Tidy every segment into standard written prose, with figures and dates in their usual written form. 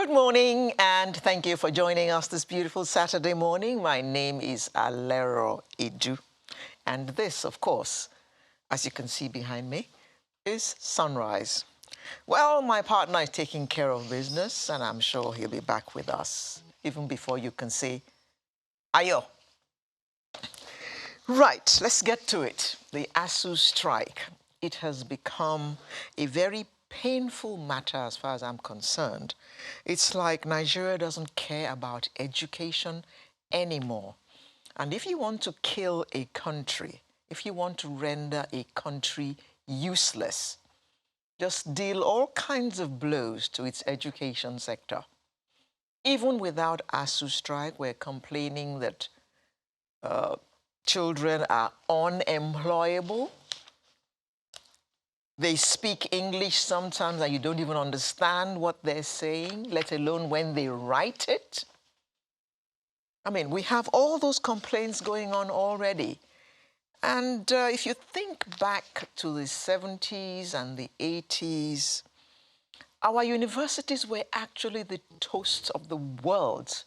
Good morning, and thank you for joining us this beautiful Saturday morning. My name is Alero Edu, and this, of course, as you can see behind me, is Sunrise. Well, my partner is taking care of business, and I'm sure he'll be back with us even before you can say, Ayo. Right, let's get to it. The ASUU strike. It has become a very painful matter as far as I'm concerned. It's like Nigeria doesn't care about education anymore. And if you want to kill a country, if you want to render a country useless, just deal all kinds of blows to its education sector. Even without ASUU strike, we're complaining that children are unemployable. They speak English sometimes and you don't even understand what they're saying, let alone when they write it. I mean, we have all those complaints going on already. And if you think back to the 70s and the 80s, our universities were actually the toast of the world.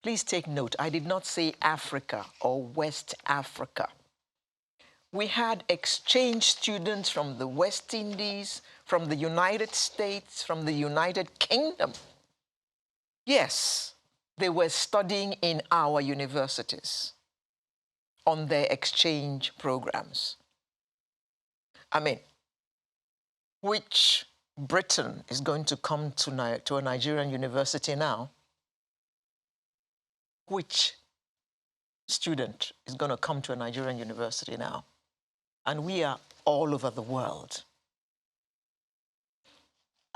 Please take note, I did not say Africa or West Africa. We had exchange students from the West Indies, from the United States, from the United Kingdom. Yes, they were studying in our universities on their exchange programs. I mean, which Briton is going to come to a Nigerian university now? Which student is going to come to a Nigerian university now? And we are all over the world.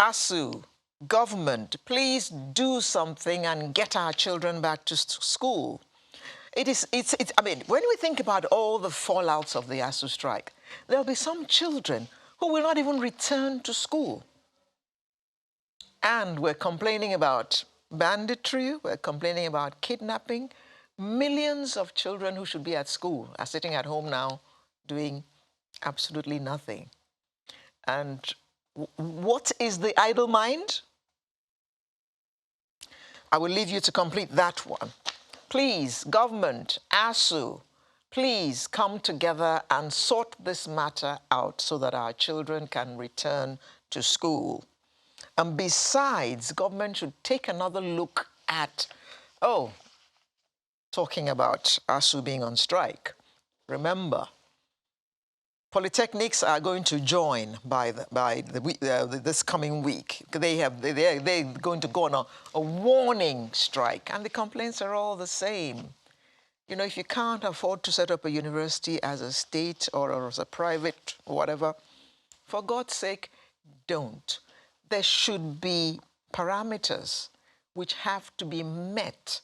ASUU, government, please do something and get our children back to school. I mean, when we think about all the fallouts of the ASUU strike, there'll be some children who will not even return to school. And we're complaining about banditry, we're complaining about kidnapping. Millions of children who should be at school are sitting at home now doing absolutely nothing. And what is the idle mind? I will leave you to complete that one. Please, government, ASUU, please come together and sort this matter out so that our children can return to school. And besides, government should take another look at, talking about ASUU being on strike. Remember, polytechnics are going to join this coming week. They're going to go on a warning strike, and the complaints are all the same. You know, if you can't afford to set up a university as a state or as a private or whatever, for God's sake, don't. There should be parameters which have to be met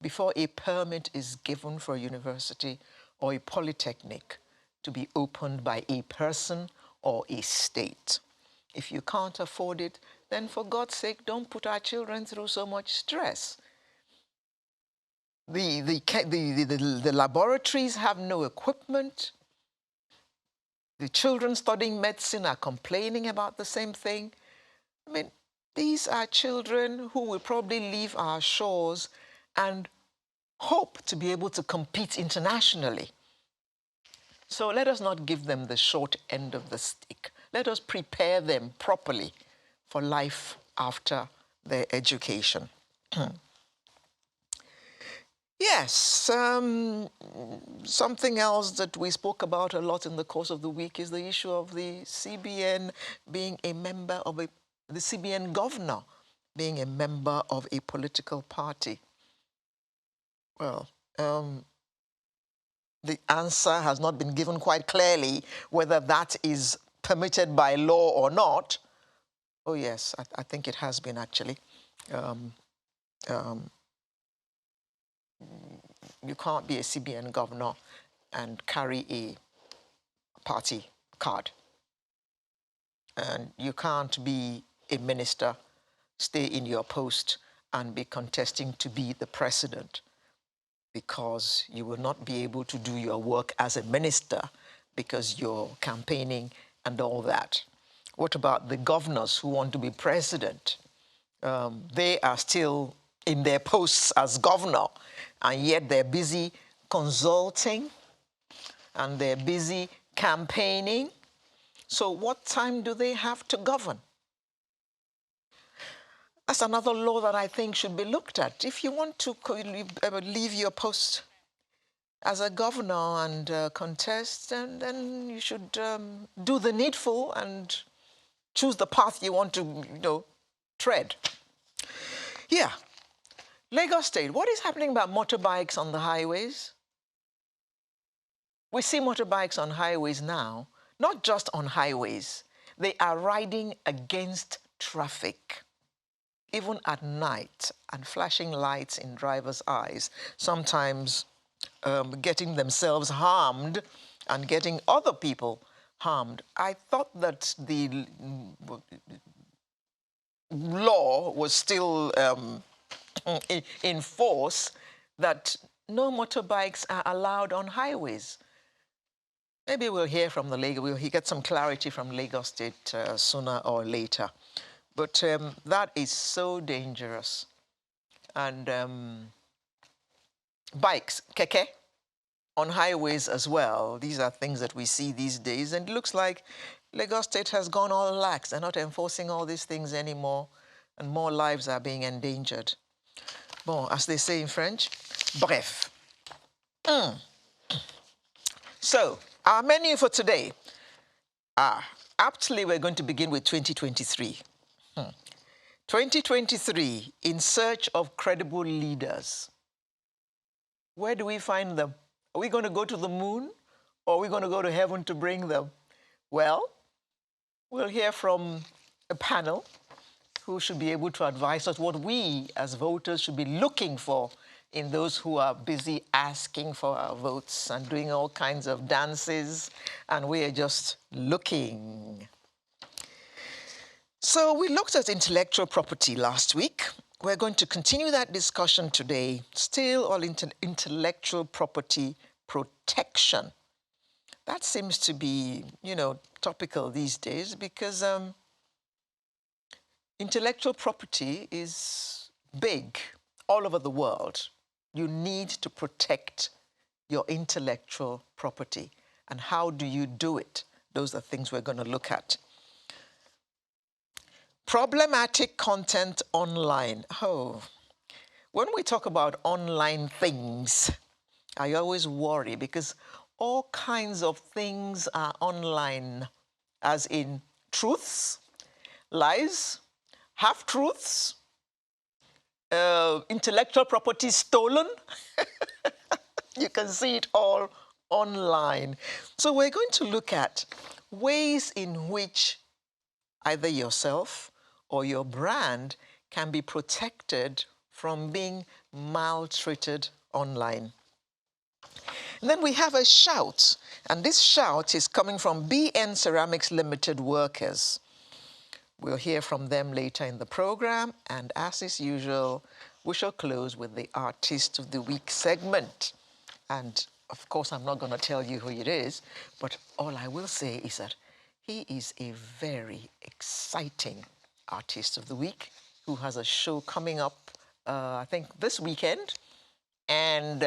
before a permit is given for a university or a polytechnic to be opened by a person or a state. If you can't afford it, then for God's sake, don't put our children through so much stress. The laboratories have no equipment. The children studying medicine are complaining about the same thing. I mean, these are children who will probably leave our shores and hope to be able to compete internationally. So let us not give them the short end of the stick. Let us prepare them properly for life after their education. Yes, something else that we spoke about a lot in the course of the week is the issue of the CBN being a member of the CBN governor being a member of a political party. Well, the answer has not been given quite clearly whether that is permitted by law or not. Oh yes, I think it has been actually. You can't be a CBN governor and carry a party card. And you can't be a minister, stay in your post and be contesting to be the president, because you will not be able to do your work as a minister because you're campaigning and all that. What about the governors who want to be president? They are still in their posts as governor, and yet they're busy consulting and they're busy campaigning. So what time do they have to govern? That's another law that I think should be looked at. If you want to leave your post as a governor and contest, then you should do the needful and choose the path you want to, tread. Yeah. Lagos State, what is happening about motorbikes on the highways? We see motorbikes on highways now, not just on highways. They are riding against traffic, even at night, and flashing lights in drivers' eyes, sometimes getting themselves harmed and getting other people harmed. I thought that the law was still in force, that no motorbikes are allowed on highways. Maybe we'll hear from we'll get some clarity from Lagos State sooner or later. But that is so dangerous. And bikes, keke, on highways as well. These are things that we see these days. And it looks like Lagos State has gone all lax. They're not enforcing all these things anymore. And more lives are being endangered. Bon, as they say in French, bref. So, our menu for today. Aptly, we're going to begin with 2023. 2023, in search of credible leaders. Where do we find them? Are we going to go to the moon, or are we going to go to heaven to bring them? Well, we'll hear from a panel who should be able to advise us what we as voters should be looking for in those who are busy asking for our votes and doing all kinds of dances, and we are just looking. So we looked at intellectual property last week. We're going to continue that discussion today, still on intellectual property protection. That seems to be, topical these days because intellectual property is big all over the world. You need to protect your intellectual property. And how do you do it? Those are things we're going to look at. Problematic content online. Oh, when we talk about online things, I always worry because all kinds of things are online, as in truths, lies, half-truths, intellectual property stolen. You can see it all online. So we're going to look at ways in which either yourself or your brand can be protected from being maltreated online. And then we have a shout, and this shout is coming from BN Ceramics Limited workers. We'll hear from them later in the program, and as is usual, we shall close with the Artist of the Week segment. And of course, I'm not going to tell you who it is, but all I will say is that he is a very exciting Artist of the Week who has a show coming up, I think, this weekend. And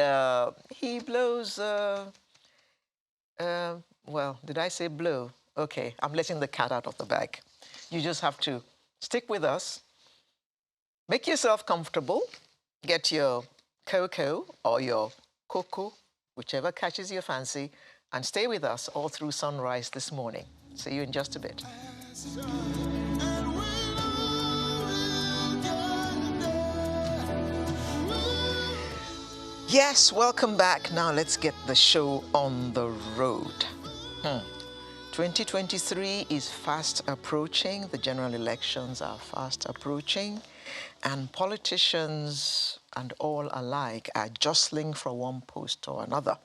he blows, well, did I say blow? Okay, I'm letting the cat out of the bag. You just have to stick with us, make yourself comfortable, get your cocoa or your cocoa, whichever catches your fancy, and stay with us all through sunrise this morning. See you in just a bit. Yes, welcome back. Now let's get the show on the road. 2023 is fast approaching. The general elections are fast approaching, and politicians and all alike are jostling for one post or another.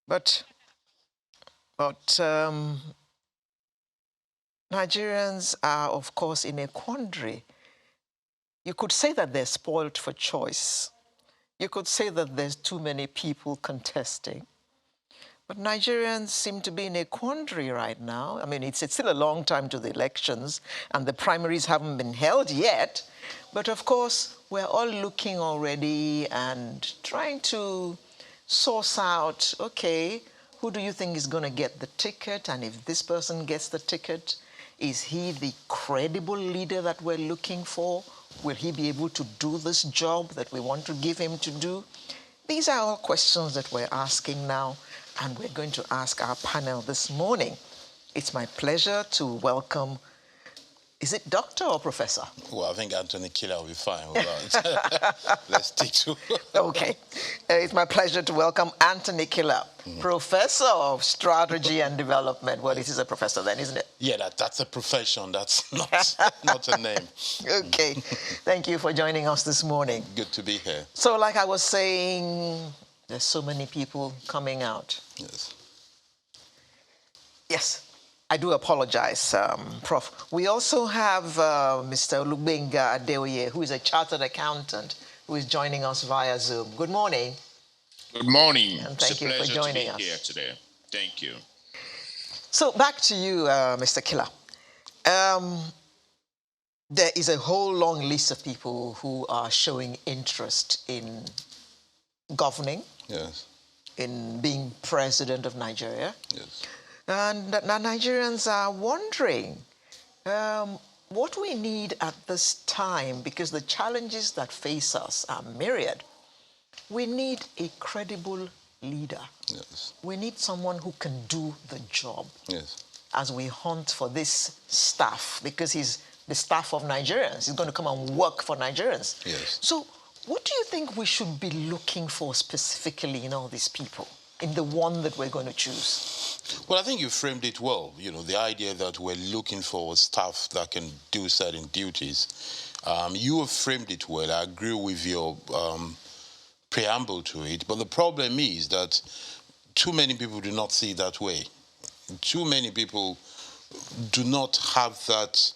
But Nigerians are, of course, in a quandary. You could say that they're spoiled for choice. You could say that there's too many people contesting. But Nigerians seem to be in a quandary right now. I mean, it's still a long time to the elections, and the primaries haven't been held yet. But of course, we're all looking already and trying to source out, okay, who do you think is going to get the ticket? And if this person gets the ticket, is he the credible leader that we're looking for? Will he be able to do this job that we want to give him to do? These are all questions that we're asking now, and we're going to ask our panel this morning. It's my pleasure to welcome, is it doctor or professor? Well, I think Anthony Killer will be fine with that. Let's stick to Okay. It's my pleasure to welcome Anthony Killer, Professor of Strategy and Development. Well, this is a professor then, isn't it? Yeah, that's a profession. That's not a name. Okay. Thank you for joining us this morning. Good to be here. So like I was saying, there's so many people coming out. Yes. Yes. I do apologize, Prof. We also have Mr. Olugbenga Adeoye, who is a chartered accountant, who is joining us via Zoom. Good morning. Good morning. And thank you for joining us. Here today. Thank you. So back to you, Mr. Killer. There is a whole long list of people who are showing interest in governing, Yes. in being president of Nigeria. Yes. And Nigerians are wondering what we need at this time, because the challenges that face us are myriad. We need a credible leader. Yes. We need someone who can do the job. Yes. As we hunt for this staff, because he's the staff of Nigerians. He's going to come and work for Nigerians. Yes. So what do you think we should be looking for specifically in all these people, in the one that we're going to choose? Well, I think you framed it well. You know, the idea that we're looking for staff that can do certain duties. You have framed it well. I agree with your preamble to it. But the problem is that too many people do not see it that way. Too many people do not have that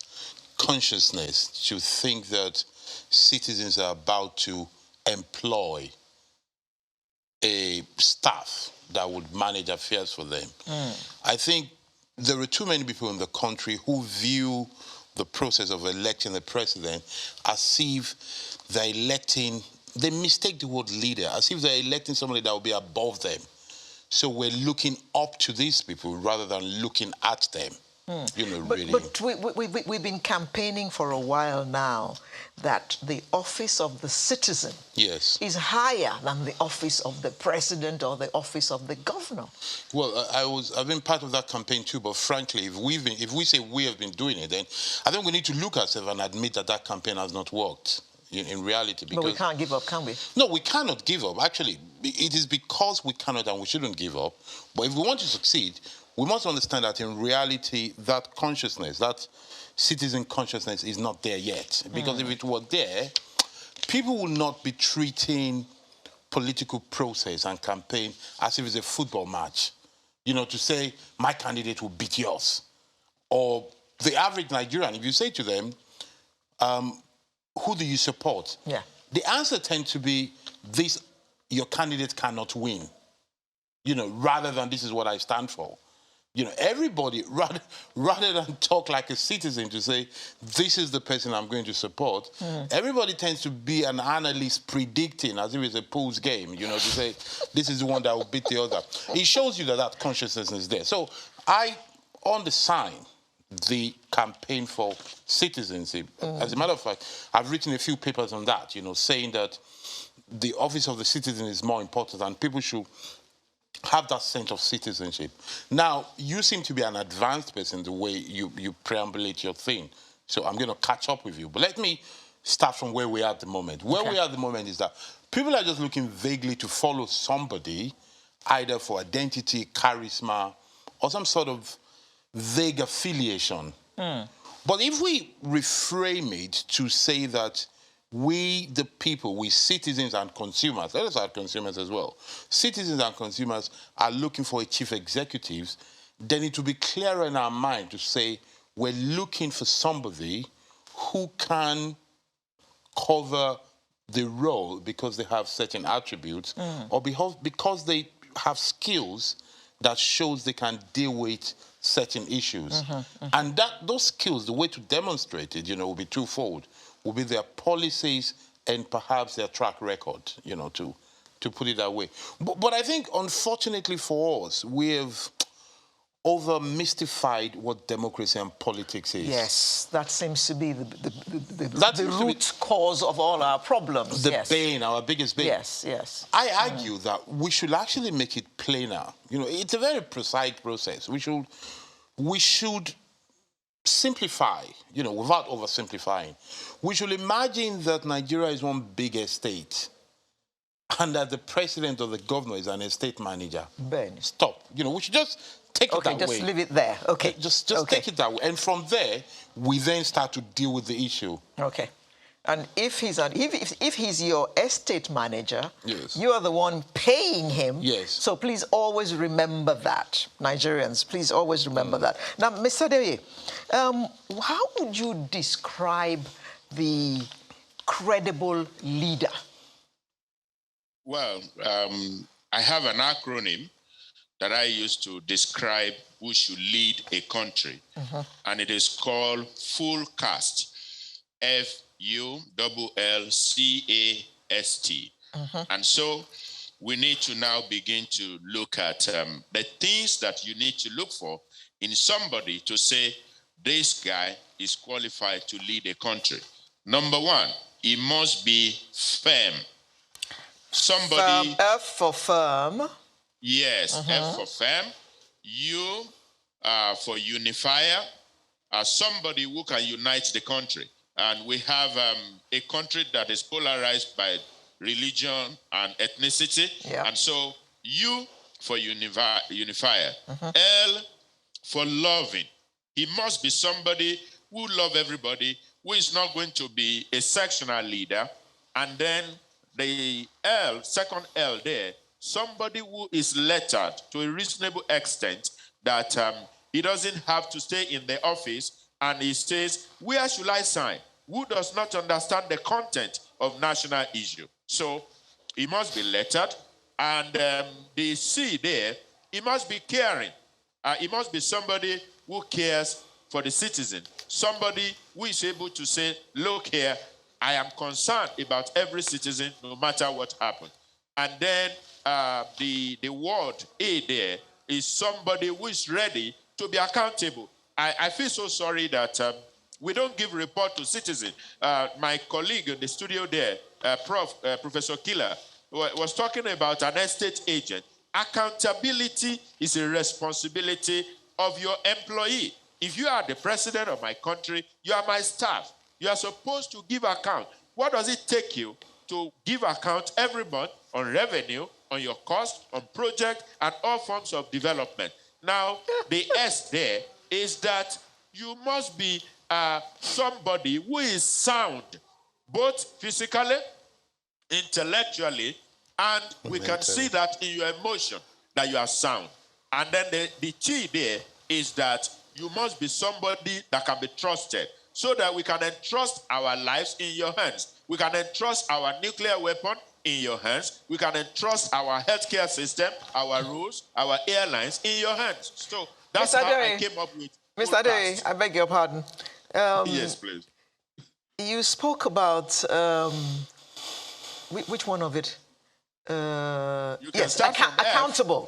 consciousness to think that citizens are about to employ a staff that would manage affairs for them. I think there are too many people in the country who view the process of electing the president as if they're electing, they mistake the word leader, as if they're electing somebody that will be above them. So we're looking up to these people rather than looking at them. You know, really. But we've been campaigning for a while now that the office of the citizen Yes. is higher than the office of the president or the office of the governor. Well, I've been part of that campaign too, but frankly, if we say we have been doing it, then I think we need to look at ourselves and admit that that campaign has not worked in reality. Because, But we can't give up, can we? No, we cannot give up. Actually, it is because we cannot and we shouldn't give up. But if we want to succeed, we must understand that in reality, that consciousness, that citizen consciousness is not there yet. Because if it were there, people will not be treating political process and campaign as if it's a football match. You know, to say, my candidate will beat yours. Or the average Nigerian, if you say to them, who do you support? Yeah. The answer tends to be, this, your candidate cannot win. You know, rather than this is what I stand for. You know, everybody, rather than talk like a citizen to say, this is the person I'm going to support, everybody tends to be an analyst predicting as if it's a pool's game, you know, to say, this is the one that will beat the other. It shows you that that consciousness is there. So I undersign the campaign for citizenship. As a matter of fact, I've written a few papers on that, you know, saying that the office of the citizen is more important and people should have that sense of citizenship. Now, you seem to be an advanced person the way you preambulate your thing. So I'm going to catch up with you. But let me start from where we are at the moment. Where we are at the moment is that people are just looking vaguely to follow somebody, either for identity, charisma, or some sort of vague affiliation. But if we reframe it to say that we, the people, we citizens and consumers, let us add consumers as well, citizens and consumers are looking for a chief executive, then it will be clearer in our mind to say we're looking for somebody who can cover the role because they have certain attributes or because they have skills that shows they can deal with certain issues. And those skills, the way to demonstrate it, will be twofold. Will be their policies and perhaps their track record, to put it that way. But I think, unfortunately for us, we have over mystified what democracy and politics is. Yes, that seems to be the root cause of all our problems. The bane, our biggest bane. Yes, yes. I argue that we should actually make it plainer. It's a very precise process. We should simplify, without oversimplifying. We should imagine that Nigeria is one big estate and that the president or the governor is an estate manager. Ben. Stop. We should just take it that way. Okay, just leave it there. Okay. Just take it that way. And from there, we then start to deal with the issue. Okay. And if he's your estate manager, yes, you are the one paying him. Yes. So please always remember that. Nigerians, please always remember that. Now, Mr. Deye, how would you describe the credible leader? Well, I have an acronym that I use to describe who should lead a country, and it is called full cast. FULLCAST. And so we need to now begin to look at the things that you need to look for in somebody to say, this guy is qualified to lead a country. Number one, he must be firm. Somebody. F for firm. Yes, F for firm. U for unifier. Somebody who can unite the country. And we have a country that is polarized by religion and ethnicity. Yeah. And so U for unifier. L for loving. He must be somebody who loves everybody, who is not going to be a sectional leader. And then the L, second L there, somebody who is lettered to a reasonable extent that he doesn't have to stay in the office and he says, where should I sign? Who does not understand the content of national issue? So he must be lettered. And the C there, he must be caring. He must be somebody who cares for the citizen. Somebody who is able to say, look here, I am concerned about every citizen no matter what happens. And then the word A there is somebody who is ready to be accountable. I feel so sorry that we don't give report to citizens. My colleague in the studio there, Professor Killer, was talking about an estate agent. Accountability is a responsibility of your employee. If you are the president of my country, you are my staff. You are supposed to give account. What does it take you to give account every month on revenue, on your cost, on project, and all forms of development? Now, the S there is that you must be somebody who is sound, both physically, intellectually, and we can see that in your emotion, that you are sound. And then the T there is that you must be somebody that can be trusted, so that we can entrust our lives in your hands. We can entrust our nuclear weapon in your hands. We can entrust our healthcare system, our rules, our airlines in your hands. So that's Mr. how Deye, I came up with Mr. Deye, I beg your pardon. Yes, please. You spoke about which one of it? Yes, accountable.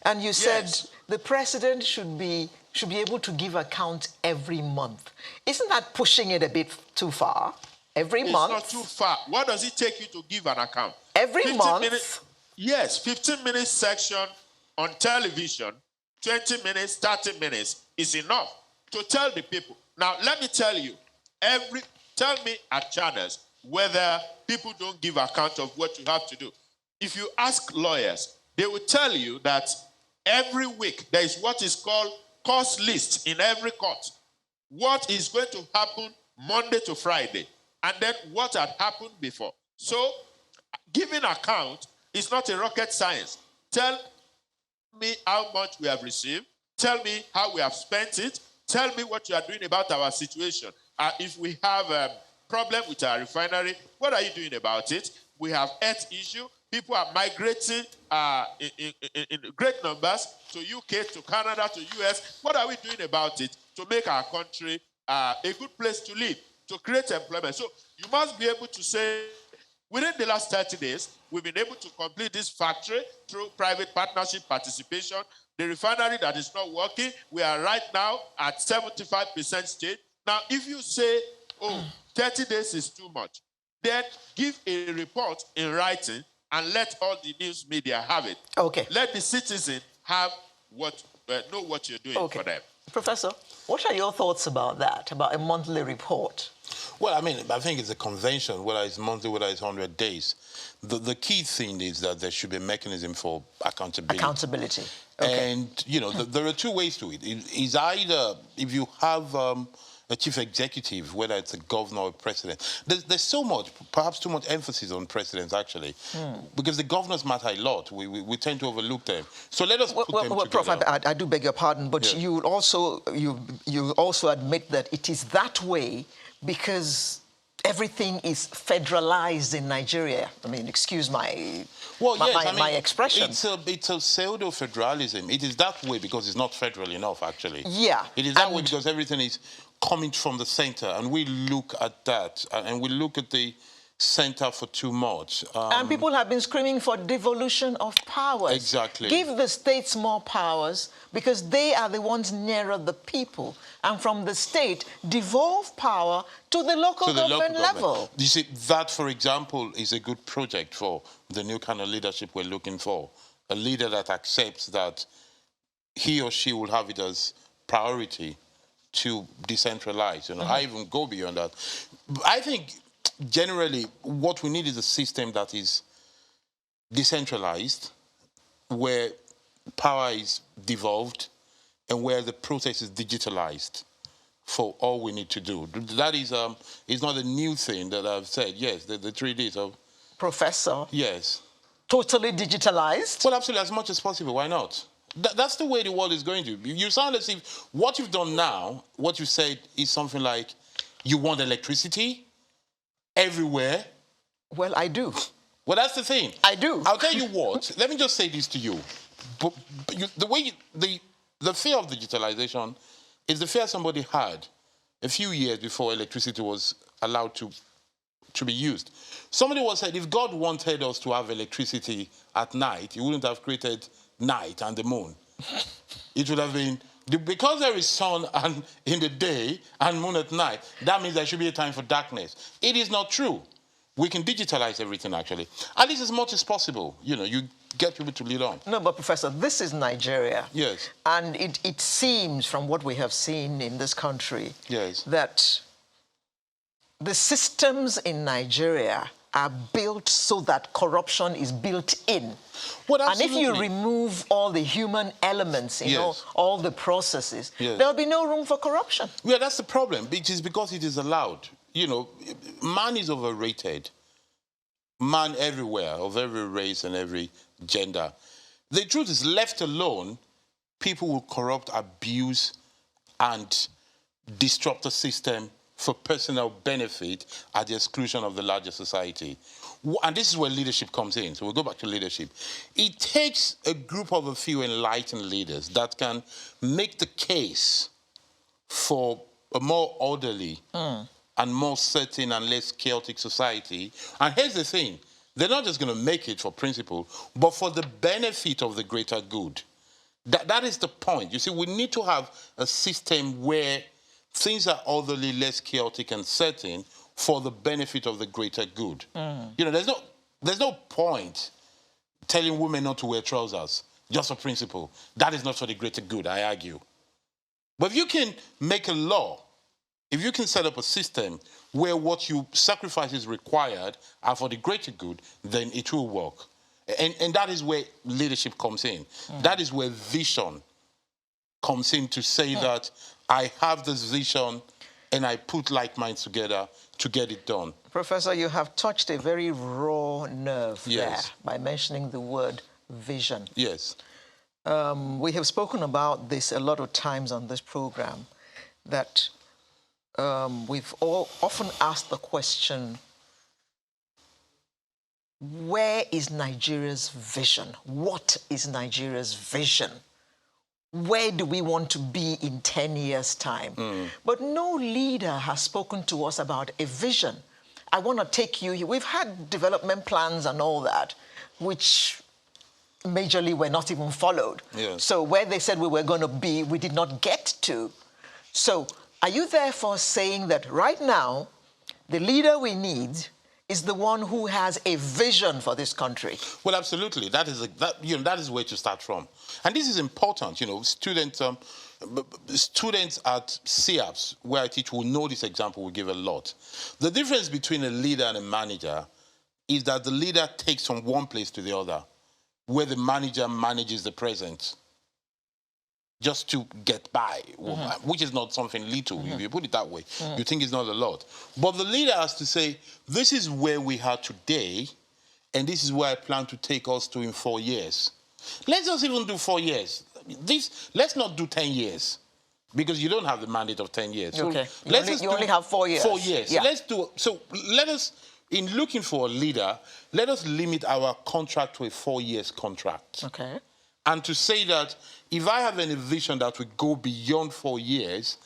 And you said the president should be able to give account every month. Isn't that pushing it a bit too far? Every month? It's not too far. What does it take you to give an account? Every month? Yes, 15 minutes section on television, 20 minutes, 30 minutes is enough to tell the people. Now, let me tell you, tell me at channels whether people don't give account of what you have to do. If you ask lawyers, they will tell you that every week there is what is called cost list in every court. What is going to happen Monday to Friday, and then what had happened before. So, giving account is not a rocket science. Tell me how much we have received. Tell me how we have spent it. Tell me what you are doing about our situation. If we have a problem with our refinery, what are you doing about it? We have health issue. People are migrating in great numbers to UK, to Canada, to US. What are we doing about it to make our country a good place to live, to create employment? So you must be able to say, within the last 30 days, we've been able to complete this factory through private partnership participation. The refinery that is not working, we are right now at 75% state. Now, if you say, oh, 30 days is too much, then give a report in writing and let all the news media have it. Okay. Let the citizen have know what you're doing for them. Professor, what are your thoughts about that, about a monthly report? Well, I mean, I think it's a convention, whether it's monthly, whether it's 100 days. The key thing is that there should be a mechanism for accountability. Accountability. Okay. And, you know, there are two ways to it. It's either if you have a chief executive, whether it's a governor or a president. There's so much, perhaps too much emphasis on presidents, actually, because the governors matter a lot. We tend to overlook them. So let us put them together. Prof, I do beg your pardon, but you also admit that it is that way because everything is federalized in Nigeria. I mean, excuse my expression. It's a pseudo-federalism. It is that way because it's not federal enough, actually. Yeah. It is that way because everything is coming from the center, and we look at that, and we look at the center for too much. And people have been screaming for devolution of powers. Exactly. Give the states more powers because they are the ones nearer the people. And from the state, devolve power to the local government level. You see, that, for example, is a good project for the new kind of leadership we're looking for. A leader that accepts that he or she will have it as priority to decentralize. You know, I even go beyond that. I think generally what we need is a system that is decentralized, where power is devolved and where the process is digitalized for all we need to do. That is not a new thing that I've said. Yes, the 3 Ds of... Professor? Yes. Totally digitalized? Well, absolutely, as much as possible. Why not? That's the way the world is going to. You sound as if what you've done now, what you said is something like you want electricity everywhere. Well, I do. Well, that's the thing. I do. I'll tell you what. Let me just say this to you. The fear of digitalization is the fear somebody had a few years before electricity was allowed to be used. Somebody once said, if God wanted us to have electricity at night, he wouldn't have created night and the moon. It would have been, because there is sun in the day and moon at night, that means there should be a time for darkness. It is not true. We can digitalize everything, actually. At least as much as possible. You know, you get people to lead on. No, but Professor, this is Nigeria. Yes. And it seems, from what we have seen in this country, yes, that the systems in Nigeria are built so that corruption is built in. Well, and if you remove all the human elements, you know, all the processes, there'll be no room for corruption. Yeah, that's the problem. It is because it is allowed. You know, man is overrated. Man everywhere, of every race and every gender. The truth is, left alone, people will corrupt, abuse, and disrupt the system for personal benefit at the exclusion of the larger society. And this is where leadership comes in. So we'll go back to leadership. It takes a group of a few enlightened leaders that can make the case for a more orderly and more certain and less chaotic society. And here's the thing. They're not just going to make it for principle, but for the benefit of the greater good. That is the point. You see, we need to have a system where things are orderly, less chaotic and certain for the benefit of the greater good. You know, there's no point telling women not to wear trousers just for principle. That is not for the greater good, I argue. But if you can make a law, if you can set up a system where what you sacrifice is required are for the greater good, then it will work. And that is where leadership comes in. That is where vision comes in, to say that I have this vision and I put like minds together to get it done. Professor, you have touched a very raw nerve there by mentioning the word vision. Yes. We have spoken about this a lot of times on this program, that we've all often asked the question, where is Nigeria's vision? What is Nigeria's vision? Where do we want to be in 10 years' time? But no leader has spoken to us about a vision. I want to take you here. We've had development plans and all that, which majorly were not even followed. Yes. So where they said we were going to be, we did not get to. So are you therefore saying that right now, the leader we need is the one who has a vision for this country? Well, absolutely. That is where to start from. And this is important. Students at CAPS, where I teach, will know this example. We give a lot. The difference between a leader and a manager is that the leader takes from one place to the other, where the manager manages the present just to get by, which is not something little. If you put it that way, you think it's not a lot. But the leader has to say, this is where we are today, and this is where I plan to take us to in 4 years. Let's just even do 4 years. Let's not do 10 years, because you don't have the mandate of 10 years. Okay. So you only have 4 years. 4 years. Yeah. Let us, in looking for a leader, let us limit our contract to a 4 years contract. Okay. And to say that if I have any vision that would go beyond 4 years,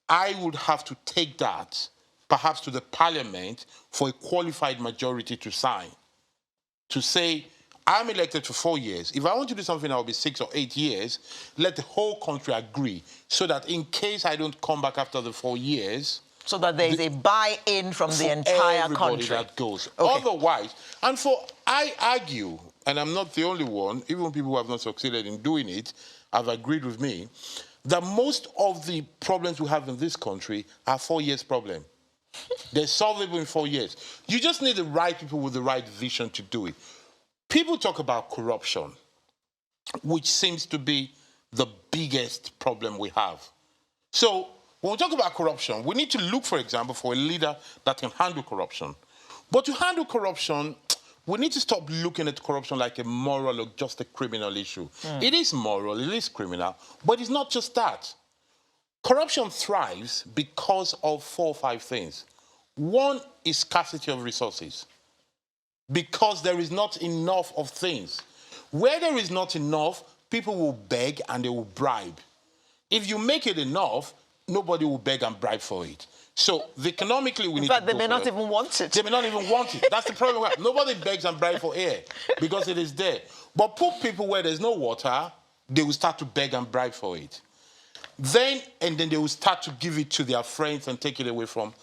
I would have to take that perhaps to the parliament for a qualified majority to sign. To say, I'm elected for 4 years. If I want to do something that will be 6 or 8 years, let the whole country agree, so that in case I don't come back after the 4 years... So that there is a buy-in from the entire country. That goes. Okay. Otherwise, I argue, and I'm not the only one, even people who have not succeeded in doing it have agreed with me, that most of the problems we have in this country are 4 years problem. They're solvable in 4 years. You just need the right people with the right vision to do it. People talk about corruption, which seems to be the biggest problem we have. So when we talk about corruption, we need to look, for example, for a leader that can handle corruption. But to handle corruption, we need to stop looking at corruption like a moral or just a criminal issue. It is moral, it is criminal, but it's not just that. Corruption thrives because of 4 or 5 things. One is scarcity of resources, because there is not enough of things. Where there is not enough, people will beg and they will bribe. If you make it enough, nobody will beg and bribe for it. So economically, we need to. In fact, they may not even want it. They may not even want it. That's the problem. Nobody begs and bribes for air because it is there. But put people where there's no water, they will start to beg and bribe for it. Then they will start to give it to their friends and take it away from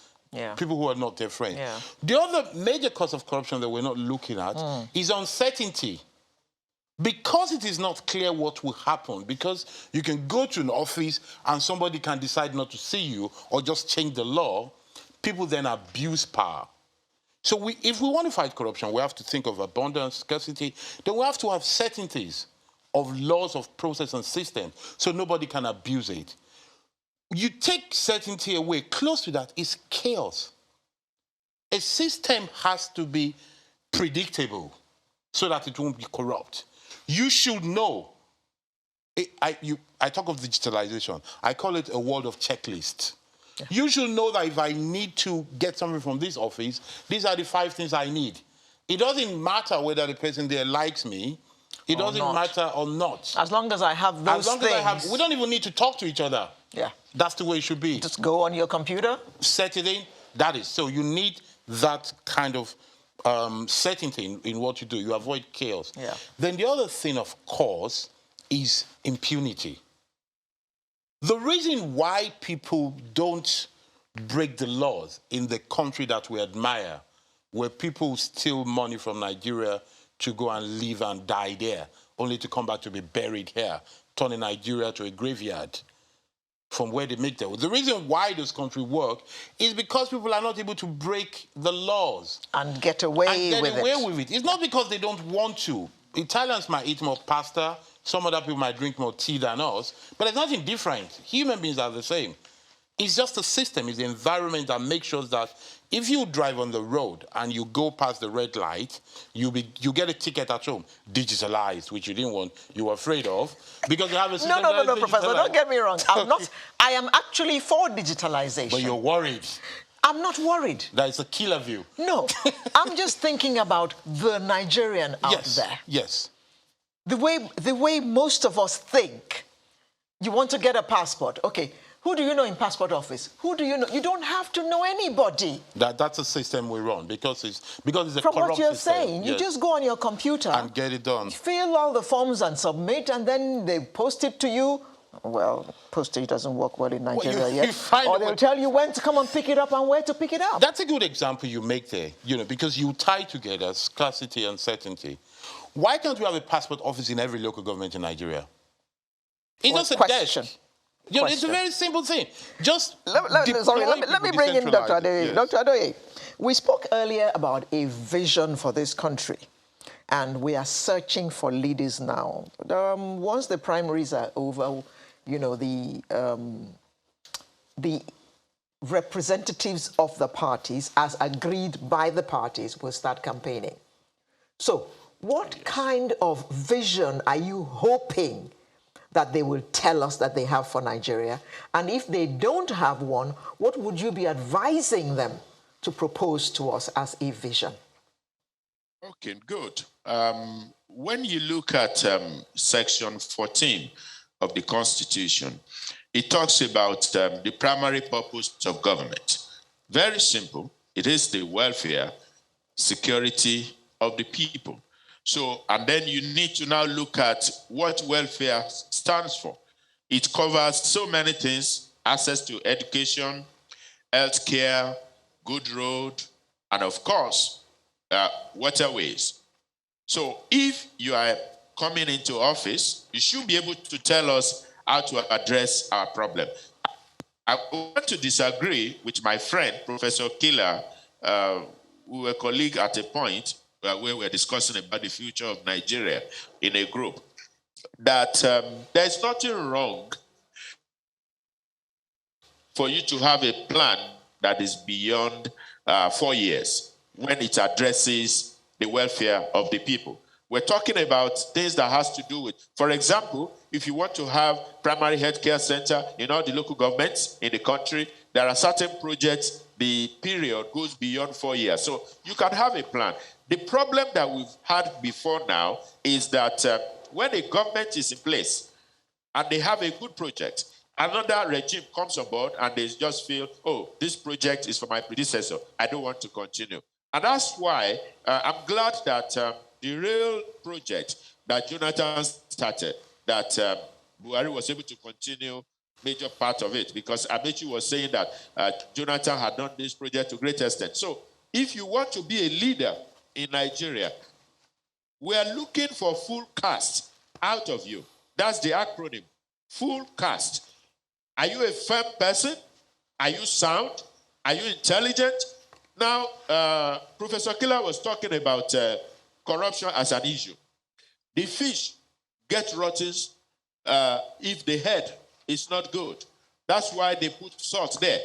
people who are not their friends. Yeah. The other major cause of corruption that we're not looking at is uncertainty. Because it is not clear what will happen, because you can go to an office and somebody can decide not to see you or just change the law, people then abuse power. So if we want to fight corruption, we have to think of abundance, scarcity, then we have to have certainties of laws, of process and system, so nobody can abuse it. You take certainty away, close to that is chaos. A system has to be predictable so that it won't be corrupt. You should know. I talk of digitalization. I call it a world of checklist. Yeah. You should know that if I need to get something from this office, these are the 5 things I need. It doesn't matter whether the person there likes me. It doesn't matter or not. As long as I have those things. We don't even need to talk to each other. Yeah. That's the way it should be. Just go on your computer. Set it in. That is. So you need that kind of certainty in what you do. You avoid chaos. Yeah. Then the other thing, of course, is impunity. The reason why people don't break the laws in the country that we admire, where people steal money from Nigeria to go and live and die there, only to come back to be buried here, turning Nigeria to a graveyard from where they make their. The reason why those countries work is because people are not able to break the laws. And get away with it. It's not because they don't want to. Italians might eat more pasta, some other people might drink more tea than us, but there's nothing different. Human beings are the same. It's just a system, it's the environment that makes sure that if you drive on the road and you go past the red light, you get a ticket at home, digitalized, which you didn't want, you were afraid of, because you have a system. No, Professor, don't get me wrong. I am actually for digitalization. But you're worried. I'm not worried. That is a killer view. No, I'm just thinking about the Nigerian out there. Yes. The way most of us think. You want to get a passport. Okay, who do you know in passport office? Who do you know? You don't have to know anybody. That's a system we run because it's a From corrupt what you're system. saying, you just go on your computer and get it done. Fill all the forms and submit, and then they post it to you. Well, postage doesn't work well in Nigeria yet. Or they'll tell you when to come and pick it up and where to pick it up. That's a good example you make there, because you tie together scarcity and certainty. Why can't we have a passport office in every local government in Nigeria? It's just a question. desk. It's a very simple thing. Just let me bring in Dr. Adoye. Yes. Dr. Adoye, we spoke earlier about a vision for this country, and we are searching for leaders now. Once the primaries are over, the representatives of the parties, as agreed by the parties, will start campaigning. So, what kind of vision are you hoping that they will tell us that they have for Nigeria? And if they don't have one, what would you be advising them to propose to us as a vision? Okay, good. When you look at Section 14 of the Constitution, it talks about the primary purpose of government. Very simple. It is the welfare, security of the people. So, and then you need to now look at what welfare stands for. It covers so many things: access to education, healthcare, good road, and of course, waterways. So if you are coming into office, you should be able to tell us how to address our problem. I want to disagree with my friend, Professor Killer, who were a colleague at a point where we were discussing about the future of Nigeria in a group, that there's nothing wrong for you to have a plan that is beyond 4 years when it addresses the welfare of the people. We're talking about things that has to do with, for example, if you want to have primary healthcare center in all the local governments in the country, there are certain projects, the period goes beyond 4 years. So you can have a plan. The problem that we've had before now is that when a government is in place and they have a good project, another regime comes on board and they just feel, oh, this project is for my predecessor, I don't want to continue. And that's why I'm glad that the real project that Jonathan started, that Buhari was able to continue major part of it, because Amechi was saying that Jonathan had done this project to a great extent. So if you want to be a leader in Nigeria, we are looking for full cast out of you. That's the acronym, full cast. Are you a firm person? Are you sound? Are you intelligent? Now, Professor Killer was talking about corruption as an issue. The fish get rotten if the head is not good. That's why they put salt there.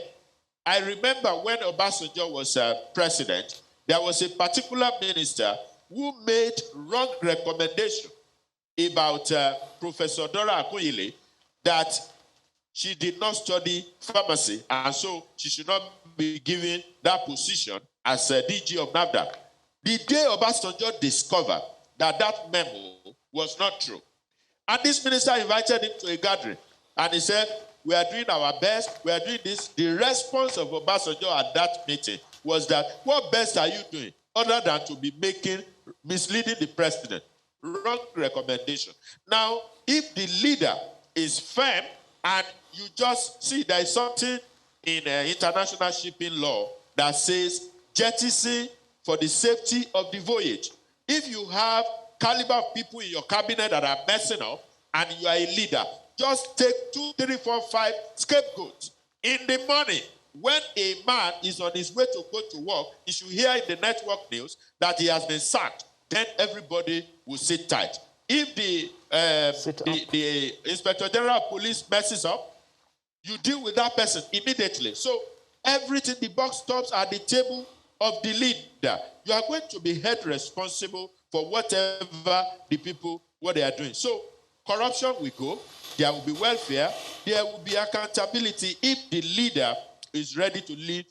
I remember when Obasanjo was president, there was a particular minister who made wrong recommendation about Professor Dora Akunyili, that she did not study pharmacy, and so she should not be given that position as a DG of NAFDAC. The day Obasanjo discovered that that memo was not true, and this minister invited him to a gathering, and he said, we are doing our best, we are doing this. The response of Obasanjo at that meeting was that, what best are you doing other than to be misleading the president? Wrong recommendation. Now, if the leader is firm, and you just see there is something in international shipping law that says jettison for the safety of the voyage. If you have caliber of people in your cabinet that are messing up and you are a leader, just take 2, 3, 4, 5 scapegoats. In the morning, when a man is on his way to go to work, he should hear in the network news that he has been sacked. Then everybody will sit tight. If the Inspector General of Police messes up, you deal with that person immediately. So everything, the buck stops at the table of the leader. You are going to be held responsible for whatever the people, what they are doing. So corruption will go, there will be welfare, there will be accountability if the leader is ready to lead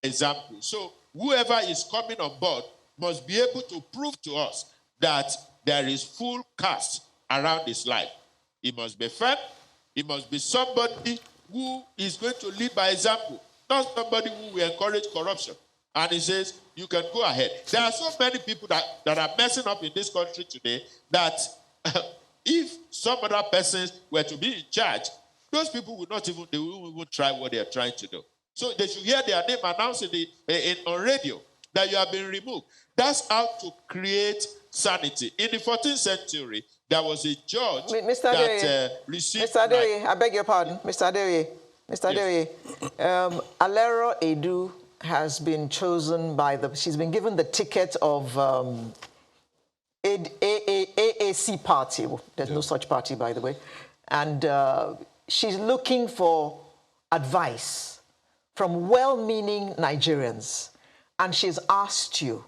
example. So whoever is coming on board must be able to prove to us that there is full caste around his life. He must be fair. He must be somebody who is going to lead by example, not somebody who will encourage corruption. And he says, you can go ahead. There are so many people that are messing up in this country today that if some other persons were to be in charge, those people will not even, they will even try what they are trying to do. So they should hear their name announced on radio that you have been removed. That's how to create sanity. In the 14th century, there was a judge that received... Mr. Adeoye, I beg your pardon. Mr. Adeoye, Alero Edu has been chosen by she's been given the ticket of AAC party. There's no such party, by the way. And she's looking for advice from well-meaning Nigerians. And she's asked you,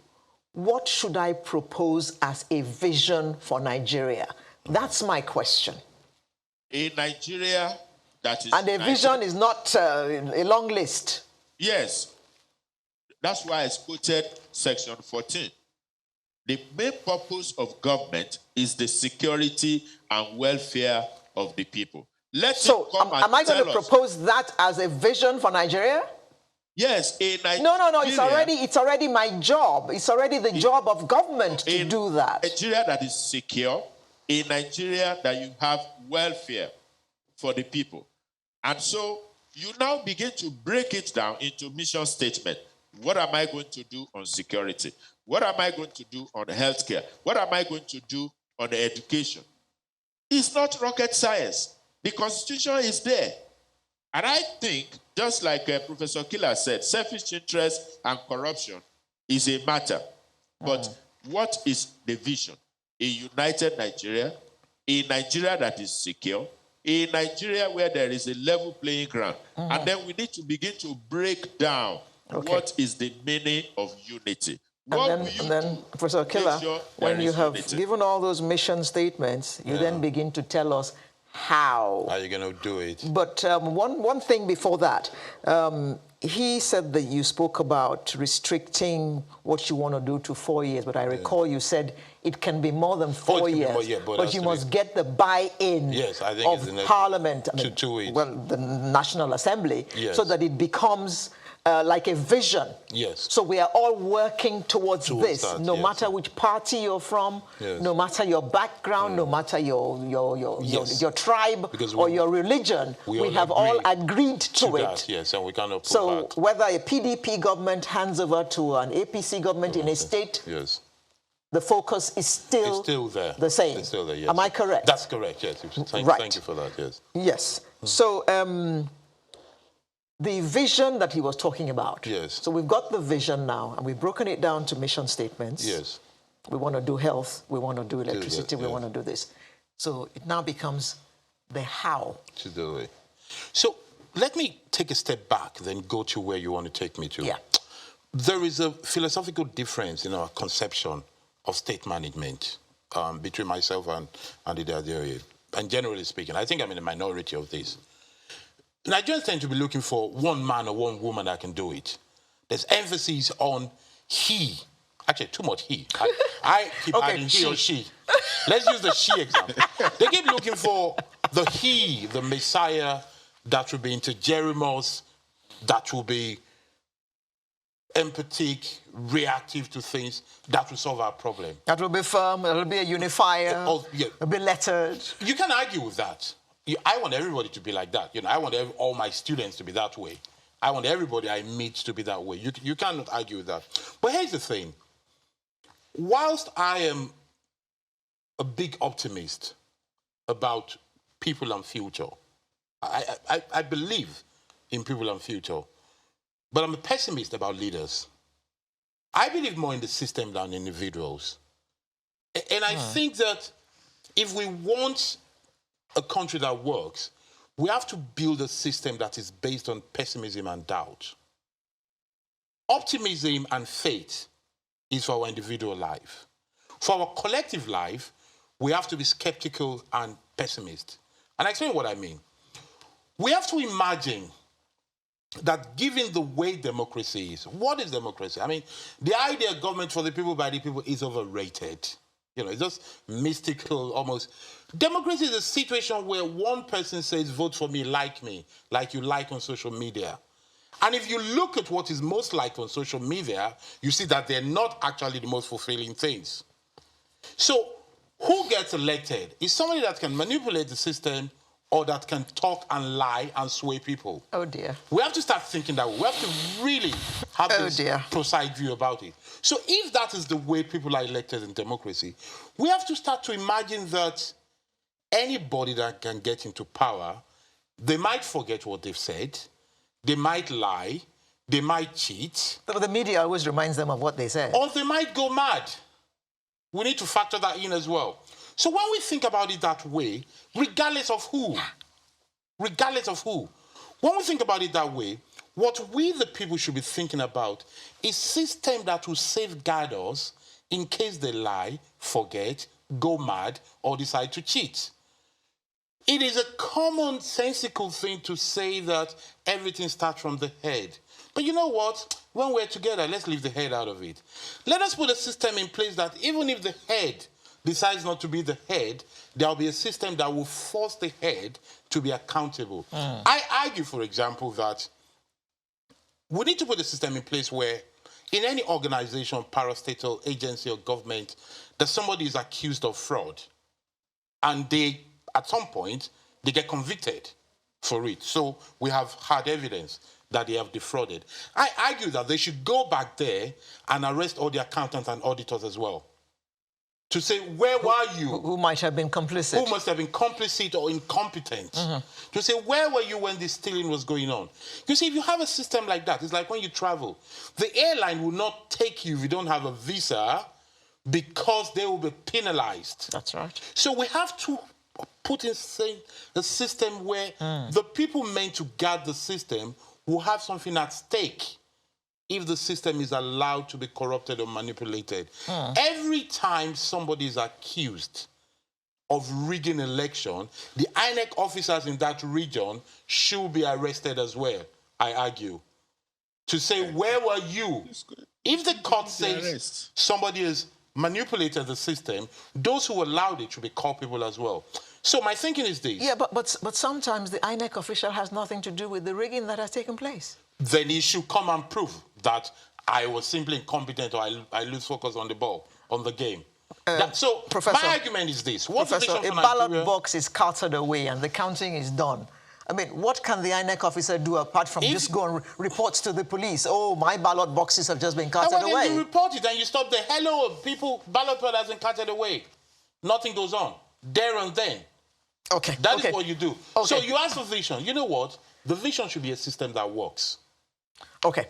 what should I propose as a vision for Nigeria? That's my question. A Nigeria that is... And a vision is not a long list. Yes. That's why I quoted section 14. The main purpose of government is the security and welfare of the people. So, am I going to propose that as a vision for Nigeria? Yes, a Nigeria... No, it's already my job. It's already the job of government to do that. A Nigeria that is secure, a Nigeria that you have welfare for the people. And so you now begin to break it down into mission statement. What am I going to do on security? What am I going to do on healthcare? What am I going to do on education? It's not rocket science. The Constitution is there. And I think, just like Professor Killer said, selfish interest and corruption is a matter. But what is the vision? A united Nigeria, a Nigeria that is secure, a Nigeria where there is a level playing ground. And then we need to begin to break down what is the meaning of unity. And then Professor Killer, when you have given all those mission statements, you then begin to tell us how. How are you going to do it? But one thing before that, he said that you spoke about restricting what you want to do to 4 years, but I recall you said it can be more than 4 years, but you must get the buy-in of Parliament, well, the National Assembly, so that it becomes like a vision. Yes. So we are all working towards this, no matter which party you're from, no matter your background, no matter your tribe or your religion. We have all agreed to it. Yes, and we cannot pull So back. whether a PDP government hands over to an APC government in a state, the focus is still there. The same. It's still there, yes. Am I correct? That's correct, yes. Thank you for that, yes. Yes. So the vision that he was talking about. Yes. So we've got the vision now, and we've broken it down to mission statements. Yes. We want to do health. We want to do electricity. We want to do this. So it now becomes the how. To do it. So let me take a step back, then go to where you want to take me to. Yeah. There is a philosophical difference in our conception of state management between myself and Adeoye. And generally speaking, I think I'm in a minority of this. Nigerians tend to be looking for one man or one woman that can do it. There's emphasis on he. Actually, too much he. I keep adding he or she. Let's use the she example. They keep looking for the he, the messiah, that will be intergerrimous, that will be empathetic, reactive to things, that will solve our problem. That will be firm, that will be a unifier, will be lettered. You can argue with that. I want everybody to be like that. I want all my students to be that way. I want everybody I meet to be that way. You cannot argue with that. But here's the thing. Whilst I am a big optimist about people and future, I believe in people and future, but I'm a pessimist about leaders. I believe more in the system than individuals. And I think that if we want a country that works, we have to build a system that is based on pessimism and doubt. Optimism and faith is for our individual life. For our collective life, we have to be skeptical and pessimist. And I explain what I mean. We have to imagine that given the way democracy is, what is democracy? I mean, the idea of government for the people, by the people is overrated. You know, it's just mystical almost. Democracy is a situation where one person says, vote for me, like you like on social media. And if you look at what is most liked on social media, you see that they're not actually the most fulfilling things. So who gets elected is somebody that can manipulate the system or that can talk and lie and sway people. Oh, dear. We have to start thinking that way. We have to really have this precise view about it. So if that is the way people are elected in democracy, we have to start to imagine that anybody that can get into power, they might forget what they've said, they might lie, they might cheat. But the media always reminds them of what they said. Or they might go mad. We need to factor that in as well. So when we think about it that way, regardless of who, when we think about it that way, what we the people should be thinking about is system that will safeguard us in case they lie, forget, go mad, or decide to cheat. It is a commonsensical thing to say that everything starts from the head. But you know what? When we're together, let's leave the head out of it. Let us put a system in place that even if the head decides not to be the head, there'll be a system that will force the head to be accountable. I argue, for example, that we need to put a system in place where in any organization, parastatal agency or government, that somebody is accused of fraud and they, at some point, they get convicted for it. So we have hard evidence that they have defrauded. I argue that they should go back there and arrest all the accountants and auditors as well. To say, where were you? Who might have been complicit. Who must have been complicit or incompetent. To say, where were you when this stealing was going on? You see, if you have a system like that, it's like when you travel. The airline will not take you if you don't have a visa because they will be penalized. That's right. So we have to put in a system where the people meant to guard the system will have something at stake if the system is allowed to be corrupted or manipulated. Every time somebody is accused of rigging election, the INEC officers in that region should be arrested as well, I argue. To say, where were you? If the court says somebody has manipulated the system, those who allowed it should be culpable as well. So my thinking is this. Yeah, but sometimes the INEC official has nothing to do with the rigging that has taken place. Then he should come and prove that I was simply incompetent or I lose focus on the ball, on the game. So Professor, my argument is this. Professor, a ballot box is carted away and the counting is done. I mean, what can the INEC officer do apart from just go and report to the police? Oh, my ballot boxes have just been carted away. Then you report it and you stop the hello, people, ballot paper has been carted away. Nothing goes on. There and then. Okay. That is what you do. Okay. So you ask for vision. You know what? The vision should be a system that works. Okay.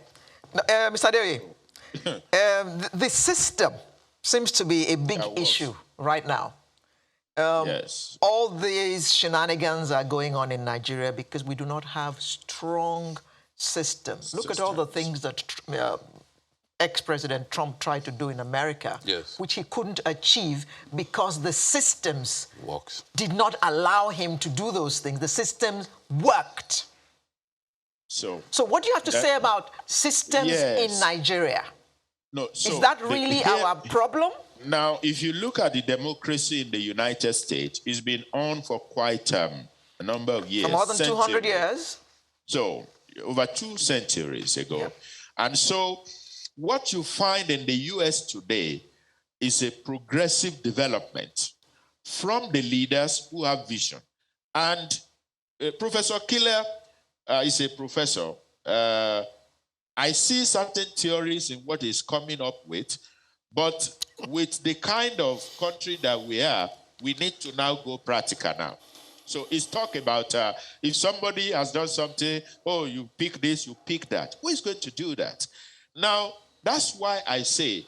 Mr. Adeoye, the system seems to be a big issue right now. Yes. All these shenanigans are going on in Nigeria because we do not have strong systems. Look at all the things that ex-President Trump tried to do in America, which he couldn't achieve because the systems did not allow him to do those things. The systems worked. So what do you have to say about systems in Nigeria? No, so is that really our problem? Now, if you look at the democracy in the United States, it's been on for quite a number of years. For more than 200 years? So, over 2 centuries ago. Yep. And so, what you find in the US today is a progressive development from the leaders who have vision. And Professor Killer is a professor. I see certain theories in what he's coming up with, but with the kind of country that we are, we need to now go practical now. So it's talk about if somebody has done something, oh, you pick this, you pick that. Who is going to do that? Now, that's why I say,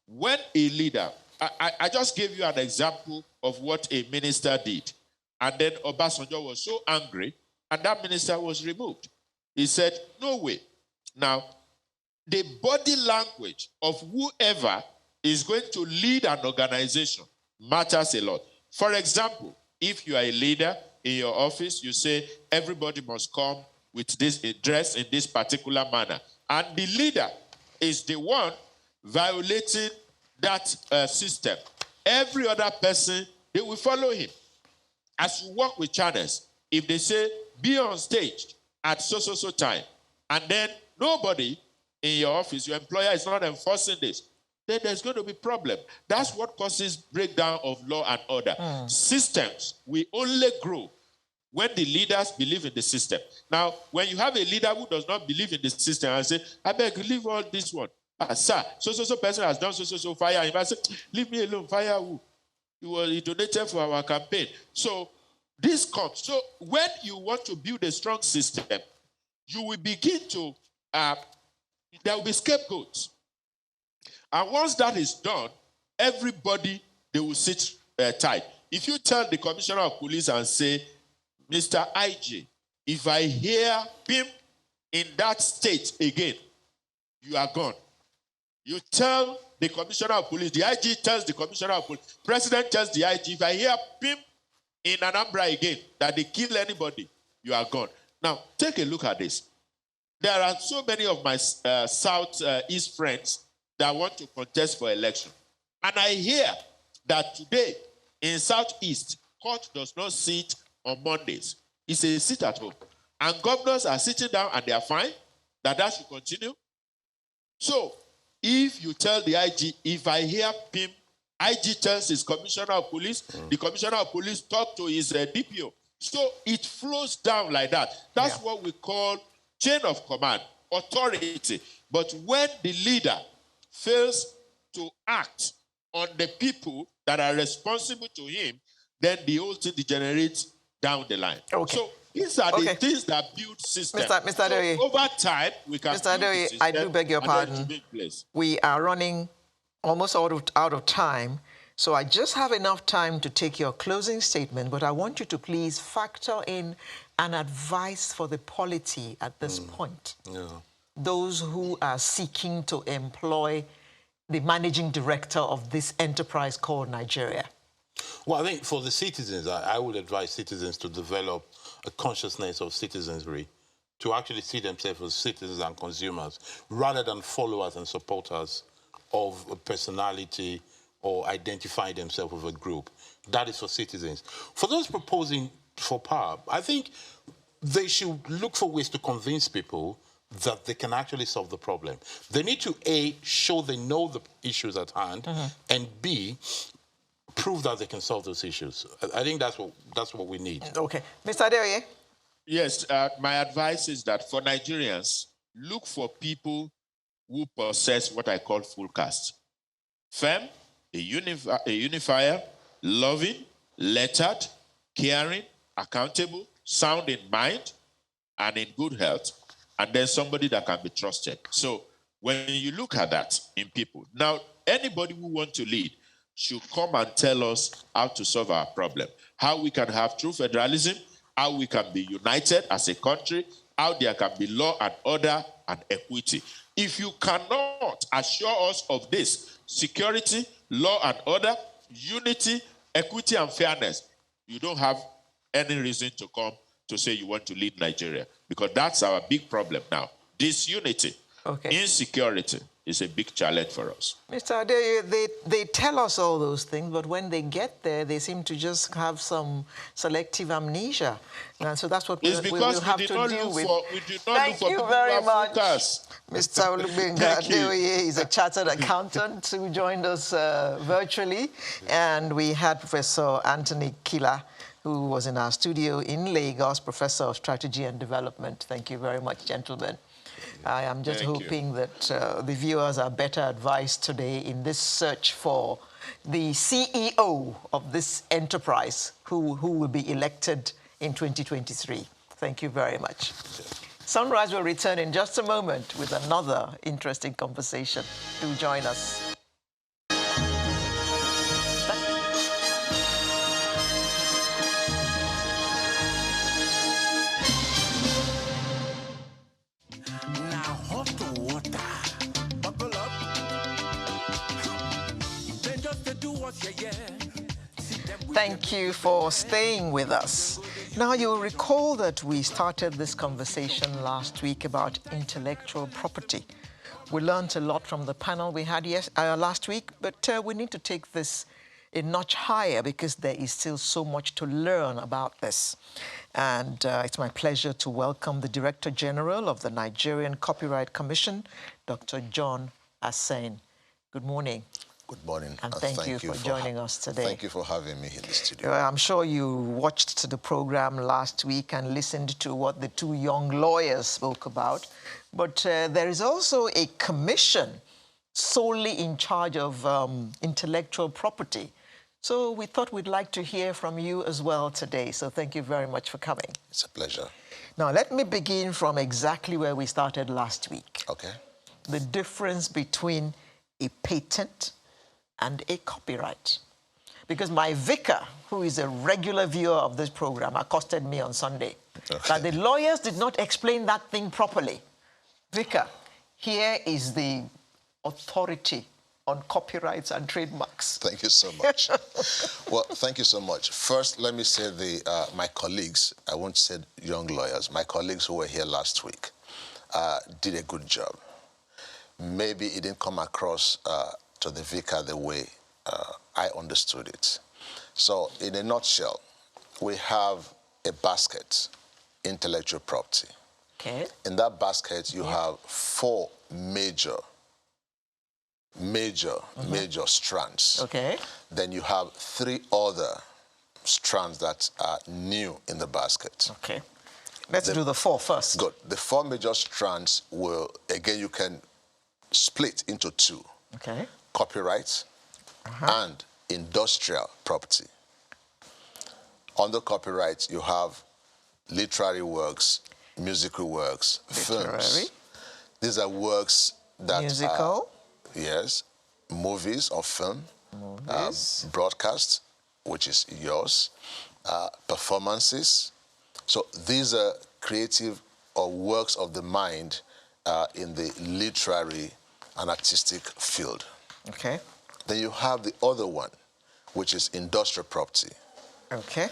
when a leader, I just gave you an example of what a minister did. And then Obasanjo was so angry, and that minister was removed. He said, no way. Now, the body language of whoever is going to lead an organization matters a lot. For example, if you are a leader in your office, you say everybody must come with this dress in this particular manner. And the leader is the one violating that system. Every other person, they will follow him. As you work with channels, if they say, be on stage at so time, and then nobody in your office, your employer is not enforcing this, then there's going to be problem. That's what causes breakdown of law and order. Systems will only grow when the leaders believe in the system. Now, when you have a leader who does not believe in the system and say, I beg, leave all this one. Sir, so person has done so fire him. I say, leave me alone, fire who? He donated for our campaign. So this comes. So when you want to build a strong system, you will begin to, there will be scapegoats. And once that is done, everybody, they will sit tight. If you tell the commissioner of police and say, Mr. IJ, if I hear him in that state again, you are gone. You tell the commissioner of police, the IG tells the commissioner of police, president tells the IG, if I hear him in Anambra again, that they kill anybody, you are gone. Now, take a look at this. There are so many of my Southeast friends that want to contest for election. And I hear that today in Southeast, court does not sit on Mondays. It's a sit at home. And governors are sitting down and they are fine, that should continue. So, if you tell the IG, if I hear him, IG tells his commissioner of police, the commissioner of police talk to his DPO. So it flows down like that. That's what we call chain of command, authority. But when the leader fails to act on the people that are responsible to him, then the whole thing degenerates down the line. Okay. So these are the things that build systems. Mr. Adeoye, so over time, we can Mr. Adeoye, I do beg your pardon. We are running almost out of time. So I just have enough time to take your closing statement, but I want you to please factor in an advice for the polity at this point. Yeah. Those who are seeking to employ the managing director of this enterprise called Nigeria. Well, I think for the citizens, I would advise citizens to develop a consciousness of citizenry, to actually see themselves as citizens and consumers, rather than followers and supporters of a personality or identify themselves with a group. That is for citizens. For those proposing for power, I think they should look for ways to convince people that they can actually solve the problem. They need to, A, show they know the issues at hand, and B, prove that they can solve those issues. I think that's what we need. Okay. Mr. Adeoye? Yes, my advice is that for Nigerians, look for people who possess what I call full caste. Firm, a unifier, loving, lettered, caring, accountable, sound in mind, and in good health, and then somebody that can be trusted. So when you look at that in people, now anybody who wants to lead should come and tell us how to solve our problem, how we can have true federalism, how we can be united as a country, how there can be law and order and equity. If you cannot assure us of this, security, law and order, unity, equity and fairness, you don't have any reason to come to say you want to lead Nigeria, because that's our big problem now. Disunity, insecurity is a big challenge for us. Mr. Adeoye, they tell us all those things, but when they get there, they seem to just have some selective amnesia. And so that's what we will have to deal with. Thank you very much. Mr. Olubenga Adeoye is a chartered accountant who joined us virtually. And we had Professor Anthony Kila, who was in our studio in Lagos, Professor of Strategy and Development. Thank you very much, gentlemen. I am just hoping that the viewers are better advised today in this search for the CEO of this enterprise who will be elected in 2023. Thank you very much. Sunrise will return in just a moment with another interesting conversation. Do join us. Thank you for staying with us. Now, you'll recall that we started this conversation last week about intellectual property. We learned a lot from the panel we had last week, but we need to take this a notch higher because there is still so much to learn about this. And it's my pleasure to welcome the Director General of the Nigerian Copyright Commission, Dr. John Assain. Good morning. Good morning. And thank you for joining us today. Thank you for having me in the studio. I'm sure you watched the program last week and listened to what the two young lawyers spoke about. But there is also a commission solely in charge of intellectual property. So we thought we'd like to hear from you as well today. So thank you very much for coming. It's a pleasure. Now, let me begin from exactly where we started last week. Okay. The difference between a patent and a copyright. Because my vicar, who is a regular viewer of this program, accosted me on Sunday. Okay. That the lawyers did not explain that thing properly. Vicar, here is the authority on copyrights and trademarks. Thank you so much. Well, thank you so much. First, let me say my colleagues, I won't say young lawyers, my colleagues who were here last week did a good job. Maybe it didn't come across to the vicar the way I understood it. So, in a nutshell, we have a basket, intellectual property. Okay. In that basket, you have four major strands. Okay. Then you have three other strands that are new in the basket. Okay. Let's do the four first. Good. The four major strands will, again, you can split into two. Okay. Copyright and industrial property. Under copyright, you have literary works, musical works, films. These are works that musical. Yes, movies or film, broadcast, which is yours, performances. So these are creative or works of the mind in the literary and artistic field. Okay. Then you have the other one, which is industrial property. Okay.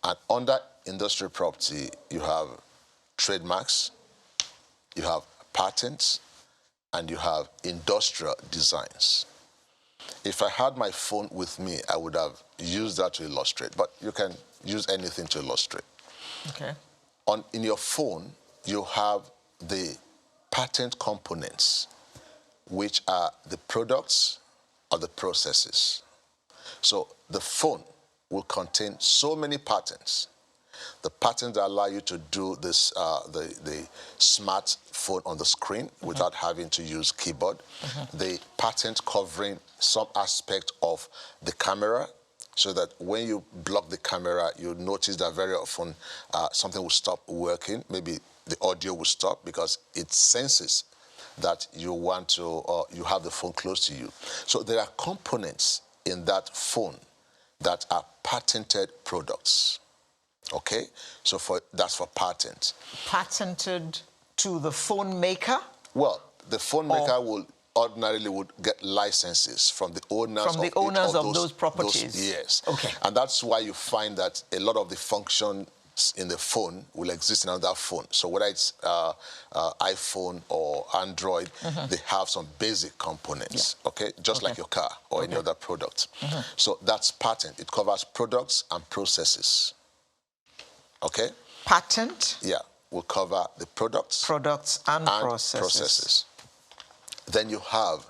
And under industrial property, you have trademarks, you have patents, and you have industrial designs. If I had my phone with me, I would have used that to illustrate, but you can use anything to illustrate. Okay. In your phone, you have the patent components, which are the products or the processes. So the phone will contain so many patents. The patents that allow you to do this, the smartphone on the screen without having to use keyboard. The patent covering some aspect of the camera, so that when you block the camera, you notice that very often something will stop working. Maybe the audio will stop because it senses that you want to, or you have the phone close to you. So there are components in that phone that are patented products. Okay, so that's for patent. Patented to the phone maker? Well, the phone maker will ordinarily get licenses from the owners of those properties. Yes. Okay. And that's why you find that a lot of the functions in the phone will exist in another phone. So whether it's iPhone or Android, they have some basic components, okay? Just like your car or any other product. So that's patent. It covers products and processes. Okay? Patent? Yeah, will cover the products. Products and processes. Then you have,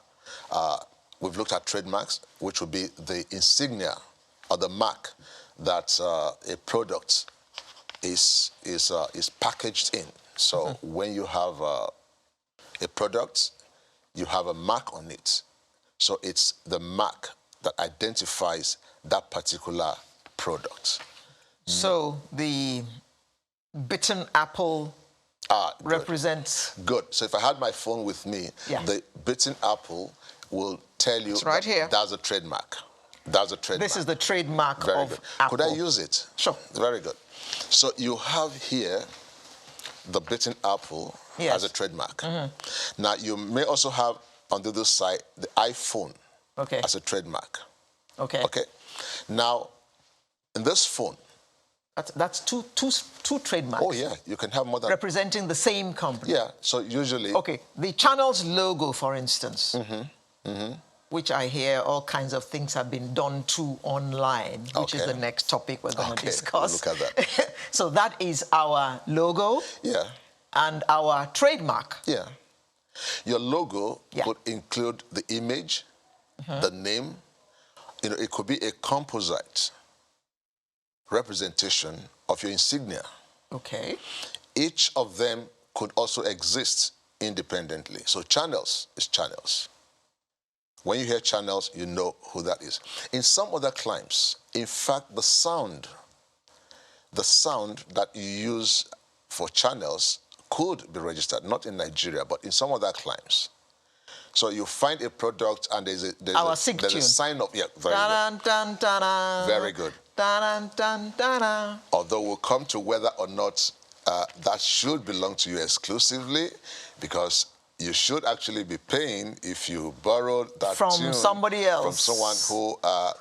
we've looked at trademarks, which will be the insignia or the mark that a product is packaged in. So when you have a product, you have a mark on it. So it's the mark that identifies that particular product. So the bitten apple represents... Good. So if I had my phone with me, the bitten apple will tell you... It's right here. That's a trademark. That's a trademark. This is the trademark Very of good. Apple. Could I use it? Sure. Very good. So you have here the bitten apple as a trademark. Now, you may also have on the other side the iPhone as a trademark. Okay. Okay. Now, in this phone, That's two trademarks. Oh, yeah. You can have more than... Representing the same company. Yeah. So usually... Okay. The channel's logo, for instance, which I hear all kinds of things have been done to online, which is the next topic we're going to discuss. We'll look at that. So that is our logo. Yeah. And our trademark. Yeah. Your logo could include the image, the name. You know, it could be a composite representation of your insignia. Okay. Each of them could also exist independently. So channels is channels. When you hear channels, you know who that is. In some other climes, in fact, the sound that you use for channels could be registered, not in Nigeria, but in some other climes. So you find a product and there's a sign of, yeah, very good. Very good. Although we'll come to whether or not that should belong to you exclusively, because you should actually be paying if you borrowed that from tune somebody else, from someone who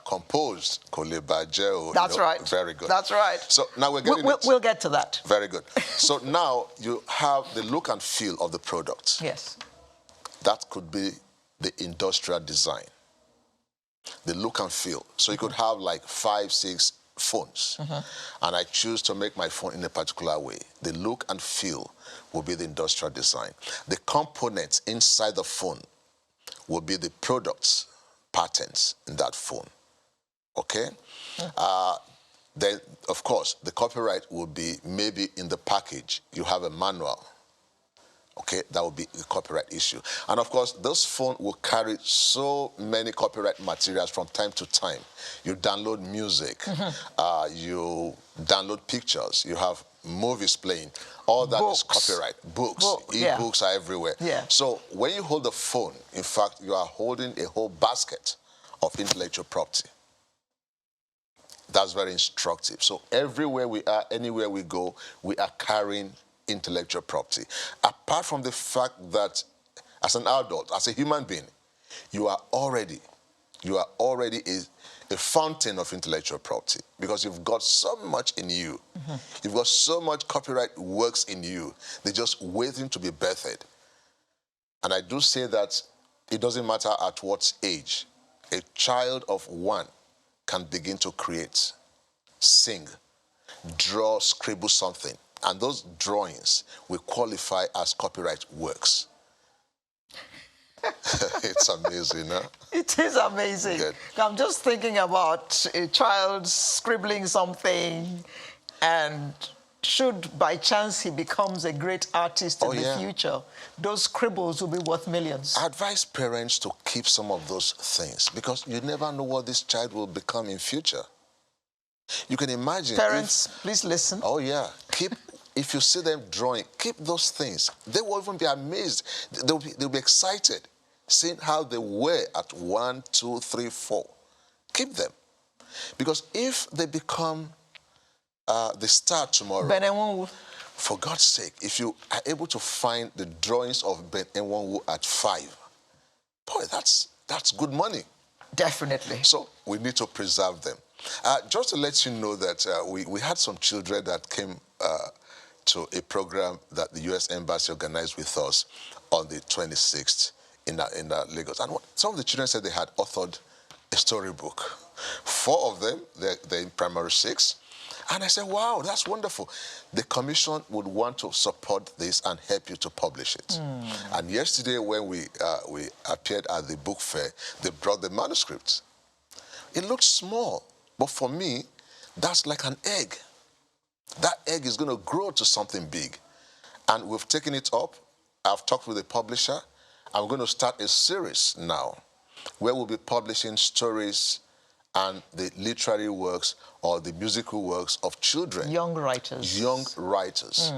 composed Kolebajeo. That's right. Very good. That's right. So now we're getting we'll get to that. Very good. So now you have the look and feel of the product. Yes. That could be the industrial design, the look and feel. So you could have like 5, 6 phones, and I choose to make my phone in a particular way. The look and feel will be the industrial design. The components inside the phone will be the products, patents in that phone. Okay? Then, of course, the copyright will be maybe in the package. You have a manual. Okay, that will be the copyright issue. And of course, those phones will carry so many copyright materials from time to time. You download music, you download pictures, you have movies playing. All that is copyright. Books, e-books are everywhere. Yeah. So when you hold the phone, in fact, you are holding a whole basket of intellectual property. That's very instructive. So everywhere we are, anywhere we go, we are carrying intellectual property. Apart from the fact that as an adult, as a human being, you are already a fountain of intellectual property, because you've got so much in you. You've got so much copyright works in you. They're just waiting to be birthed. And I do say that it doesn't matter at what age. A child of 1 can begin to create, sing, draw, scribble something. And those drawings will qualify as copyright works. It's amazing, huh? It is amazing. Good. I'm just thinking about a child scribbling something, and should by chance he becomes a great artist in the future, those scribbles will be worth millions. I advise parents to keep some of those things, because you never know what this child will become in future. You can imagine. Parents, please listen. Oh, yeah. If you see them drawing, keep those things. They will even be amazed. They'll be excited seeing how they were at 1, 2, 3, 4. Keep them. Because if they become the star tomorrow, for God's sake, if you are able to find the drawings of Ben Enwonwu at 5, boy, that's good money. Definitely. So we need to preserve them. Just to let you know that we had some children that came to a program that the U.S. Embassy organized with us on the 26th in Lagos. And some of the children said they had authored a storybook. 4 of them, they're in primary 6. And I said, wow, that's wonderful. The commission would want to support this and help you to publish it. And yesterday when we appeared at the book fair, they brought the manuscripts. It looked small, but for me, that's like an egg. That egg is going to grow to something big. And we've taken it up. I've talked with the publisher. I'm going to start a series now where we'll be publishing stories and the literary works or the musical works of children. Young writers. Young writers.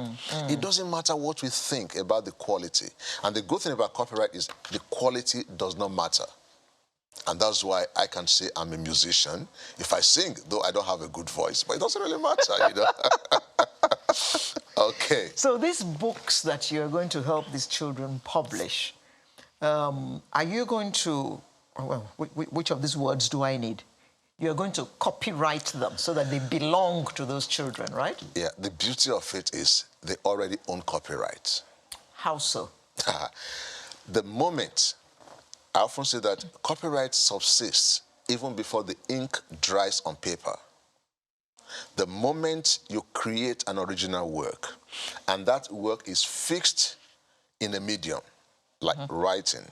It doesn't matter what we think about the quality. And the good thing about copyright is the quality does not matter. And that's why I can say I'm a musician. If I sing, though I don't have a good voice, but it doesn't really matter, you know. Okay. So these books that you're going to help these children publish, are you going to, well, which of these words do I need? you're going to copyright them so that they belong to those children, right? Yeah, the beauty of it is they already own copyright. How so? The moment, I often say that copyright subsists even before the ink dries on paper. The moment you create an original work, and that work is fixed in a medium, like writing,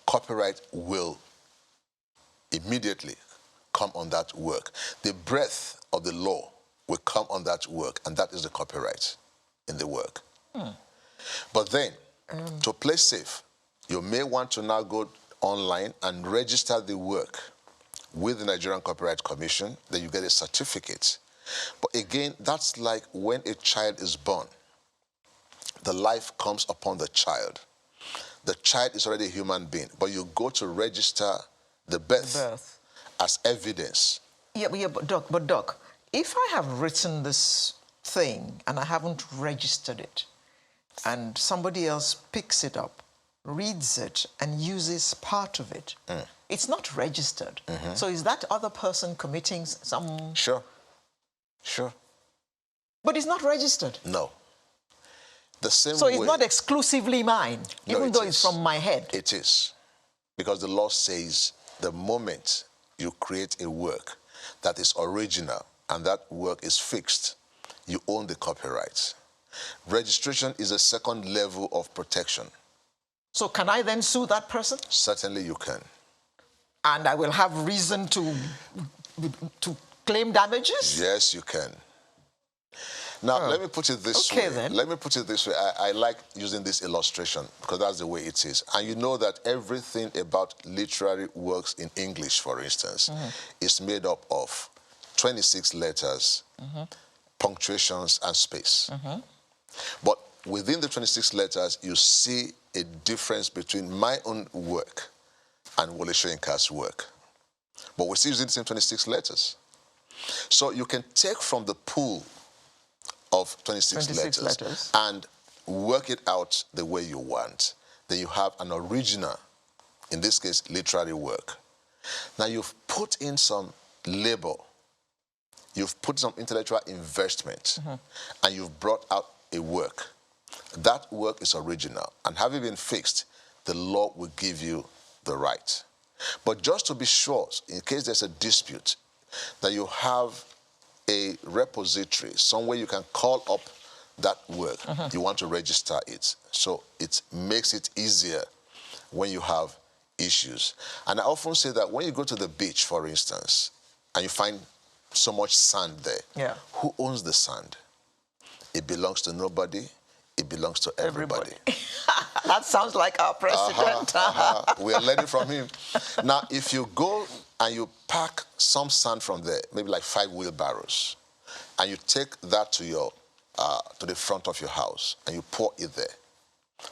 copyright will immediately come on that work. The breath of the law will come on that work, and that is the copyright in the work. But then, to play safe, you may want to now go online and register the work with the Nigerian Copyright Commission, then you get a certificate. But again, that's like when a child is born. The life comes upon the child. The child is already a human being, but you go to register the birth. As evidence. Yeah, but Doc, if I have written this thing and I haven't registered it, and somebody else picks it up, reads it, and uses part of it, it's not registered. So is that other person committing some... Sure. But it's not registered. No. The same So way... it's not exclusively mine, No, even though it's from my head. It is. Because the law says the moment you create a work that is original and that work is fixed, you own the copyright. Registration is a second level of protection. So can I then sue that person? Certainly you can. And I will have reason to claim damages? Yes, you can. Now, let me put it this way. Then. Let me put it this way. I like using this illustration because that's the way it is. And you know that everything about literary works in English, for instance, is made up of 26 letters, punctuations, and space. But within the 26 letters, you see a difference between my own work and Wole Soyinka's work. But we're still using the same 26 letters. So you can take from the pool of 26 letters and work it out the way you want. Then you have an original, in this case, literary work. Now you've put in some labor, you've put some intellectual investment, and you've brought out a work. That work is original, and having been fixed, the law will give you the right. But just to be sure, in case there's a dispute, that you have a repository, somewhere you can call up that work. You want to register it. So it makes it easier when you have issues. And I often say that when you go to the beach, for instance, and you find so much sand there, who owns the sand? It belongs to nobody. It belongs to everybody. That sounds like our president. We are learning from him. Now, if you go and you pack some sand from there, maybe like 5 wheelbarrows, and you take that to your to the front of your house and you pour it there,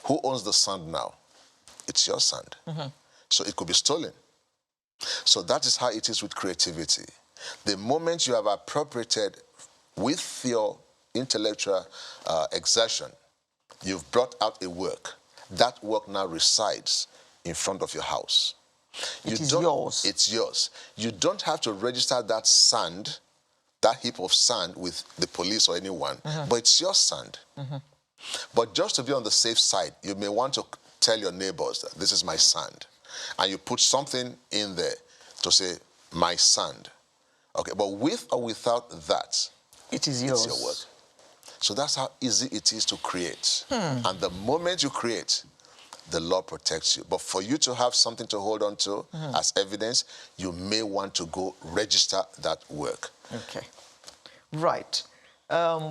who owns the sand now? It's your sand. So it could be stolen. So that is how it is with creativity. The moment you have appropriated with your intellectual exertion, you've brought out a work. That work now resides in front of your house. It is yours. It's yours. You don't have to register that sand, that heap of sand, with the police or anyone, but it's your sand. But just to be on the safe side, you may want to tell your neighbors that this is my sand. And you put something in there to say, my sand. Okay, but with or without that, it is yours. It's your work. So that's how easy it is to create. And the moment you create, the law protects you. But for you to have something to hold on to as evidence, you may want to go register that work. Okay. Right.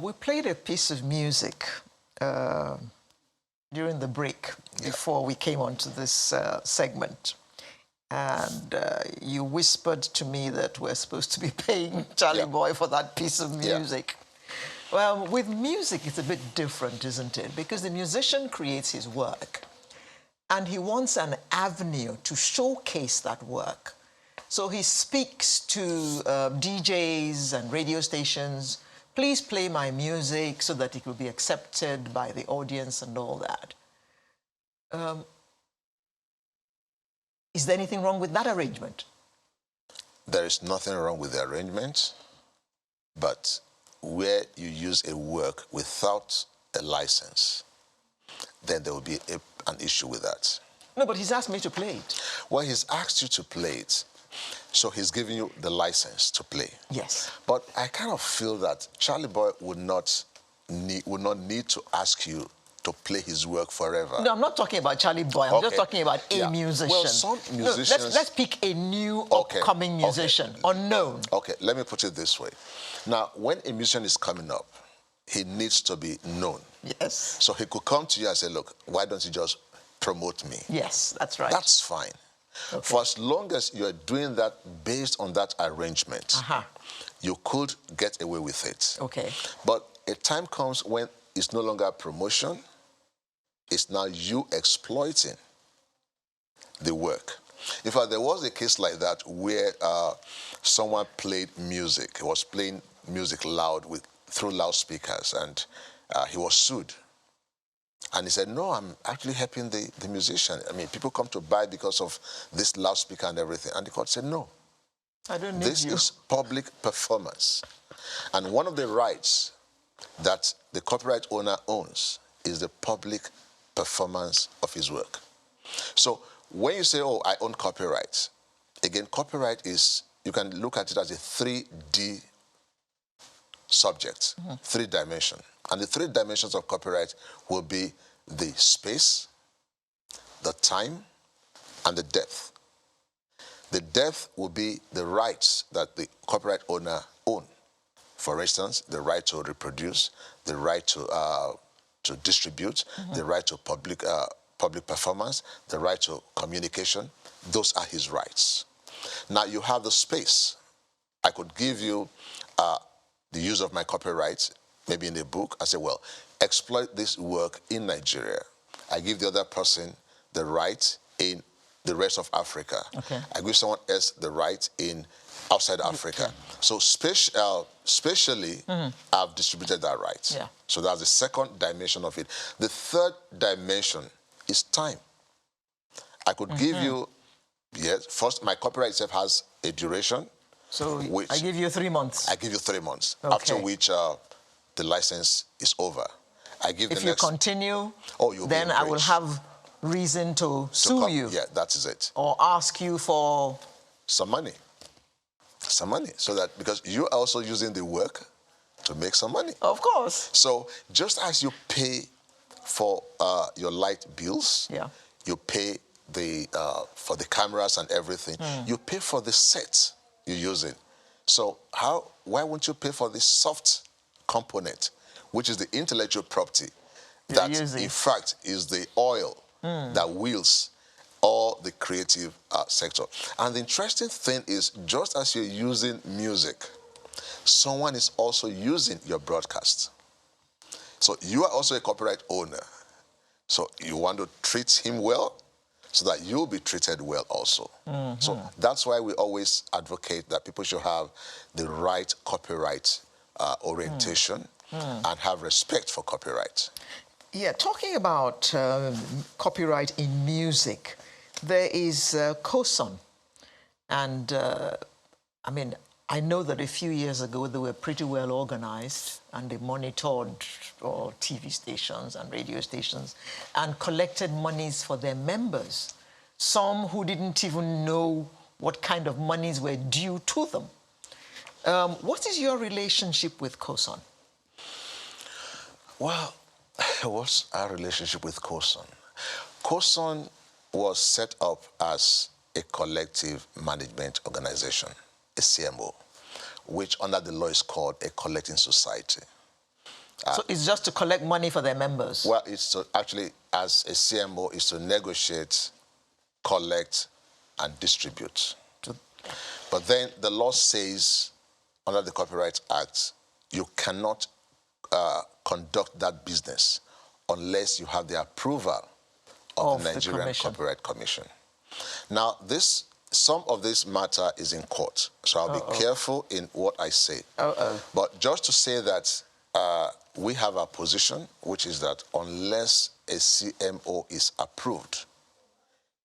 We played a piece of music during the break before we came onto this segment. And you whispered to me that we're supposed to be paying Charlie Boy for that piece of music. Well, with music, it's a bit different, isn't it? Because the musician creates his work, and he wants an avenue to showcase that work. So he speaks to DJs and radio stations, please play my music so that it will be accepted by the audience and all that. Is there anything wrong with that arrangement? there is nothing wrong with the arrangement, but where you use a work without a license, then there will be an issue with that. No, but he's asked me to play it. Well, he's asked you to play it, so he's giving you the license to play. Yes. But I kind of feel that Charlie Boy would not need to ask you to play his work forever. No, I'm not talking about Charlie Boy. I'm just talking about a musician. Well, some musicians... No, let's pick a new upcoming musician, unknown. Okay, let me put it this way. Now, when a musician is coming up, he needs to be known. Yes. So he could come to you and say, look, why don't you just promote me? Yes, that's right. That's fine. Okay. For as long as you're doing that based on that arrangement, you could get away with it. Okay. But a time comes when it's no longer promotion, it's now you exploiting the work. In fact, there was a case like that where someone played music. He was playing music loud through loudspeakers, and he was sued. And he said, no, I'm actually helping the musician. I mean, people come to buy because of this loudspeaker and everything. And the court said, no. I don't need This is public performance. And one of the rights that the copyright owner owns is the public performance of his work. So when you say, oh, I own copyright, again, copyright is, you can look at it as a 3D subject, 3 dimension. And the 3 dimensions of copyright will be the space, the time, and the depth. The depth will be the rights that the copyright owner owns. For instance, the right to reproduce, the right to distribute, the right to public performance, the right to communication. Those are his rights. Now you have the space. I could give you the use of my copyright, maybe in a book. I say, well, exploit this work in Nigeria. I give the other person the right in the rest of Africa. Okay. I give someone else the right in outside Africa. So spatially, I've distributed that right. Yeah. So that's the second dimension of it. The third dimension is time. I could give you, yes, first, my copyright itself has a duration. So I give you 3 months. I give you 3 months, Okay. after which the license is over. I give if you continue, then I will have reason to sue you. Yeah, that is it. Or ask you for some money. Some money. So that, because you're also using the work to make some money. Of course. So just as you pay for your light bills, you pay for the cameras and everything, you pay for the set you're using. So why won't you pay for the soft component, which is the intellectual property that in fact is the oil that wheels all the creative sector? And the interesting thing is, just as you're using music, someone is also using your broadcast. So you are also a copyright owner. So you want to treat him well so that you'll be treated well also. So that's why we always advocate that people should have the right copyright orientation and have respect for copyright. Yeah, talking about copyright in music, there is COSON. And I mean, I know that a few years ago they were pretty well organized and they monitored all TV stations and radio stations and collected monies for their members. Some who didn't even know what kind of monies were due to them. What is your relationship with COSON? Well, what's our relationship with COSON? COSON was set up as a collective management organization, a CMO, which under the law is called a collecting society. So it's just to collect money for their members? Well, it's to actually, as a CMO, is to negotiate, collect, and distribute. But then the law says, under the Copyright Act, you cannot conduct that business unless you have the approval of the Nigerian Copyright Commission. Now, some of this matter is in court, so I'll be careful in what I say. But just to say that we have a position, which is that unless a CMO is approved,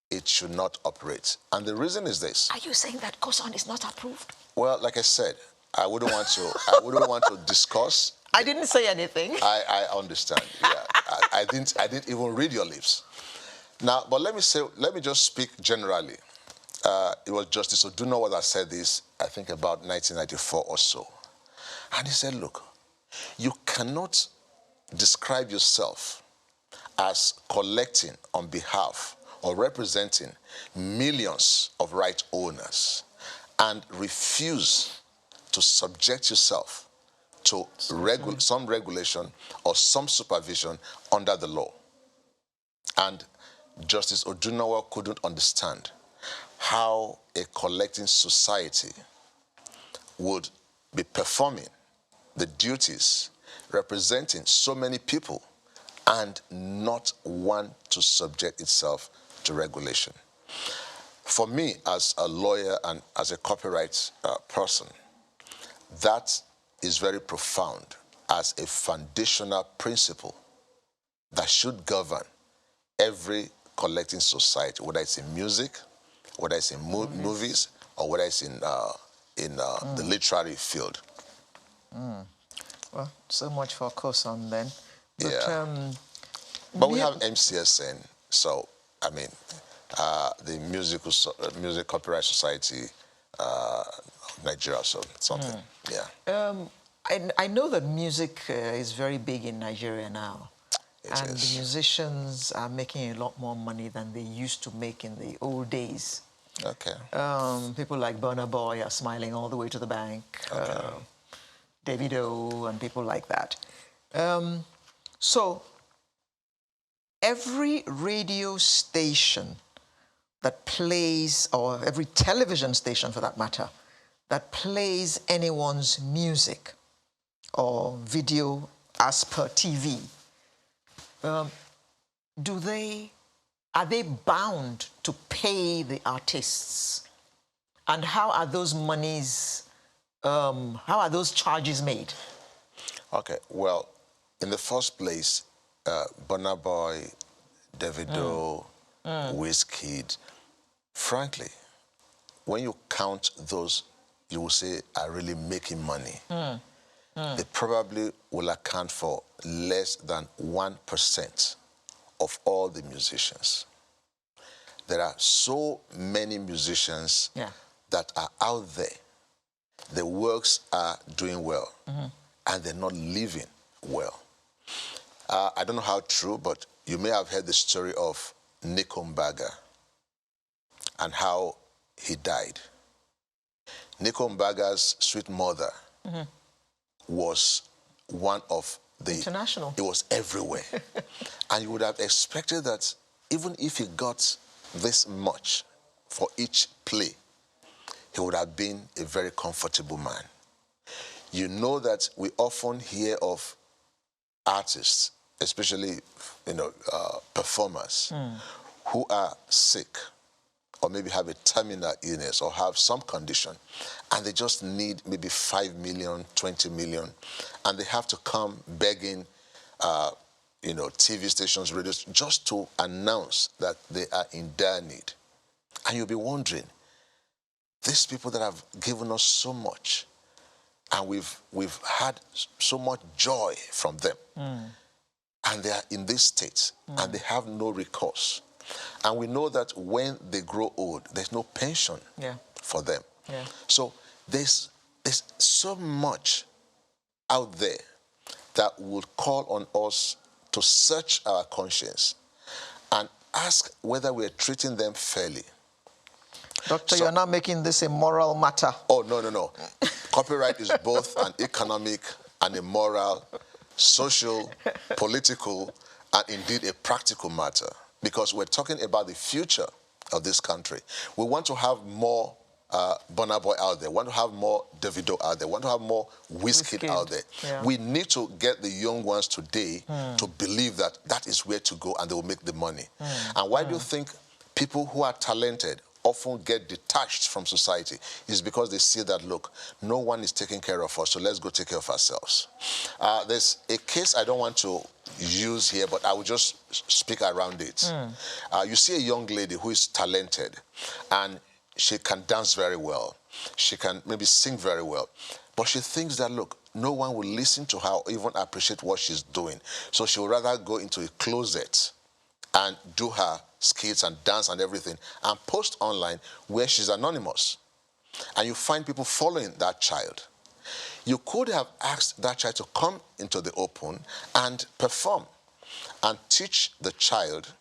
it should not operate. And the reason is this. Are you saying that COSON is not approved? Well, like I said, I wouldn't want to discuss. I didn't say anything. I understand. Yeah, I didn't even read your lips. Now, but let me just speak generally. It was Justice Odunawa that said this, I think about 1994 or so. And he said, look, you cannot describe yourself as collecting on behalf or representing millions of right owners and refuse to subject yourself to some regulation or some supervision under the law. And Justice Odunawa couldn't understand how a collecting society would be performing the duties representing so many people and not want to subject itself to regulation. For me, as a lawyer and as a copyright person, that is very profound as a foundational principle that should govern every collecting society, whether it's in music, whether it's in movies, or whether it's in the literary field. Well, so much for COSON then. But, Yeah. But we have MCSN, so I mean, the Music Copyright Society of Nigeria, so something. Yeah. I know that music is very big in Nigeria now. It and is. the musicians are making a lot more money than they used to make in the old days. Okay. People like Burna Boy are smiling all the way to the bank. Okay. Davido and people like that. So every radio station that plays, or every television station for that matter, that plays anyone's music or video as per TV, are they bound to pay the artists? And how are those monies, how are those charges made? Okay, well, in the first place, Burna Boy, Davido, Wizkid, frankly, when you count those, you will say are really making money. They probably will account for less than 1% of all the musicians. There are so many musicians that are out there. The works are doing well, and they're not living well. I don't know how true, but you may have heard the story of Nikombaga and how he died. Nikombaga's sweet mother was one of the... International. It was everywhere. And you would have expected that even if he got this much for each play, he would have been a very comfortable man. You know that we often hear of artists, especially performers, who are sick or maybe have a terminal illness or have some condition, and they just need maybe 5 million, 20 million, and they have to come begging TV stations, radios, just to announce that they are in dire need. And you'll be wondering, these people that have given us so much, and we've had so much joy from them, and they are in this state, and they have no recourse. And we know that when they grow old, there's no pension for them. Yeah. So there's so much out there that would call on us to search our conscience and ask whether we're treating them fairly. Doctor, you're not making this a moral matter. Oh, no. Copyright is both an economic and a moral, social, political, and indeed a practical matter, because we're talking about the future of this country. We want to have more Burna Boy out there. We want to have more Davido out there. We want to have more Wizkid out there. Yeah. We need to get the young ones today to believe that that is where to go and they will make the money. And why do you think people who are talented often get detached from society is because they see that, look, no one is taking care of us, so let's go take care of ourselves. There's a case I don't want to use here, but I will just speak around it. You see a young lady who is talented, and she can dance very well. She can maybe sing very well. But she thinks that, look, no one will listen to her or even appreciate what she's doing. So she would rather go into a closet and do her skits and dance and everything and post online where she's anonymous. And you find people following that child. You could have asked that child to come into the open and perform and teach the child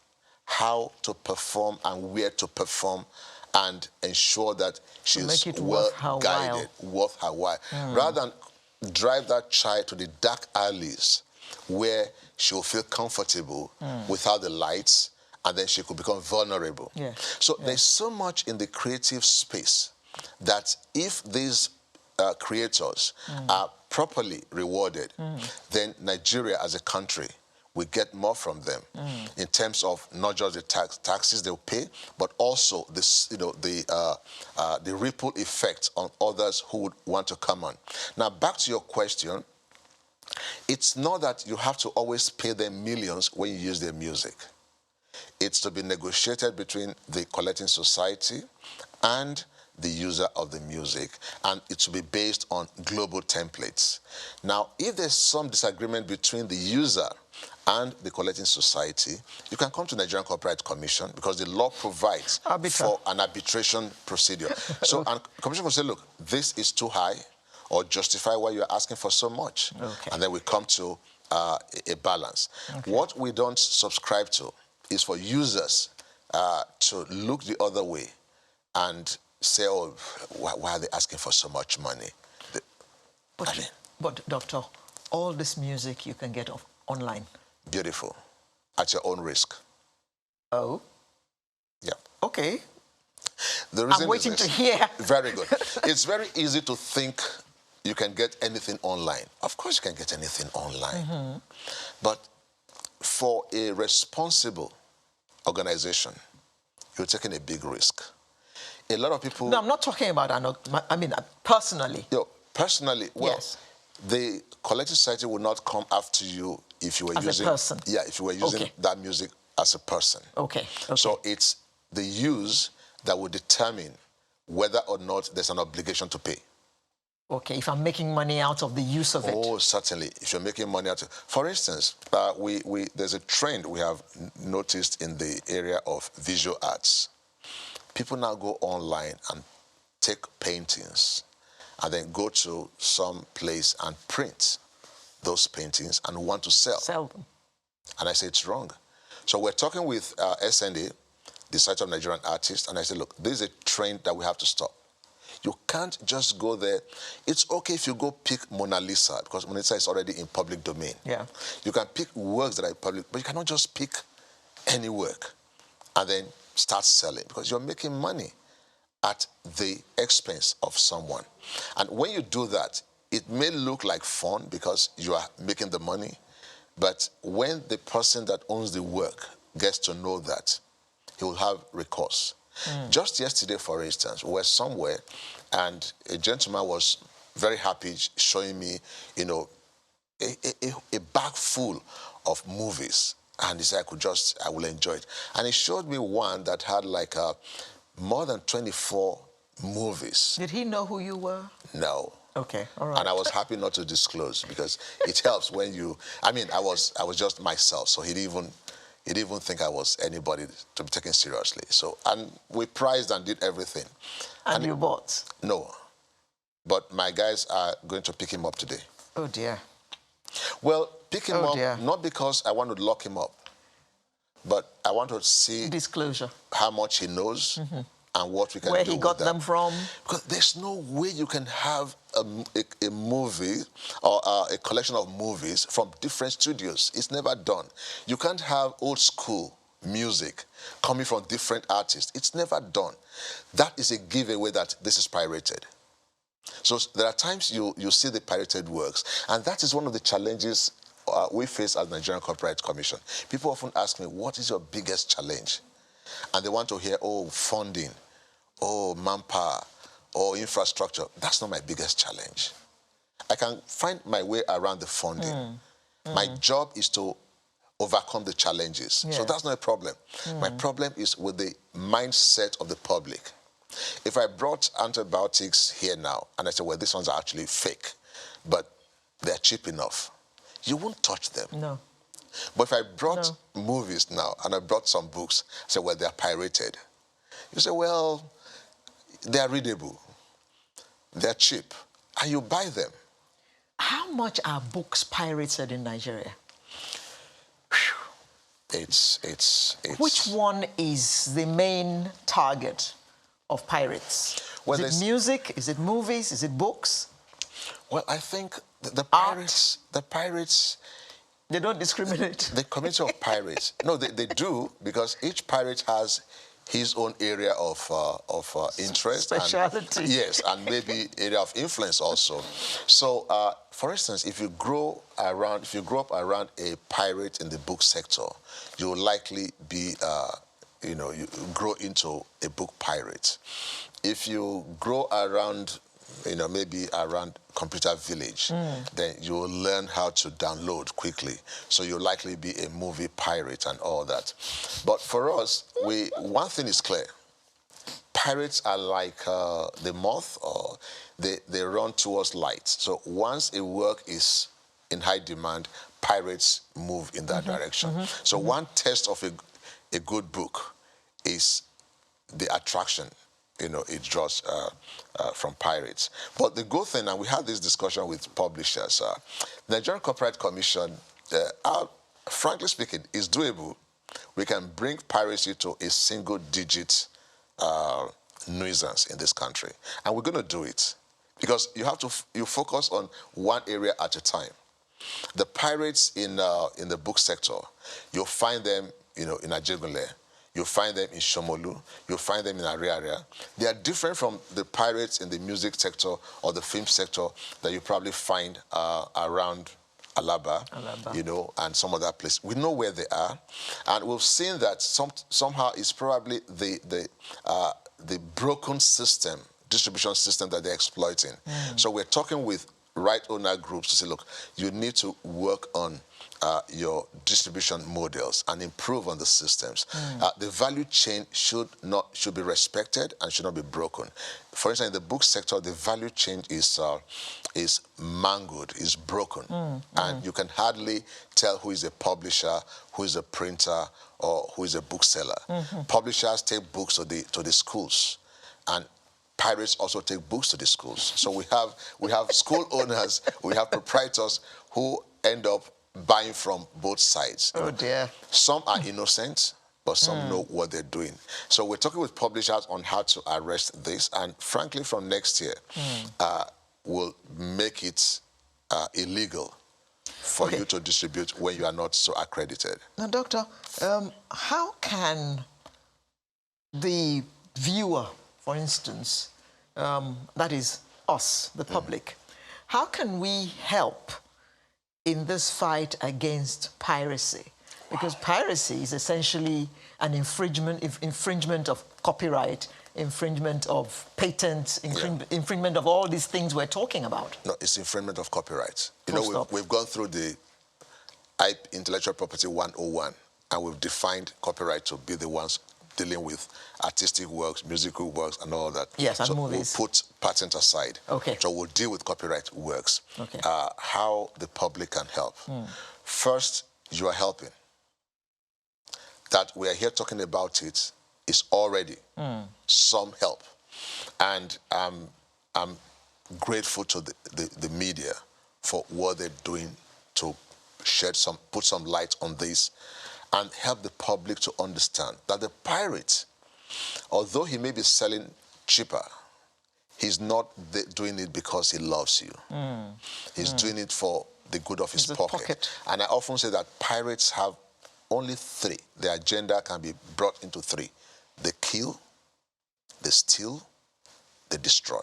how to perform and where to perform and ensure that she's well guided, worth her while. Rather than drive that child to the dark alleys where she'll feel comfortable without the lights, and then she could become vulnerable. So there's so much in the creative space that if these creators are properly rewarded, then Nigeria as a country we get more from them in terms of not just the taxes they'll pay, but also this, the ripple effect on others who would want to come on. Now, back to your question, it's not that you have to always pay them millions when you use their music. It's to be negotiated between the collecting society and the user of the music, and it should be based on global templates. Now, if there's some disagreement between the user and the collecting society, you can come to Nigerian Copyright Commission because the law provides for an arbitration procedure. So, and Commission will say, look, this is too high, or justify why you're asking for so much. And then we come to a balance. What we don't subscribe to is for users to look the other way and say, oh, why are they asking for so much money? But Doctor, all this music you can get online. Beautiful. At your own risk. Oh? Yeah. Okay. The reason I'm waiting to hear. Very good. It's very easy to think you can get anything online. Of course you can get anything online. But for a responsible organization, you're taking a big risk. A lot of people... No, I'm not talking about, I mean, personally. Personally, well, the collective society will not come after you if you were using... As a person? Yeah, if you were using that music as a person. So it's the use that will determine whether or not there's an obligation to pay. Okay, if I'm making money out of the use of it. Oh, certainly. If you're making money out of... For instance, there's a trend we have noticed in the area of visual arts. People now go online and take paintings and then go to some place and print those paintings and want to sell. Sell them. And I say it's wrong. So we're talking with SNA, the Society of Nigerian Artists, and I said, look, this is a trend that we have to stop. You can't just go there. It's okay if you go pick Mona Lisa, because Mona Lisa is already in public domain. You can pick works that are public, but you cannot just pick any work and then start selling, because you're making money at the expense of someone. And when you do that, it may look like fun because you are making the money, but when the person that owns the work gets to know that, he will have recourse. Just yesterday, for instance, we were somewhere and a gentleman was very happy showing me, a bag full of movies. And he said, I will enjoy it. And he showed me one that had like more than 24 movies. Did he know who you were? No. Okay, all right. And I was happy not to disclose because it helps when you, I was just myself, so he didn't even think I was anybody to be taken seriously. So, and we priced and did everything. And you bought? No. But my guys are going to pick him up today. Oh, dear. Well, pick him up, not because I want to lock him up, but I want to see... Disclosure. ...how much he knows and what we can do Where he got them from. Because there's no way you can have a movie or a collection of movies from different studios. It's never done. You can't have old school music coming from different artists. It's never done. That is a giveaway that this is pirated. So there are times you see the pirated works, and that is one of the challenges we face as Nigerian Copyright Commission. People often ask me, what is your biggest challenge? And they want to hear, oh, funding, or manpower or infrastructure. That's not my biggest challenge. I can find my way around the funding. My job is to overcome the challenges. Yeah. So that's not a problem. My problem is with the mindset of the public. If I brought antibiotics here now and I said, well, these ones are actually fake, but they're cheap enough, you won't touch them. No. But if I brought movies now and I brought some books, I said, well, they're pirated. You say, well, they're readable, they're cheap, and you buy them. How much are books pirated in Nigeria? It's Which one is the main target of pirates? Well, is it music? Is it movies? Is it books? Well, I think the Art? pirates, They don't discriminate. the community of pirates, no, they do, because each pirate has his own area of interest. Speciality. And, yes, and maybe area of influence also. So, for instance, if you grow up around a pirate in the book sector, you will likely be, you grow into a book pirate. If you grow around, maybe around computer village, then you will learn how to download quickly. So you'll likely be a movie pirate and all that. But for us, one thing is clear. Pirates are like the moth, or they run towards light. So once a work is in high demand, pirates move in that direction. So one test of a good book is the attraction it draws from pirates. But the good thing, and we had this discussion with publishers, the Nigerian Copyright Commission, frankly speaking, is doable. We can bring piracy to a single-digit nuisance in this country, and we're going to do it because you focus on one area at a time. The pirates in the book sector, you'll find them, in Ajegunle. You'll find them in Shomolu. You'll find them in Ariaria. They are different from the pirates in the music sector or the film sector that you probably find around Alaba, and some other places. We know where they are, and we've seen that somehow it's probably the broken system, distribution system that they're exploiting. So we're talking with right owner groups to say, look, you need to work on your distribution models and improve on the systems. The value chain should be respected and should not be broken. For instance, in the book sector, the value chain is mangled, is broken, and you can hardly tell who is a publisher, who is a printer, or who is a bookseller. Publishers take books to the schools, and pirates also take books to the schools. So we have school owners, we have proprietors who end up buying from both sides. Oh dear. Some are innocent, but some know what they're doing. So we're talking with publishers on how to arrest this, and frankly, from next year, we'll make it illegal for you to distribute when you are not so accredited. Now, Doctor, how can the viewer, for instance, that is us, the public, how can we help in this fight against piracy? Because piracy is essentially an infringement of copyright, infringement of patents, infringement of all these things we're talking about. No, it's infringement of copyright. We've gone through the Intellectual Property 101, and we've defined copyright to be the ones dealing with artistic works, musical works, and all that. Yes, and so movies. We'll put patent aside. Okay. So we'll deal with copyright works. Okay. How the public can help. First, you are helping. That we are here talking about it is already some help. And I'm grateful to the media for what they're doing to put some light on this and help the public to understand that the pirate, although he may be selling cheaper, he's not doing it because he loves you. He's doing it for the good of his pocket. And I often say that pirates have only three. Their agenda can be brought into three. They kill, they steal, they destroy.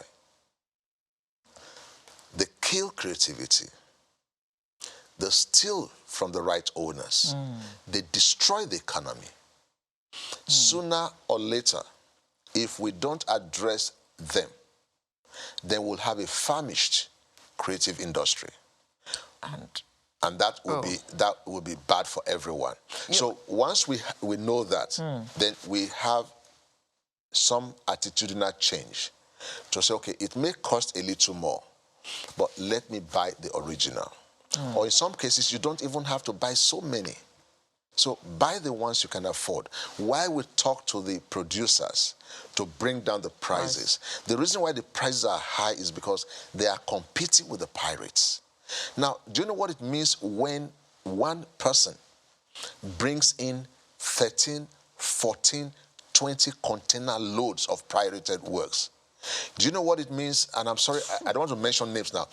They kill creativity. They steal from the right owners. They destroy the economy. Sooner or later, if we don't address them, then we'll have a famished creative industry. And that will be bad for everyone. Yep. So once we know that, then we have some attitudinal change to say, okay, it may cost a little more, but let me buy the original. Or in some cases, you don't even have to buy so many. So buy the ones you can afford. Why we talk to the producers to bring down the prices. The reason why the prices are high is because they are competing with the pirates. Now, do you know what it means when one person brings in 13, 14, 20 container loads of pirated works? Do you know what it means? And I'm sorry, I don't want to mention names now.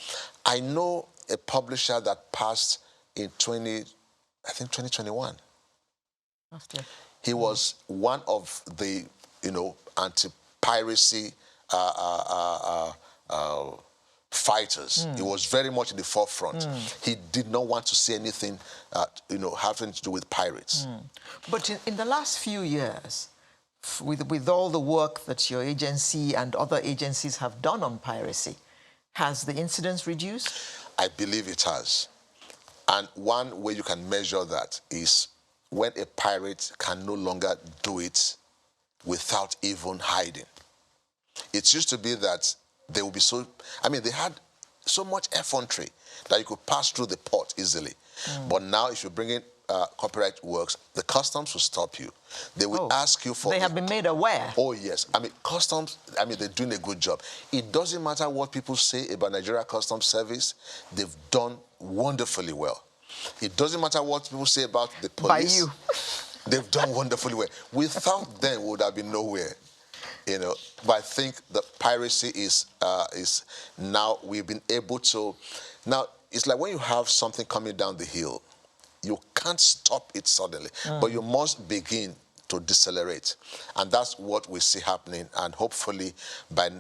I know a publisher that passed in 2021. He was one of the, anti-piracy fighters. He was very much in the forefront. He did not want to see anything, having to do with pirates. But in the last few years, with all the work that your agency and other agencies have done on piracy, has the incidence reduced? I believe it has. And one way you can measure that is when a pirate can no longer do it without even hiding. It used to be that they would be they had so much effrontery that you could pass through the port easily. But now if you bring in copyright works, the customs will stop you. They will ask you for... They have been made aware. Oh, yes. Customs, they're doing a good job. It doesn't matter what people say about Nigeria Customs Service. They've done wonderfully well. It doesn't matter what people say about the police. By you. They've done wonderfully well. Without them, we would have been nowhere. But I think the piracy is now we've been able to... Now, it's like when you have something coming down the hill, you can't stop it suddenly, but you must begin to decelerate. And that's what we see happening. And hopefully by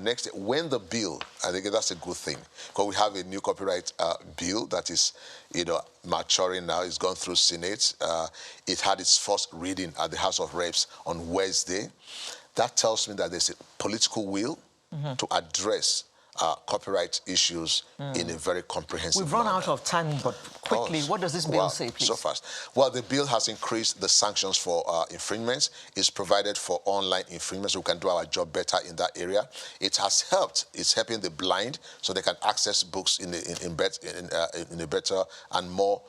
next year, when the bill, I think that's a good thing, because we have a new copyright bill that is, maturing now. It's gone through Senate. It had its first reading at the House of Reps on Wednesday. That tells me that there's a political will to address copyright issues in a very comprehensive We've run manner. out of time, but quickly, what does this bill say, please? So fast. Well, the bill has increased the sanctions for infringements. It's provided for online infringements. We can do our job better in that area. It has helped. It's helping the blind so they can access books in a better and more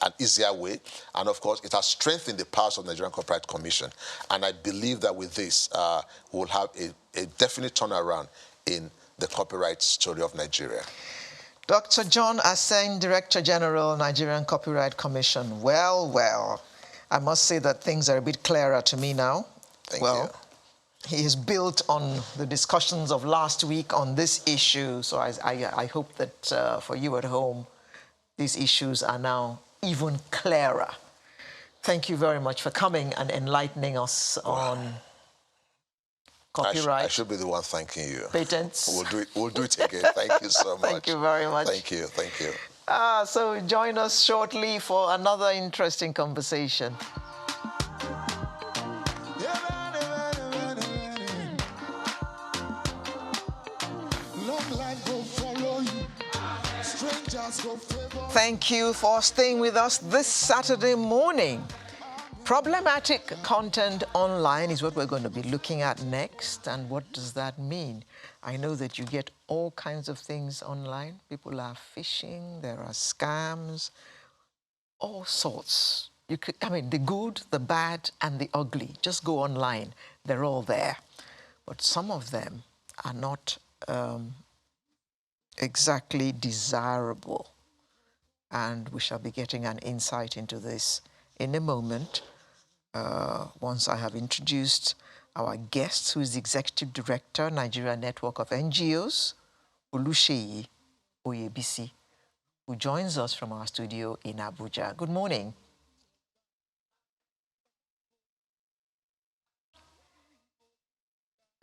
an easier way. And of course, it has strengthened the powers of the Nigerian Copyright Commission. And I believe that with this, we'll have a definite turnaround in the copyright story of Nigeria. Dr. John Asen, Director General, Nigerian Copyright Commission. Well, I must say that things are a bit clearer to me now. Thank you. He is built on the discussions of last week on this issue. So I hope that for you at home, these issues are now even clearer. Thank you very much for coming and enlightening us on copyright. I should be the one thanking you. Patents. We'll do it again. Thank you so much. Thank you very much. Thank you. So join us shortly for another interesting conversation. Thank you for staying with us this Saturday morning. Problematic content online is what we're going to be looking at next. And what does that mean? I know that you get all kinds of things online. People are phishing, there are scams, all sorts. The good, the bad, and the ugly. Just go online. They're all there. But some of them are not exactly desirable. And we shall be getting an insight into this in a moment. Once I have introduced our guest, who is the Executive Director, Nigeria Network of NGOs, Oluseyi Oyebisi, who joins us from our studio in Abuja. Good morning.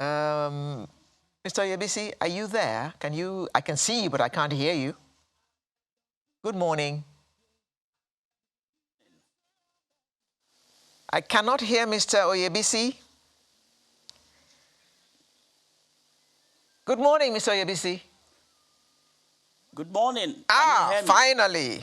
Mr. Oyebisi, are you there? I can see you, but I can't hear you. Good morning. I cannot hear Mr. Oyebisi. Good morning, Mr. Oyebisi. Good morning. Can you hear me? Finally.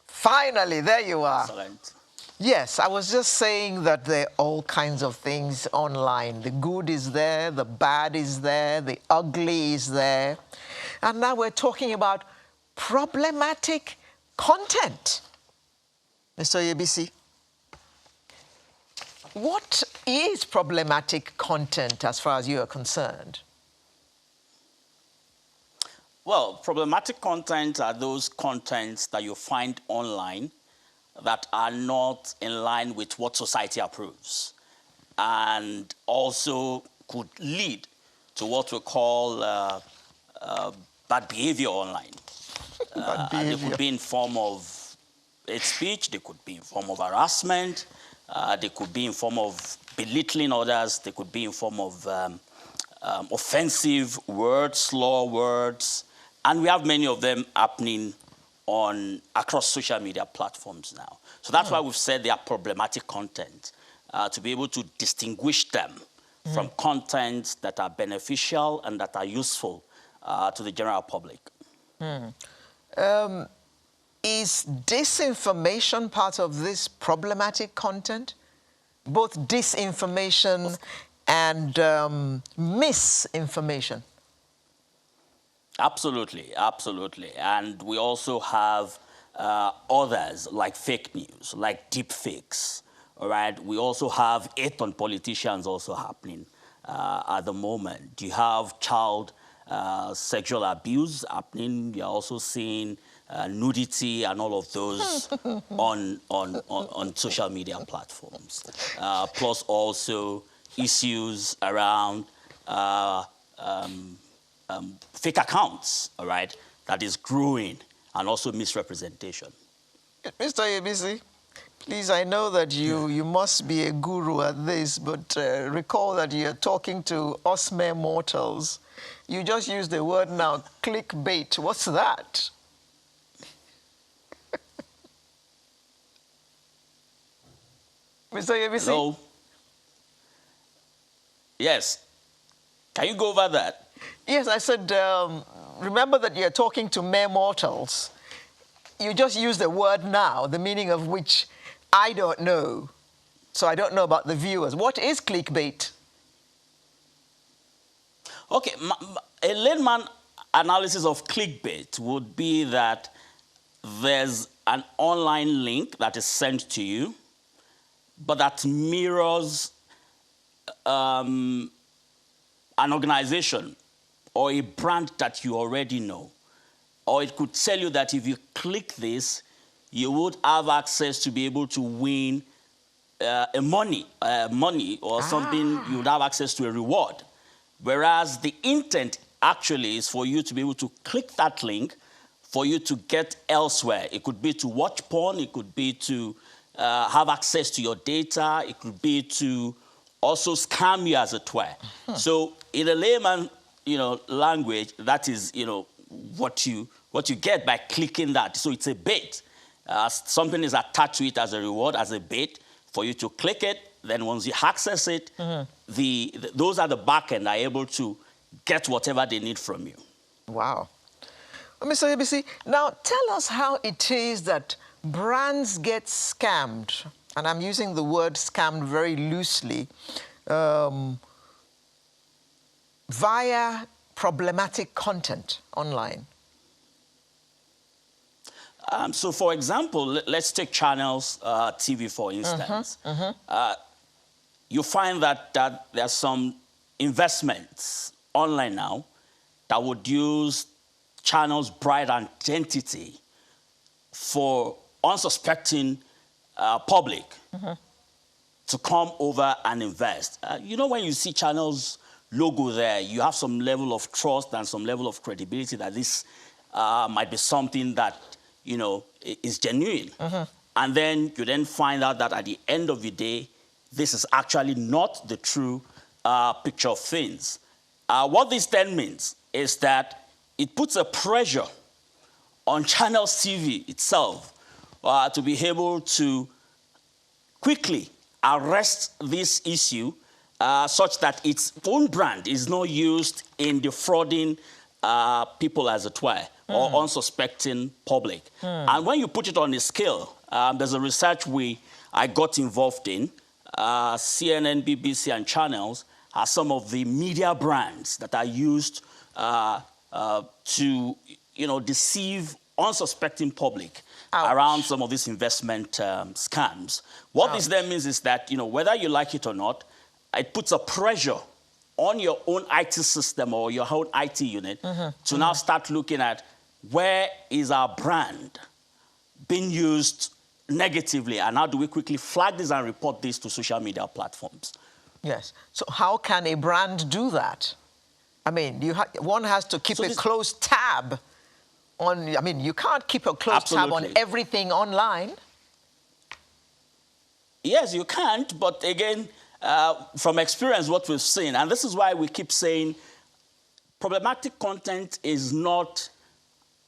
Finally, there you are. Excellent. Yes, I was just saying that there are all kinds of things online. The good is there, the bad is there, the ugly is there. And now we're talking about problematic content. Mr. Oyebisi, what is problematic content as far as you are concerned? Well, problematic content are those contents that you find online that are not in line with what society approves, and also could lead to what we call bad behavior online. Bad behavior. They could be in form of hate speech, they could be in form of harassment, they could be in form of belittling others, they could be in form of offensive words, slur words, and we have many of them happening across social media platforms now. So that's why we've said they are problematic content, to be able to distinguish them from content that are beneficial and that are useful to the general public. Is disinformation part of this problematic content? Both disinformation and misinformation? Absolutely, absolutely. And we also have others like fake news, like deep fakes, all right? We also have hate on politicians also happening at the moment. You have child sexual abuse happening. You're also seeing nudity and all of those on social media platforms. Plus also issues around fake accounts, all right, that is growing, and also misrepresentation. Mr. Oyebisi, please, I know that you must be a guru at this, but recall that you're talking to us mere mortals. You just used the word now, clickbait. What's that? Mr. Oyebisi? Hello? Yes. Can you go over that? Yes, I said, remember that you're talking to mere mortals. You just used the word now, the meaning of which I don't know. So I don't know about the viewers. What is clickbait? Okay, a layman analysis of clickbait would be that there's an online link that is sent to you, but that mirrors an organization or a brand that you already know. Or it could tell you that if you click this, you would have access to be able to win money or something. You would have access to a reward. Whereas the intent actually is for you to be able to click that link for you to get elsewhere. It could be to watch porn. It could be to have access to your data. It could be to also scam you, as it were. So in a layman, language, that is, what you get by clicking that. So it's a bait. Something is attached to it as a reward, as a bait for you to click it. Then once you access it, those at the back end are able to get whatever they need from you. Wow. Well, Mr. Oyebisi, now tell us how it is that brands get scammed. And I'm using the word scammed very loosely, via problematic content online. So, for example, let's take Channels TV, for instance. You find that there are some investments online now that would use Channels' brand identity for unsuspecting public to come over and invest. When you see Channels' logo there, you have some level of trust and some level of credibility that this might be something that is genuine. And then you then find out that at the end of the day, this is actually not the true picture of things. What this then means is that it puts a pressure on Channels TV itself to be able to quickly arrest this issue such that its own brand is not used in defrauding people, as it were, or unsuspecting public. And when you put it on a scale, there's a research I got involved in. CNN, BBC, and channels are some of the media brands that are used to, deceive unsuspecting public around some of these investment scams. What this then means is that, whether you like it or not, it puts a pressure on your own IT system or your own IT unit to now start looking at where is our brand being used negatively, and how do we quickly flag this and report this to social media platforms? Yes. So how can a brand do that? I mean, one has to keep a close tab on, you can't keep a close tab on everything online. Yes, you can't, but again, from experience, what we've seen, and this is why we keep saying problematic content is not,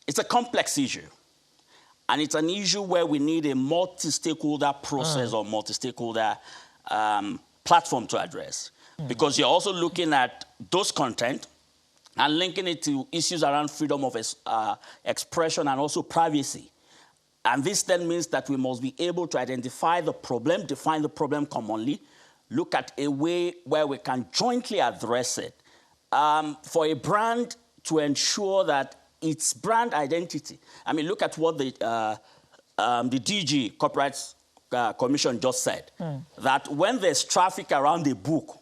it's a complex issue. And it's an issue where we need a multi-stakeholder process or multi-stakeholder platform to address. Because you're also looking at those content and linking it to issues around freedom of expression and also privacy. And this then means that we must be able to identify the problem, define the problem commonly, look at a way where we can jointly address it. For a brand to ensure that its brand identity, look at what the DG, Corporate Commission, just said, that when there's traffic around a book,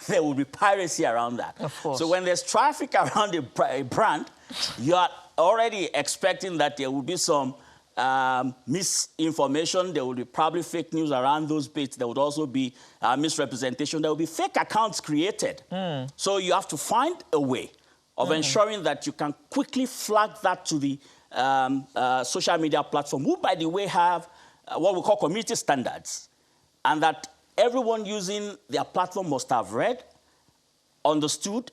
there will be piracy around that. Of course. So when there's traffic around a brand, you are already expecting that there will be some misinformation, there will be probably fake news around those bits, there would also be misrepresentation, there will be fake accounts created. So you have to find a way of ensuring that you can quickly flag that to the social media platform, who, by the way, have what we call community standards, and that everyone using their platform must have read, understood,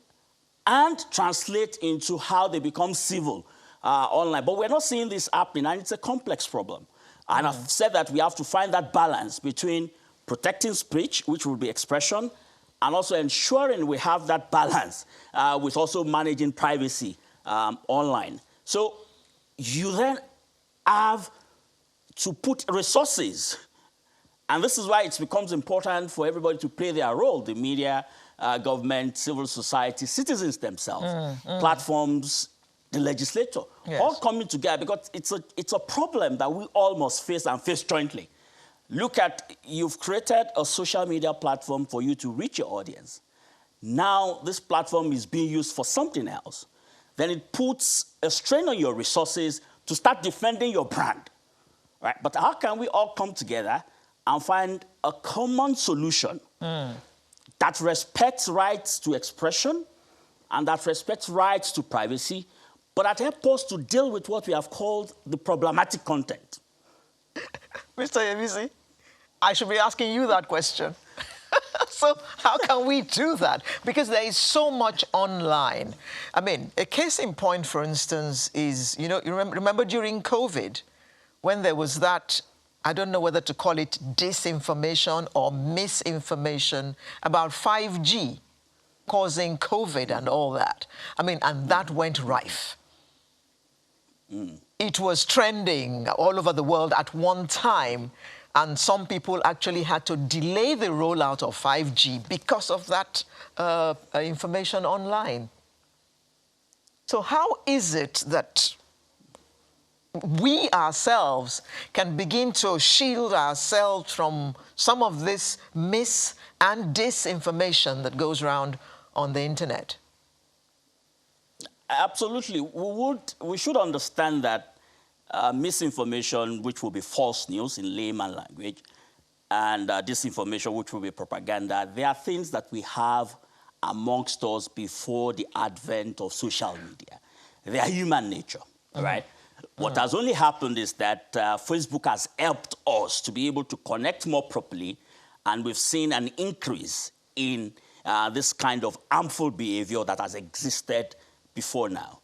and translate into how they become civil online. But we're not seeing this happening, and it's a complex problem. And I've said that we have to find that balance between protecting speech, which will be expression, and also ensuring we have that balance with also managing privacy online. So you then have to put resources, and this is why it becomes important for everybody to play their role, the media, government, civil society, citizens themselves, platforms, the legislature, all coming together, because it's a problem that we all must face and face jointly. Look at, you've created a social media platform for you to reach your audience. Now this platform is being used for something else. Then it puts a strain on your resources to start defending your brand, right? But how can we all come together and find a common solution that respects rights to expression and that respects rights to privacy, but that helps us to deal with what we have called the problematic content? Mr. Yemisi, I should be asking you that question. So how can we do that? Because there is so much online. A case in point, for instance, is, you remember during COVID, when there was that, I don't know whether to call it disinformation or misinformation about 5G causing COVID and all that. And that went rife. It was trending all over the world at one time, and some people actually had to delay the rollout of 5G because of that information online. So how is it that we ourselves can begin to shield ourselves from some of this mis- and disinformation that goes around on the internet? Absolutely. We should understand that misinformation, which will be false news in layman language, and disinformation, which will be propaganda, they are things that we have amongst us before the advent of social media. They are human nature, right? What has only happened is that Facebook has helped us to be able to connect more properly, and we've seen an increase in this kind of harmful behavior that has existed before now.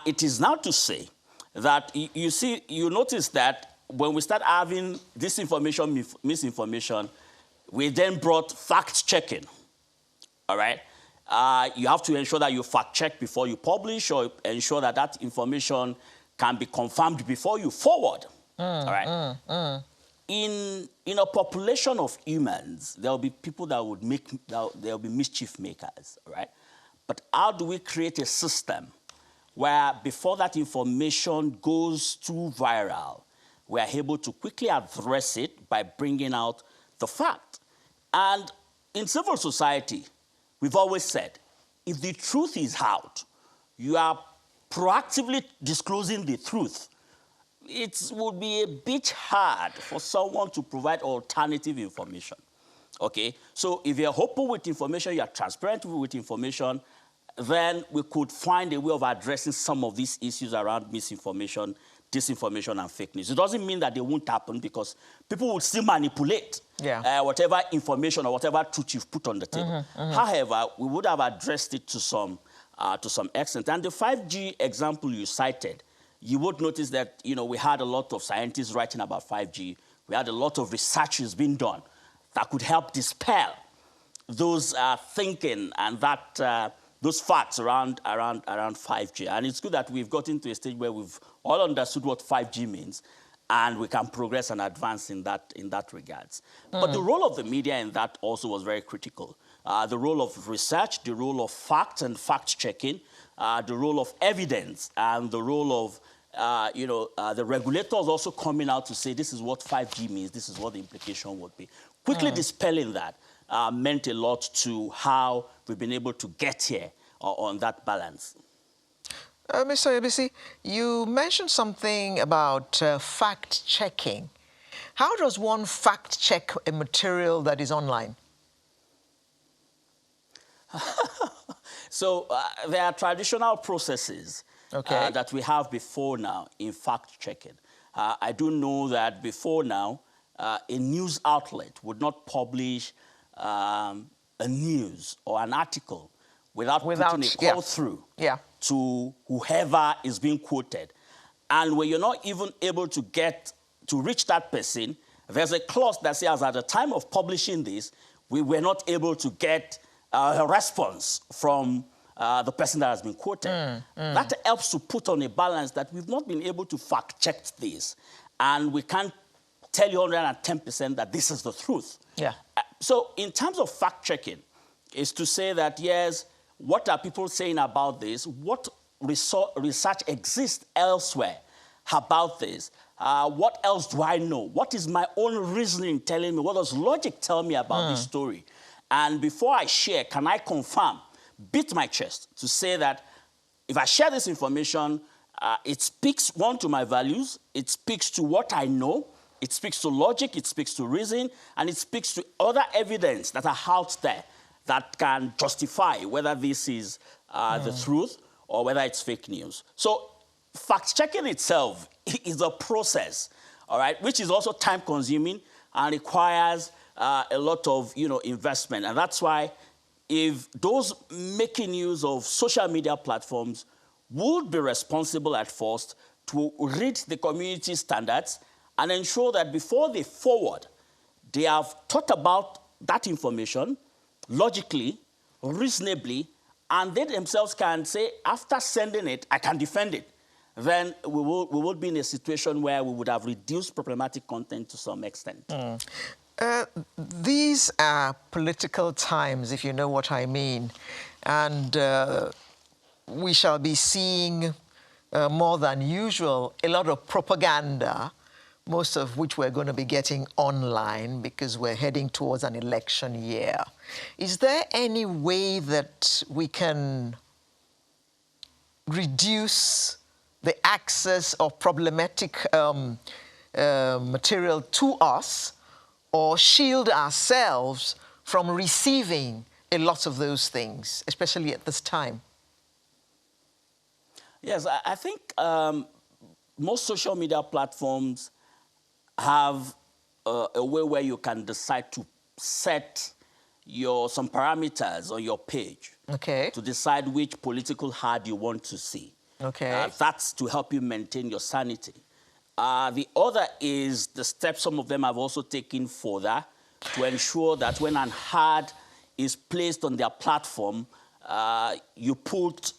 It is now to say that you notice that when we start having disinformation, misinformation, we then brought fact-checking all right? You have to ensure that you fact-check before you publish, or ensure that that information can be confirmed before you forward, all right? In a population of humans, there will be people that would there will be mischief makers, all right? But how do we create a system where before that information goes too viral, we are able to quickly address it by bringing out the fact? And in civil society, we've always said, if the truth is out, you are proactively disclosing the truth. It would be a bit hard for someone to provide alternative information, okay? So if you're open with information, you're transparent with information, then we could find a way of addressing some of these issues around misinformation, disinformation, and fake news. It doesn't mean that they won't happen, because people will still manipulate whatever information or whatever truth you've put on the table. However, we would have addressed it to some extent. And the 5G example you cited, you would notice that, you know, we had a lot of scientists writing about 5G. We had a lot of researches being done that could help dispel those thinking and that those facts around 5G. And it's good that we've gotten to a stage where we've all understood what 5G means, and we can progress and advance in that regards. But the role of the media in that also was very critical. The role of research, the role of fact and fact-checking, the role of evidence, and the role of the regulators also coming out to say this is what 5G means, this is what the implication would be. Quickly dispelling that meant a lot to how we've been able to get here on that balance. Mr. Ebisi, you mentioned something about fact-checking. How does one fact-check a material that is online? So there are traditional processes that we have before now in fact-checking. I do know that before now, a news outlet would not publish a news or an article without putting a call through to whoever is being quoted. And when you're not even able to reach that person, there's a clause that says at the time of publishing this, we were not able to get a response from the person that has been quoted. That helps to put on a balance that we've not been able to fact-check this, and we can't tell you 110% that this is the truth. So in terms of fact-checking, is to say that, yes, what are people saying about this? What research exists elsewhere about this? What else do I know? What is my own reasoning telling me? What does logic tell me about this story? And before I share, can I confirm, beat my chest to say that if I share this information, it speaks, one, to my values, it speaks to what I know, it speaks to logic, it speaks to reason, and it speaks to other evidence that are out there that can justify whether this is the truth or whether it's fake news. So fact-checking itself is a process, all right, which is also time-consuming and requires a lot of investment. And that's why if those making use of social media platforms would be responsible at first to read the community standards and ensure that before they forward, they have thought about that information logically, reasonably, and they themselves can say, after sending it, I can defend it, then we would be in a situation where we would have reduced problematic content to some extent. These are political times, if you know what I mean, and we shall be seeing more than usual a lot of propaganda, most of which we're going to be getting online because we're heading towards an election year. Is there any way that we can reduce the access of problematic material to us, or shield ourselves from receiving a lot of those things, especially at this time? Yes, I think most social media platforms have a way where you can decide to set some parameters on your page to decide which political ad you want to see. That's to help you maintain your sanity. The other is the steps some of them have also taken further to ensure that when an ad is placed on their platform, you put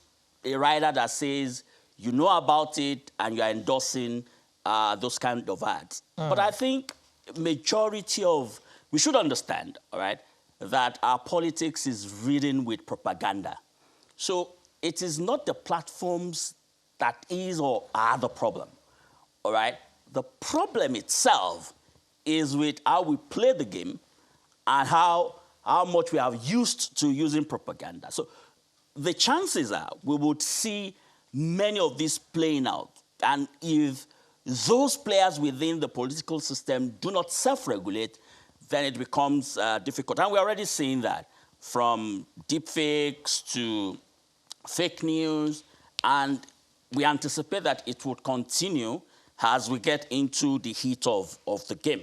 a rider that says you know about it and you are endorsing those kind of ads. But I think majority of, we should understand, all right, that our politics is ridden with propaganda. So it is not the platforms that is or are the problem, all right? The problem itself is with how we play the game and how much we have used to using propaganda. So the chances are we would see many of these playing out. And if those players within the political system do not self-regulate, then it becomes difficult. And we're already seeing that, from deepfakes to fake news, and we anticipate that it would continue as we get into the heat of the game.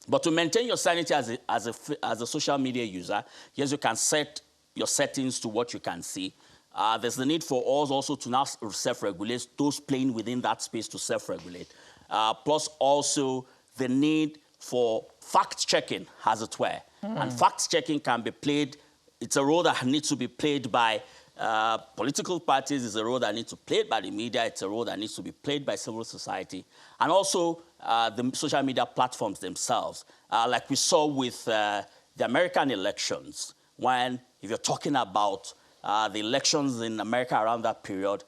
But to maintain your sanity as a social media user, yes, you can set your settings to what you can see. There's the need for us also to now self-regulate, those playing within that space to self-regulate. Plus also the need for fact-checking, as it were. And fact-checking can be played, it's a role that needs to be played by political parties, it's a role that needs to be played by the media, it's a role that needs to be played by civil society, and also the social media platforms themselves. Like we saw with the American elections, when, if you're talking about the elections in America around that period,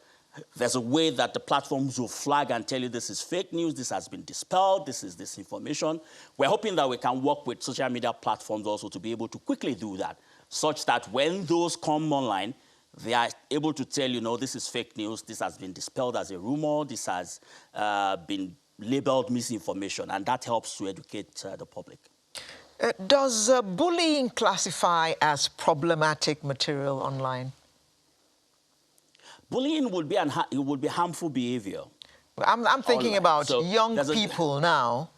there's a way that the platforms will flag and tell you this is fake news, this has been dispelled, this is disinformation. We're hoping that we can work with social media platforms also to be able to quickly do that, such that when those come online, they are able to tell you, no, this is fake news, this has been dispelled as a rumor, this has been labeled misinformation, and that helps to educate the public. Does bullying classify as problematic material online? Bullying would be harmful behavior. I'm thinking online. about So young people now,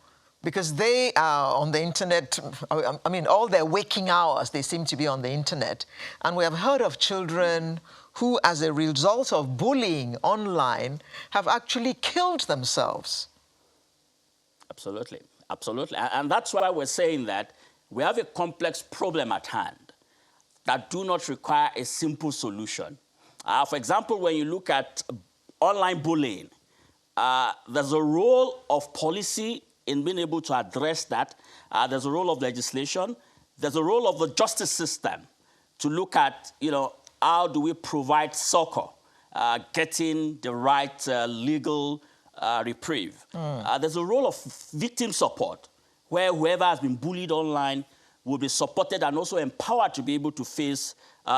because they are on the internet. I mean, all their waking hours, they seem to be on the internet. And we have heard of children who, as a result of bullying online, have actually killed themselves. Absolutely, absolutely. And that's why we're saying that we have a complex problem at hand that do not require a simple solution. For example, when you look at online bullying, there's a role of policy in being able to address that. There's a role of legislation. There's a role of the justice system to look at, how do we provide succor, getting the right legal reprieve. There's a role of victim support, where whoever has been bullied online will be supported and also empowered to be able to face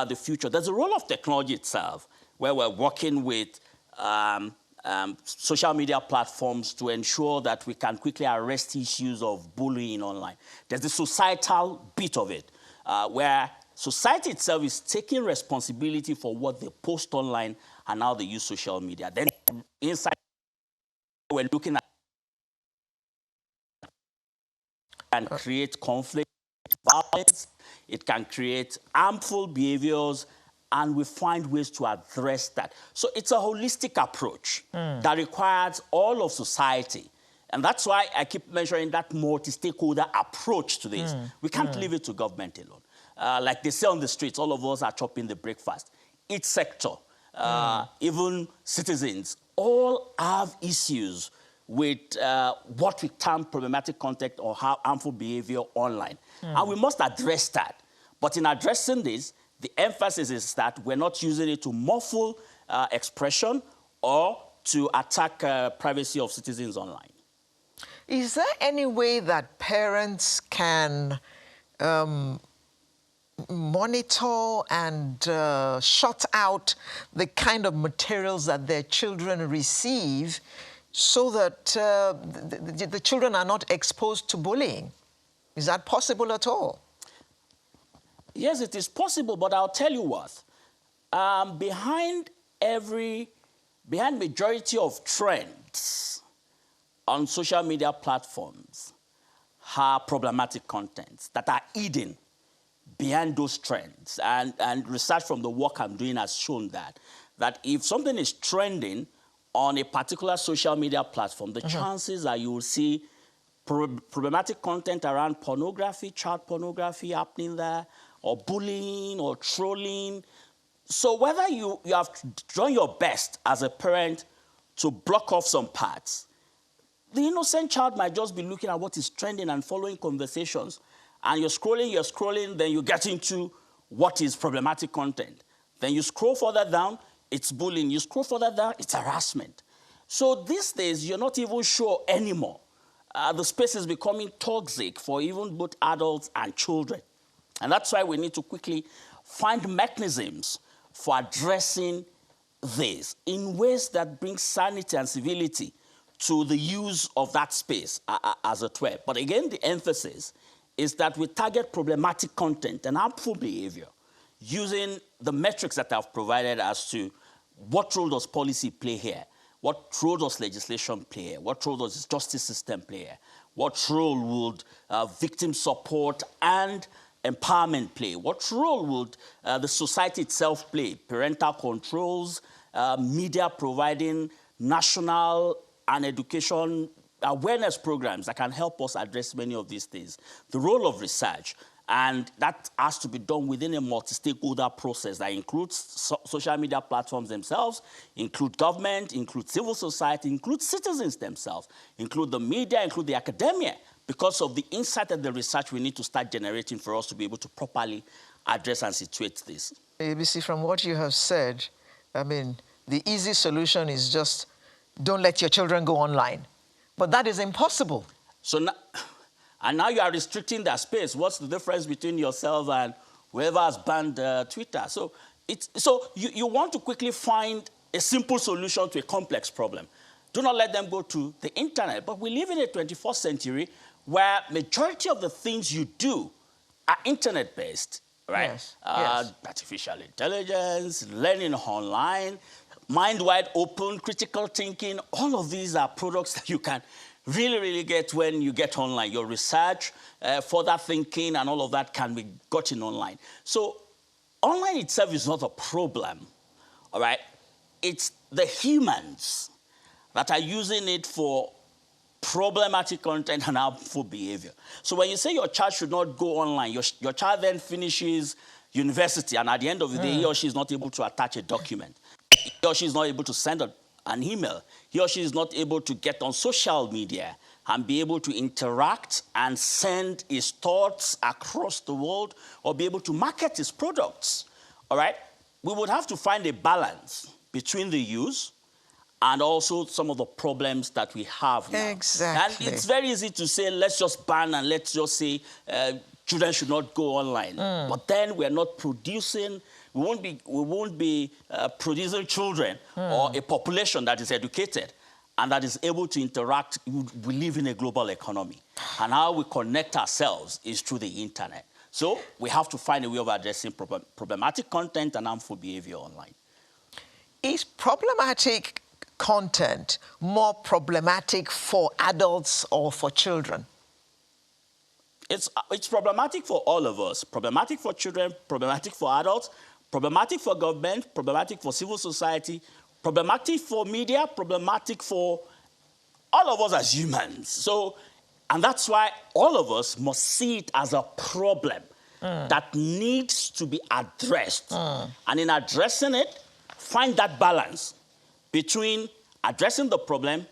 the future. There's a role of technology itself, where we're working with social media platforms to ensure that we can quickly arrest issues of bullying online. There's the societal bit of it, where society itself is taking responsibility for what they post online and how they use social media. Then inside, we're looking at and create conflict, violence, it can create harmful behaviors, and we find ways to address that. So it's a holistic approach that requires all of society. And that's why I keep mentioning that multi-stakeholder approach to this. We can't leave it to government alone. Like they say on the streets, all of us are chopping the breakfast. Each sector, even citizens, all have issues with what we term problematic content or harmful behavior online. And we must address that. But in addressing this, the emphasis is that we're not using it to muffle expression or to attack privacy of citizens online. Is there any way that parents can monitor and shut out the kind of materials that their children receive so that the children are not exposed to bullying? Is that possible at all? Yes, it is possible, but I'll tell you what. Behind majority of trends on social media platforms are problematic contents that are hidden behind those trends. And research from the work I'm doing has shown that if something is trending on a particular social media platform, the chances are you will see problematic content around pornography, child pornography happening there, or bullying or trolling. So whether you have done your best as a parent to block off some parts, the innocent child might just be looking at what is trending and following conversations. And you're scrolling, then you get into what is problematic content. Then you scroll further down, it's bullying. You scroll further down, it's harassment. So these days, you're not even sure anymore. The space is becoming toxic for even both adults and children. And that's why we need to quickly find mechanisms for addressing this in ways that bring sanity and civility to the use of that space, as it were. But again, the emphasis is that we target problematic content and harmful behavior using the metrics that I've provided as to what role does policy play here, what role does legislation play here, what role does the justice system play here, what role would victim support and empowerment play, what role would the society itself play, parental controls, media providing national and education awareness programs that can help us address many of these things. The role of research, and that has to be done within a multi-stakeholder process that includes social media platforms themselves, include government, include civil society, include citizens themselves, include the media, include the academia, because of the insight and the research we need to start generating for us to be able to properly address and situate this. ABC, from what you have said, I mean, the easy solution is just don't let your children go online. But that is impossible. So now you are restricting their space. What's the difference between yourself and whoever has banned Twitter? So you want to quickly find a simple solution to a complex problem. Do not let them go to the internet. But we live in a 21st century where majority of the things you do are internet-based, right? Yes, yes. Artificial intelligence, learning online, mind wide open, critical thinking, all of these are products that you can really get when you get online. Your research, further thinking, and all of that can be gotten online. So online itself is not a problem, all right? It's the humans that are using it for problematic content and harmful behavior. So when you say your child should not go online, your child then finishes university, and at the end of the day, he or she is not able to attach a document. He or she is not able to send an email. He or she is not able to get on social media and be able to interact and send his thoughts across the world or be able to market his products, all right? We would have to find a balance between the use and also some of the problems that we have now. Exactly. And it's very easy to say, let's just ban and let's just say children should not go online. But then we're not producing, we won't be producing children or a population that is educated and that is able to interact. We live in a global economy. And how we connect ourselves is through the internet. So we have to find a way of addressing problematic content and harmful behavior online. Is problematic content more problematic for adults or for children? It's problematic for all of us. Problematic for children, problematic for adults, problematic for government, problematic for civil society, problematic for media, problematic for all of us as humans. So, and that's why all of us must see it as a problem that needs to be addressed. And in addressing it, find that balance between addressing the problem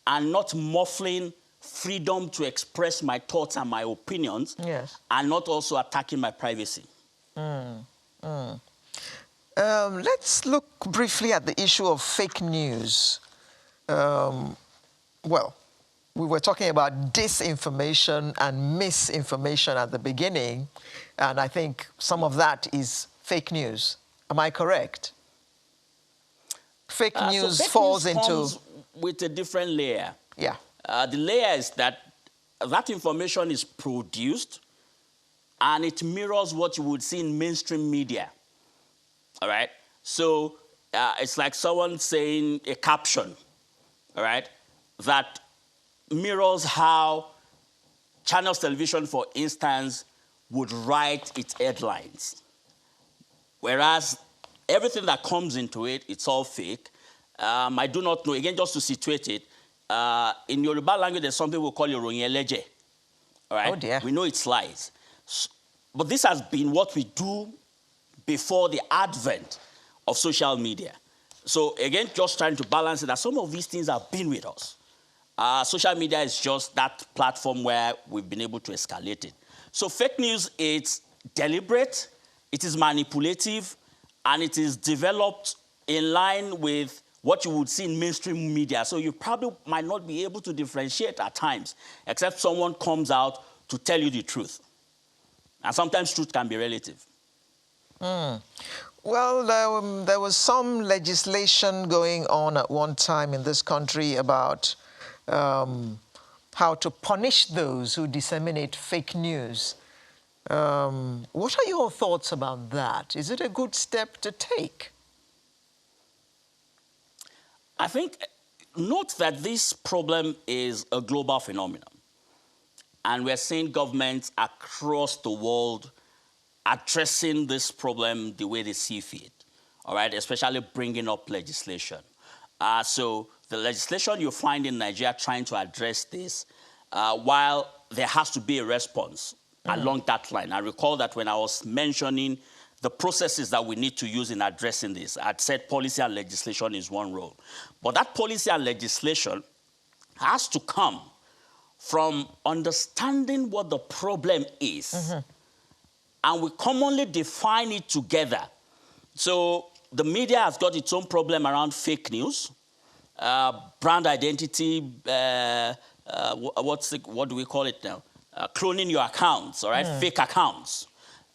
and not muffling freedom to express my thoughts and my opinions, and not also attacking my privacy. Let's look briefly at the issue of fake news. Well, we were talking about disinformation and misinformation at the beginning, and I think some of that is fake news. Am I correct? Fake news so fake falls news into... comes with a different layer. Yeah. The layer is that information is produced and it mirrors what you would see in mainstream media. All right? So it's like someone saying a caption, all right, that mirrors how Channels Television, for instance, would write its headlines. Whereas everything that comes into it, it's all fake. I do not know, again, just to situate it, in Yoruba language, there's something we call Iroyin Eleje. All right? Oh, dear. We know it's lies. but this has been what we do before the advent of social media. So again, just trying to balance it, that some of these things have been with us. Social media is just that platform where we've been able to escalate it. So fake news, it's deliberate, it is manipulative, and it is developed in line with what you would see in mainstream media. So you probably might not be able to differentiate at times, except someone comes out to tell you the truth. And sometimes truth can be relative. Well, there was some legislation going on at one time in this country about how to punish those who disseminate fake news. What are your thoughts about that? Is it a good step to take? I think, note that this problem is a global phenomenon. And we're seeing governments across the world addressing this problem the way they see fit, all right, especially bringing up legislation. So the legislation you find in Nigeria trying to address this, while there has to be a response along that line. I recall that when I was mentioning the processes that we need to use in addressing this, I'd said policy and legislation is one role. But that policy and legislation has to come from understanding what the problem is. And we commonly define it together. So the media has got its own problem around fake news, brand identity, what do we call it now? Cloning your accounts, all right? Fake accounts.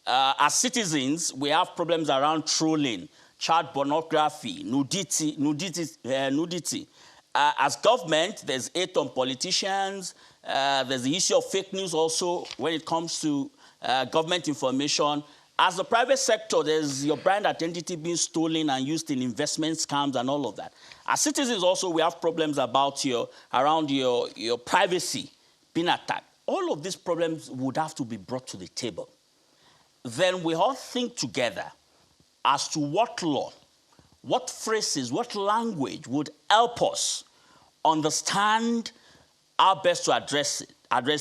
As citizens, we have problems around trolling, child pornography, nudity. As government, there's hate on politicians. There's the issue of fake news also when it comes to government information. As the private sector, there's your brand identity being stolen and used in investment scams and all of that. As citizens also, we have problems about around your privacy being attacked. All of these problems would have to be brought to the table. Then we all think together as to what law, what phrases, what language would help us understand how best to address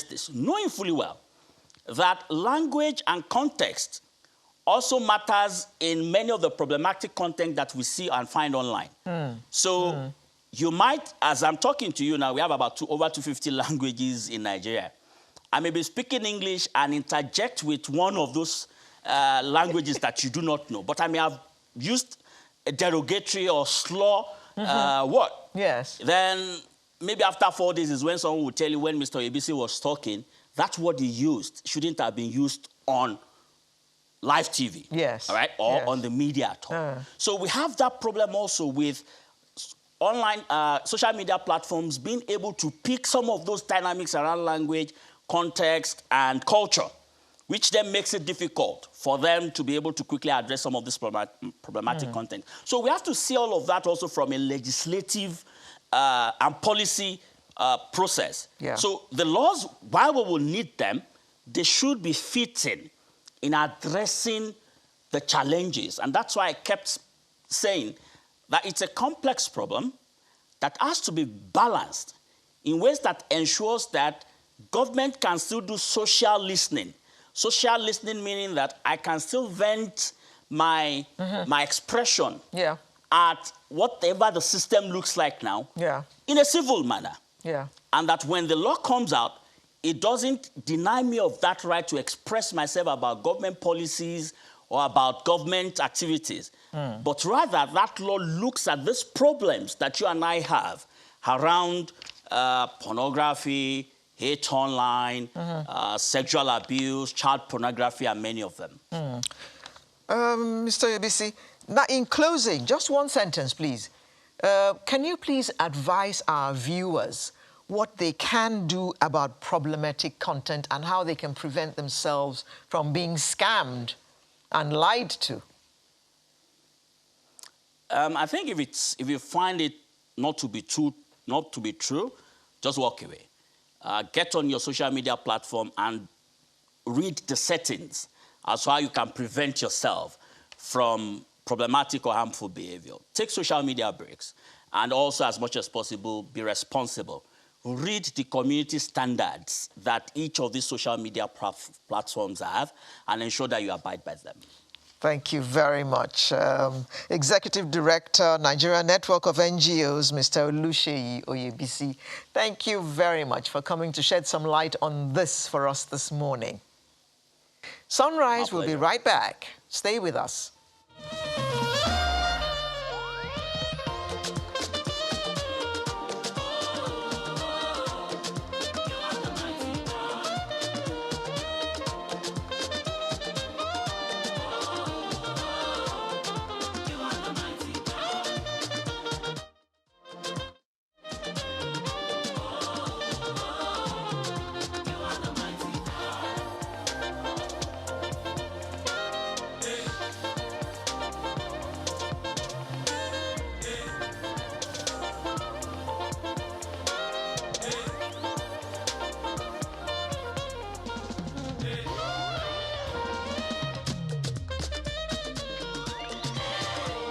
this, knowing fully well that language and context also matters in many of the problematic content that we see and find online. So you might, as I'm talking to you now, we have about over 250 languages in Nigeria. I may be speaking English and interject with one of those languages that you do not know, but I may have used a derogatory or slur word. Yes. Then maybe after 4 days is when someone will tell you when Mr. ABC was talking, that word he used shouldn't have been used on live TV. Yes. All right? Or on the media at all. So we have that problem also with online social media platforms being able to pick some of those dynamics around language, context, and culture, which then makes it difficult for them to be able to quickly address some of this problematic content. So we have to see all of that also from a legislative and policy process. Yeah. So the laws, while we will need them, they should be fitting in addressing the challenges. And that's why I kept saying that it's a complex problem that has to be balanced in ways that ensures that government can still do social listening. Social listening meaning that I can still vent my expression at whatever the system looks like now in a civil manner. And that when the law comes out, it doesn't deny me of that right to express myself about government policies or about government activities. But rather, that law looks at these problems that you and I have around pornography, hate online, sexual abuse, child pornography, and many of them. Mr. ABC, now in closing, just one sentence, please. Can you please advise our viewers what they can do about problematic content and how they can prevent themselves from being scammed and lied to? I think if you find it not to be true, just walk away. Get on your social media platform and read the settings as to how you can prevent yourself from problematic or harmful behavior. Take social media breaks, and also, as much as possible, be responsible read the community standards that each of these social media platforms have and ensure that you abide by them. Thank you very much. Executive Director, Nigeria Network of NGOs, Mr. Oluseyi Oyebisi. Thank you very much for coming to shed some light on this for us this morning. Sunrise will be right back. Stay with us.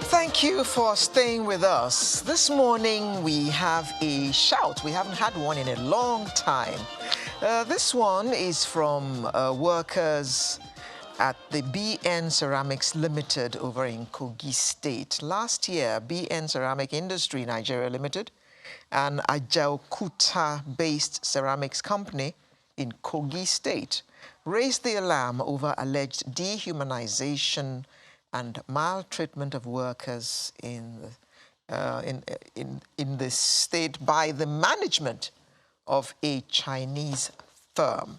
Thank you for staying with us. This morning we have a shout. We haven't had one in a long time. This one is from workers at the BN Ceramics Limited over in Kogi State. Last year, BN Ceramic Industry Nigeria Limited, an Ajaokuta-based ceramics company in Kogi State, raised the alarm over alleged dehumanization and maltreatment of workers in the state by the management of a Chinese firm.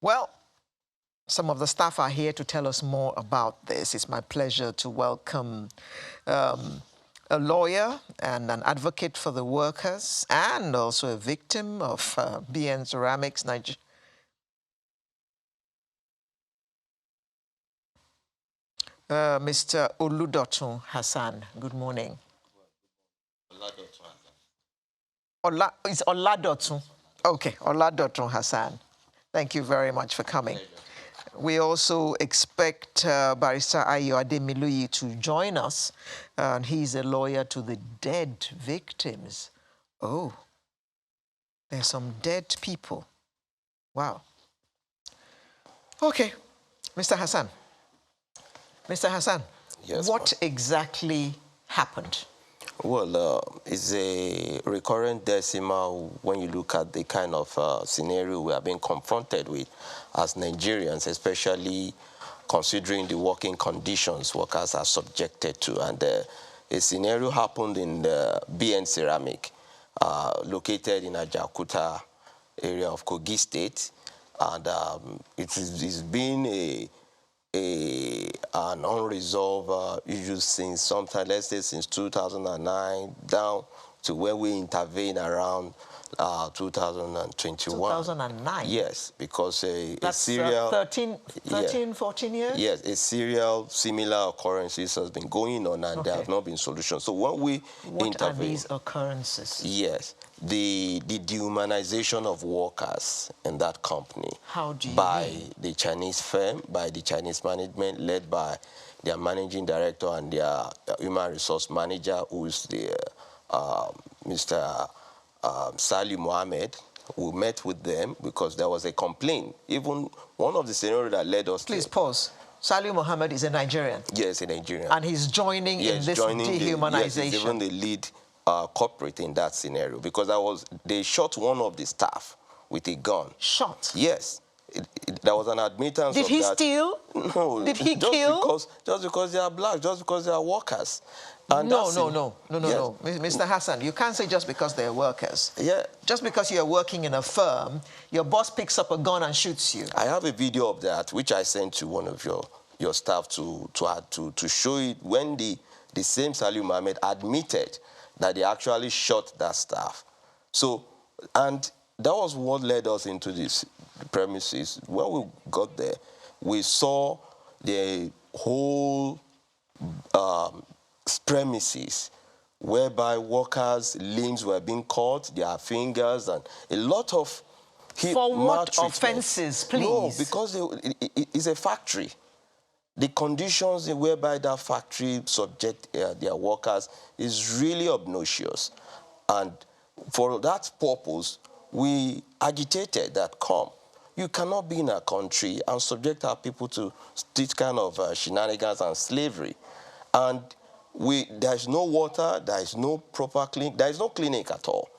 Well, some of the staff are here to tell us more about this. It's my pleasure to welcome a lawyer and an advocate for the workers and also a victim of BN Ceramics Nigeria. Mr. Oludotun Hassan, good morning. It's Oladotun. Okay, Oladotun Hassan. Thank you very much for coming. We also expect Barrister Ayo Ademiluyi to join us. And he's a lawyer to the dead victims. Oh, there's some dead people. Wow. Okay, Mr. Hassan. Mr. Hassan, yes, what exactly happened? Well, it's a recurrent decimal when you look at the kind of scenario we are being confronted with as Nigerians, especially considering the working conditions workers are subjected to. And a scenario happened in the BN Ceramic, located in Ajaokuta area of Kogi State. And it's been an unresolved issue since sometime, let's say since 2009 down to when we intervened around 2021. 2009? Yes, because a That's serial... 13, 14 years? Yes, a serial similar occurrences has been going on and there have not been solutions. So when we What are these occurrences? Yes, the dehumanization of workers in that company. How do you by mean? the Chinese firm, by the Chinese management, led by their managing director and their human resource manager, who is the Mr. Salih Mohammed. We met with them because there was a complaint. Even one of the scenarios that led us Please pause. Salih Mohammed is a Nigerian. Yes, a Nigerian. And he's joining in this dehumanization. Yes, he's even the lead corporate in that scenario because they shot one of the staff with a gun. Shot? Yes. There was an admittance Did of he that. steal? No. Did he kill? Just because they are black, just because they are workers. And No. yes. Mr. Hassan, you can't say just because they're workers. Yeah. Just because you're working in a firm, your boss picks up a gun and shoots you. I have a video of that, which I sent to one of your staff to show it when the same Salih Mohammed admitted that they actually shot that staff. So, and that was what led us into this premises. When we got there, we saw the whole premises whereby workers' limbs were being cut, their fingers, and a lot of For what maltreatment. offenses, please? No, because it's a factory. The conditions whereby that factory subject their workers is really obnoxious. And for that purpose, we agitated that, come, you cannot be in a country and subject our people to this kind of shenanigans and slavery. And there's no water, there is no proper clinic, there is no clinic at all.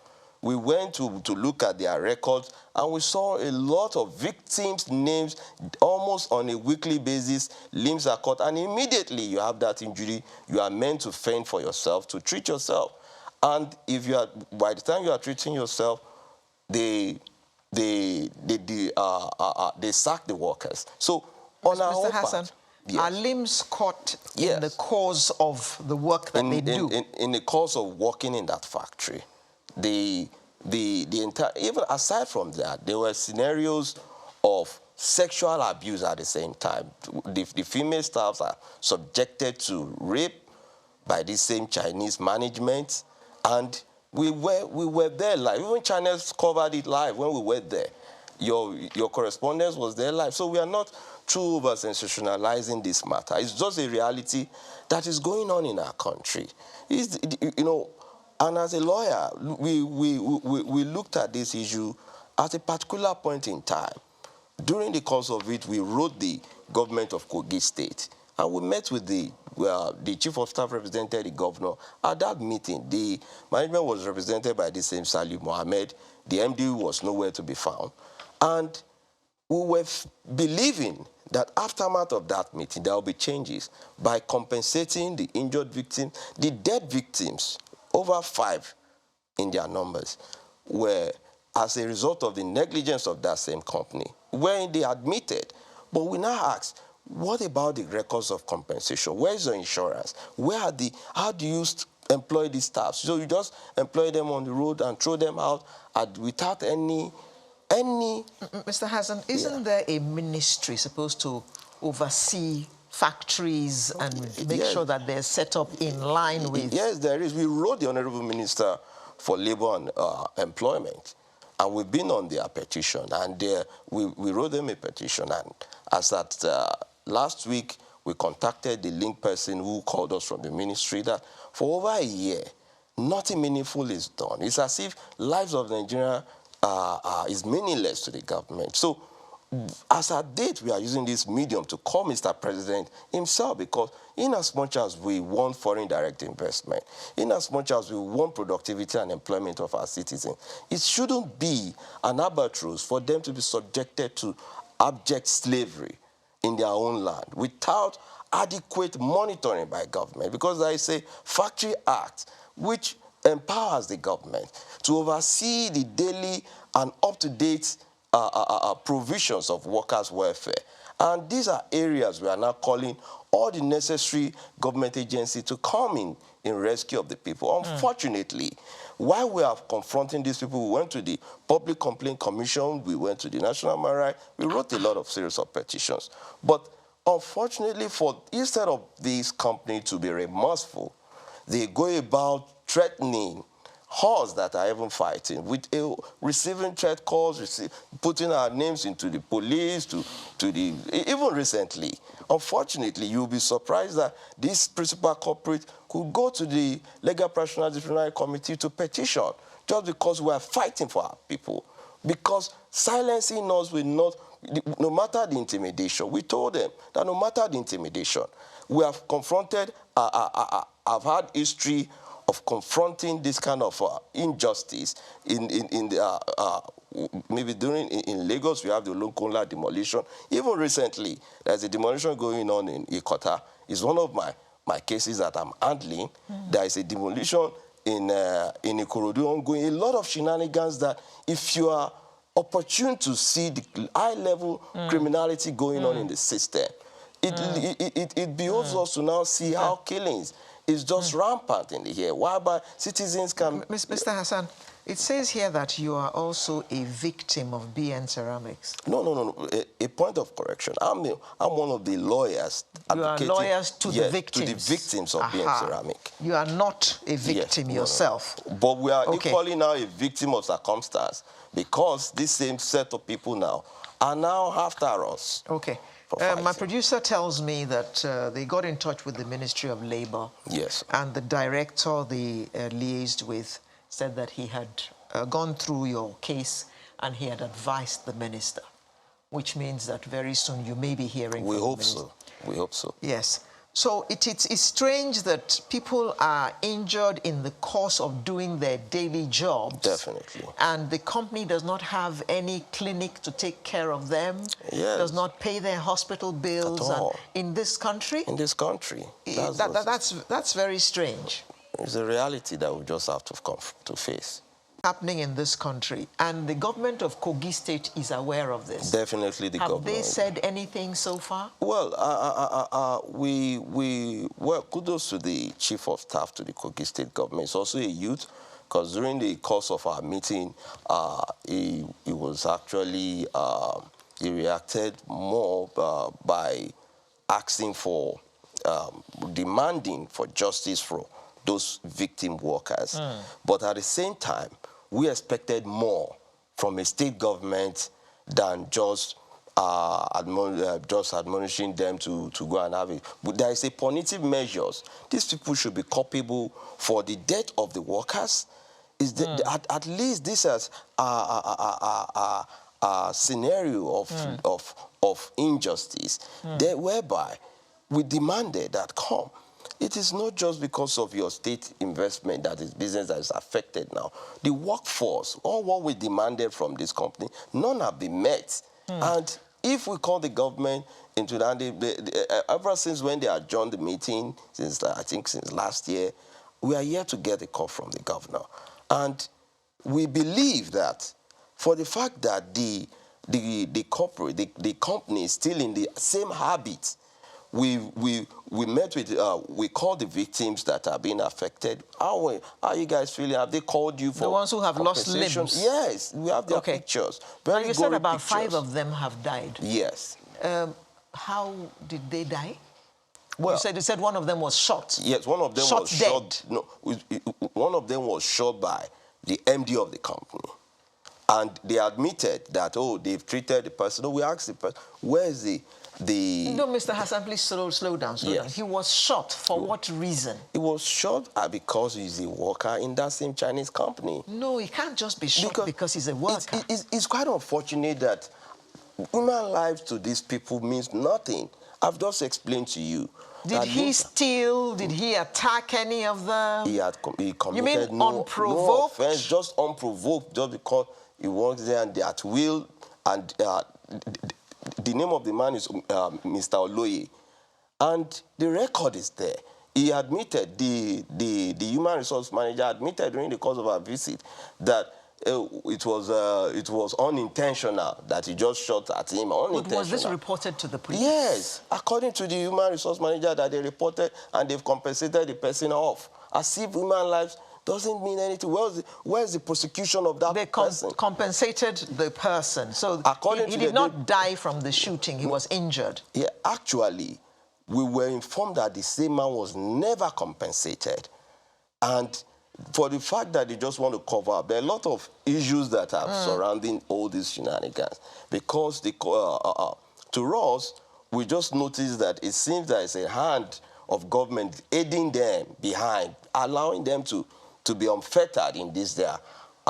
We went to look at their records, and we saw a lot of victims' names almost on a weekly basis. Limbs are cut, and immediately you have that injury, you are meant to fend for yourself, to treat yourself. And if you are, by the time you are treating yourself, they sack the workers. So on our Mr. own Hassan, part, yes. are limbs caught Yes. in the course of the work that they do? In the course of working in that factory, the entire, even aside from that, there were scenarios of sexual abuse at the same time. The female staffs are subjected to rape by this same Chinese management, and we were there live. Even channels covered it live when we were there. Your correspondence was there live. So we are not too over sensationalizing this matter. It's just a reality that is going on in our country. And as a lawyer, we looked at this issue at a particular point in time. During the course of it, we wrote the government of Kogi State, and we met with the chief of staff represented the governor. At that meeting, the management was represented by the same Salih Mohammed. The MD was nowhere to be found. And we were believing that aftermath of that meeting, there will be changes by compensating the injured victims. The dead victims, over 5 in their numbers, were as a result of the negligence of that same company, wherein they admitted. But we now ask, what about the records of compensation? Where is the insurance? How do you employ these staff? So you just employ them on the road and throw them out without any... Mr. Hassan, isn't there a ministry supposed to oversee factories and make sure that they're set up in line with... Yes, there is. We wrote the Honorable Minister for Labour and Employment, and we've been on their petition, and we wrote them a petition, and as at last week, we contacted the link person who called us from the ministry that for over a year, nothing meaningful is done. It's as if lives of Nigeria is meaningless to the government. So as at date, we are using this medium to call Mr. President himself, because in as much as we want foreign direct investment, in as much as we want productivity and employment of our citizens, it shouldn't be an albatross for them to be subjected to abject slavery in their own land without adequate monitoring by government, because there is a Factory Act which empowers the government to oversee the daily and up-to-date provisions of workers' welfare. And these are areas we are now calling all the necessary government agencies to come in rescue of the people. Unfortunately, while we are confronting these people, we went to the Public Complaint Commission, we went to the National Human Rights, we wrote a lot of series of petitions. But unfortunately, instead of these companies to be remorseful, they go about threatening us that are even fighting, with receiving threat calls, putting our names into the police, even recently. Unfortunately, you'll be surprised that this principal corporate could go to the Legal Professional Disciplinary Committee to petition just because we are fighting for our people. Because silencing us will not, no matter the intimidation, we told them that no matter the intimidation, we have confronted, I've had history of confronting this kind of injustice maybe in Lagos. We have the Olunkola demolition. Even recently, there's a demolition going on in Ikota. It's one of my cases that I'm handling. There is a demolition in Ikorodu ongoing. A lot of shenanigans that, if you are opportune to see the high-level criminality going on in the system, it behoves us to now see how killings is just rampant in the here, whereby citizens can... Mr. Hassan, it says here that you are also a victim of BN Ceramics. No. A point of correction. I'm one of the lawyers. You are lawyers to the victims. To the victims of BN Ceramic. You are not a victim yourself. No. But we are equally now a victim of circumstance, because this same set of people now are now after us. Okay. My producer tells me that they got in touch with the Ministry of Labour. Yes. And the director they liaised with said that he had gone through your case and he had advised the minister, which means that very soon you may be hearing We from hope the minister. so. We hope so. Yes. So it's strange that people are injured in the course of doing their daily jobs. Definitely. And the company does not have any clinic to take care of them, Yes. does not pay their hospital bills. At all. And in this country? In this country. That's very strange. It's a reality that we just have to come to face. Happening in this country, and the government of Kogi State is aware of this. Definitely the government. Have they said anything so far? Well, well, kudos to the chief of staff to the Kogi State government. It's also a youth, because during the course of our meeting, he was actually, he reacted more by asking for, demanding for justice for those victim workers. But at the same time, we expected more from a state government than just admonishing them to go and have it. But there is a punitive measures. These people should be culpable for the death of the workers. At least this is a scenario of injustice whereby we demanded that come. It is not just because of your state investment that is business that is affected now. The workforce, all what we demanded from this company, none have been met. And if we call the government into that, ever since when they adjourned the meeting, I think since last year, we are yet to get a call from the governor. And we believe that for the fact that the company is still in the same habit, we met with, we called the victims that are being affected. How are you guys feeling? Have they called you for the ones who have lost limbs? Yes, we have their pictures. Very you said about pictures. 5 of them have died. Yes. How did they die? Well, you said one of them was shot. Yes, one of them was shot. No, one of them was shot by the MD of the company. And they admitted that, oh, they've treated the person. No, we asked the person, where is the... No, Mr. Hassan, please slow down. Yes. He was shot for what reason? He was shot because he's a worker in that same Chinese company. No, he can't just be shot because he's a worker. It's quite unfortunate that human life to these people means nothing. I've just explained to you. Did he steal? Did he attack any of them? He committed you mean unprovoked? No offense, just unprovoked, just because he works there and they're at will. And the name of the man is Mr. Oloye. And the record is there. He admitted, the human resource manager admitted during the course of our visit that it was unintentional, that he just shot at him, unintentional. But was this reported to the police? Yes. According to the human resource manager that they reported, and they've compensated the person off. As if human lives doesn't mean anything. Where's the prosecution of that person? They compensated the person. So he did not die from the shooting. He was injured. Yeah, actually, we were informed that the same man was never compensated. And for the fact that they just want to cover up, there are a lot of issues that are surrounding all these shenanigans. Because to us, we just noticed that it seems that it's a hand of government aiding them behind, allowing them to be unfettered in this their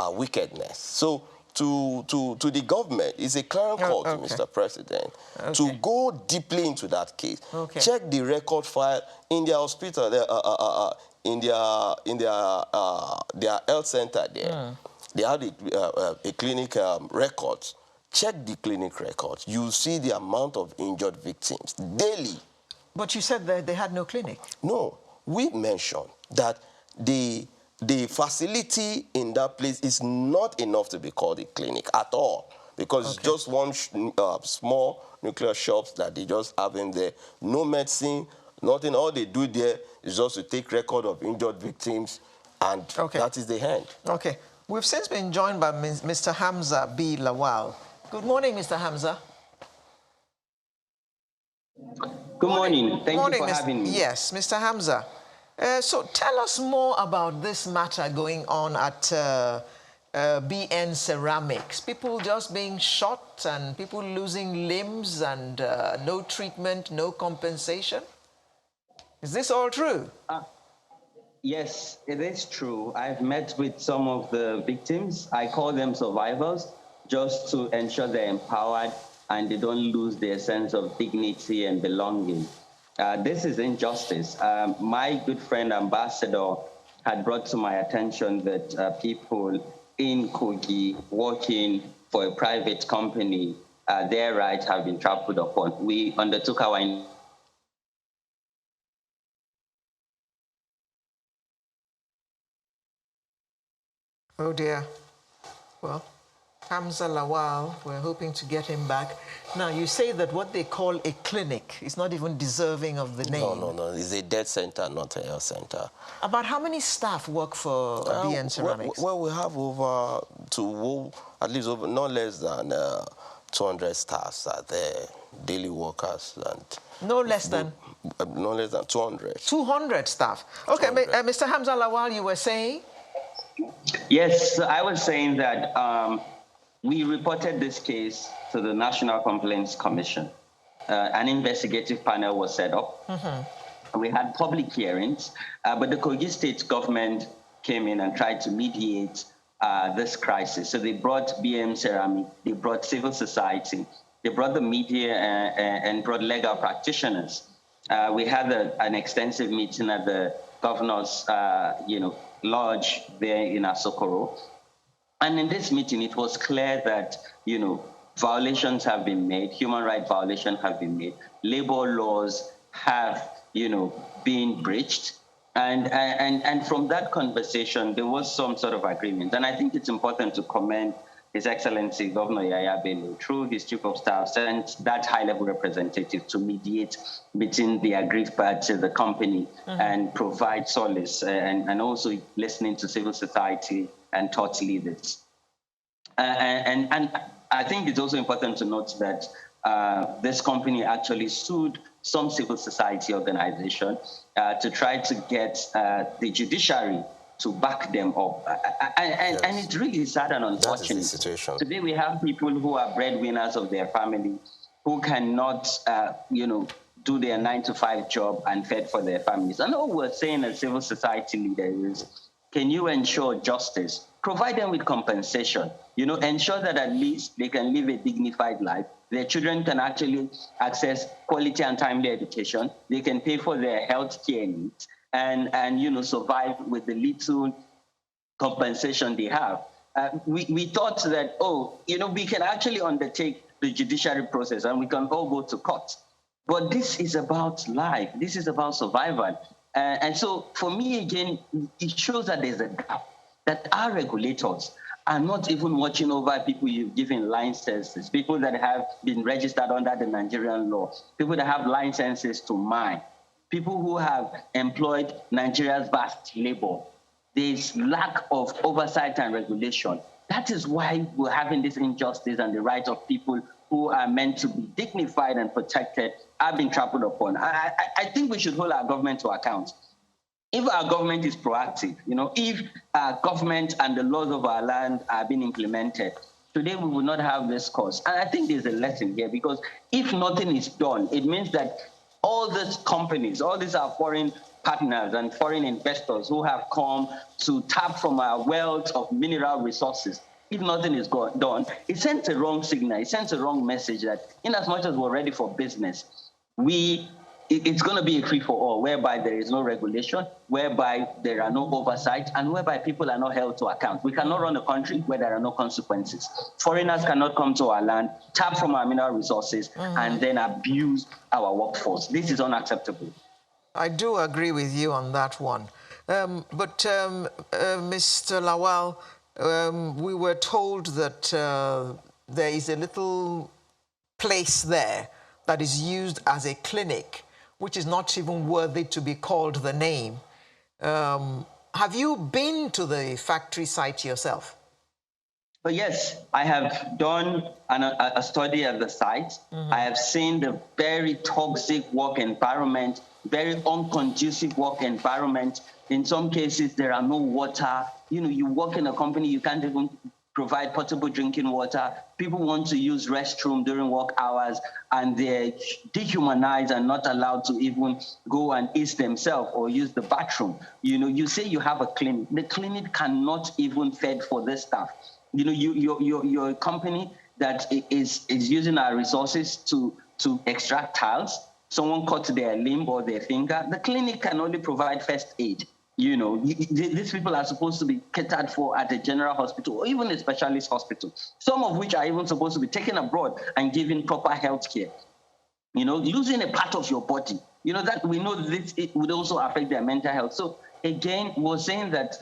wickedness. So to the government, it's a clear call to Mr. President to go deeply into that case. Check the record file in their hospital, in their health center there. They had a clinic records. Check the clinic records. You'll see the amount of injured victims daily. But you said that they had no clinic. No, we mentioned that the facility in that place is not enough to be called a clinic at all, because it's just one small nuclear shops that they just have in there. No medicine, nothing. All they do there is just to take record of injured victims, and that is the end. Okay. We've since been joined by Mr. Hamza B. Lawal. Good morning, Mr. Hamza. Good morning. Thank you for having me. Yes, Mr. Hamza. So tell us more about this matter going on at BN Ceramics. People just being shot and people losing limbs and no treatment, no compensation. Is this all true? Yes, it is true. I've met with some of the victims. I call them survivors just to ensure they're empowered and they don't lose their sense of dignity and belonging. This is injustice. My good friend, Ambassador, had brought to my attention that people in Kogi working for a private company, their rights have been trampled upon. We undertook our Oh dear. Well, Hamza Lawal, we're hoping to get him back. Now, you say that what they call a clinic is not even deserving of the name. No. It's a debt center, not a health center. About how many staff work for BN Ceramics? Well, we have at least not less than 200 staffs are there, daily workers. No less than? No less than 200. 200 staff. Okay, 200. Mr. Hamza Lawal, you were saying? Yes, I was saying that we reported this case to the National Complaints Commission. An investigative panel was set up. Mm-hmm. We had public hearings, but the Kogi state government came in and tried to mediate this crisis. So they brought BM Ceramic, they brought civil society, they brought the media and brought legal practitioners. We had an extensive meeting at the governor's, lodge there in Asokoro. And in this meeting, it was clear that, violations have been made, human rights violations have been made, labor laws have, been breached. And from that conversation, there was some sort of agreement. And I think it's important to commend His Excellency Governor Yaya Bello, through his chief of staff, sent that high-level representative to mediate between the aggrieved party, the company, and provide solace, and also listening to civil society and thought leaders. And I think it's also important to note that this company actually sued some civil society organization to try to get the judiciary to back them up. And it's really sad and unfortunate. That is the situation. Today we have people who are breadwinners of their family, who cannot, do their 9-to-5 job and fed for their families. And all we're saying as civil society leaders is, can you ensure justice? Provide them with compensation. Ensure that at least they can live a dignified life. Their children can actually access quality and timely education. They can pay for their health care needs and survive with the little compensation they have. We thought that, we can actually undertake the judiciary process and we can all go to court. But this is about life. This is about survival. And so for me, again, it shows that there's a gap, that our regulators are not even watching over people you've given licenses, people that have been registered under the Nigerian law, people that have licenses to mine, people who have employed Nigeria's vast labor. There's lack of oversight and regulation. That is why we're having this injustice, and the rights of people who are meant to be dignified and protected are being trampled upon. I think we should hold our government to account. If our government is proactive, if our government and the laws of our land are being implemented, today we will not have this cause. And I think there's a lesson here, because if nothing is done, it means that all these companies, all these are foreign partners and foreign investors who have come to tap from our wealth of mineral resources. If nothing is done, it sends a wrong signal. It sends a wrong message that in as much as we're ready for business, it's going to be a free-for-all, whereby there is no regulation, whereby there are no oversight, and whereby people are not held to account. We cannot run a country where there are no consequences. Foreigners cannot come to our land, tap from our mineral resources, and then abuse our workforce. This is unacceptable. I do agree with you on that one. But Mr. Lawal, we were told that there is a little place there that is used as a clinic, which is not even worthy to be called the name. Have you been to the factory site yourself? Yes, I have done a study at the site. I have seen the very toxic work environment, very unconducive work environment. In some cases, there are no water. You work in a company, you can't even provide potable drinking water. People want to use restroom during work hours, and they're dehumanized and not allowed to even go and eat themselves or use the bathroom. You know, you say you have a clinic. The clinic cannot even fed for this stuff. You know, you're a company that is using our resources to extract tiles. Someone cut their limb or their finger. The clinic can only provide first aid. You know, these people are supposed to be catered for at a general hospital or even a specialist hospital, some of which are even supposed to be taken abroad and given proper health care. You know, losing a part of your body, you know, that we know this, it would also affect their mental health. So again, we're saying that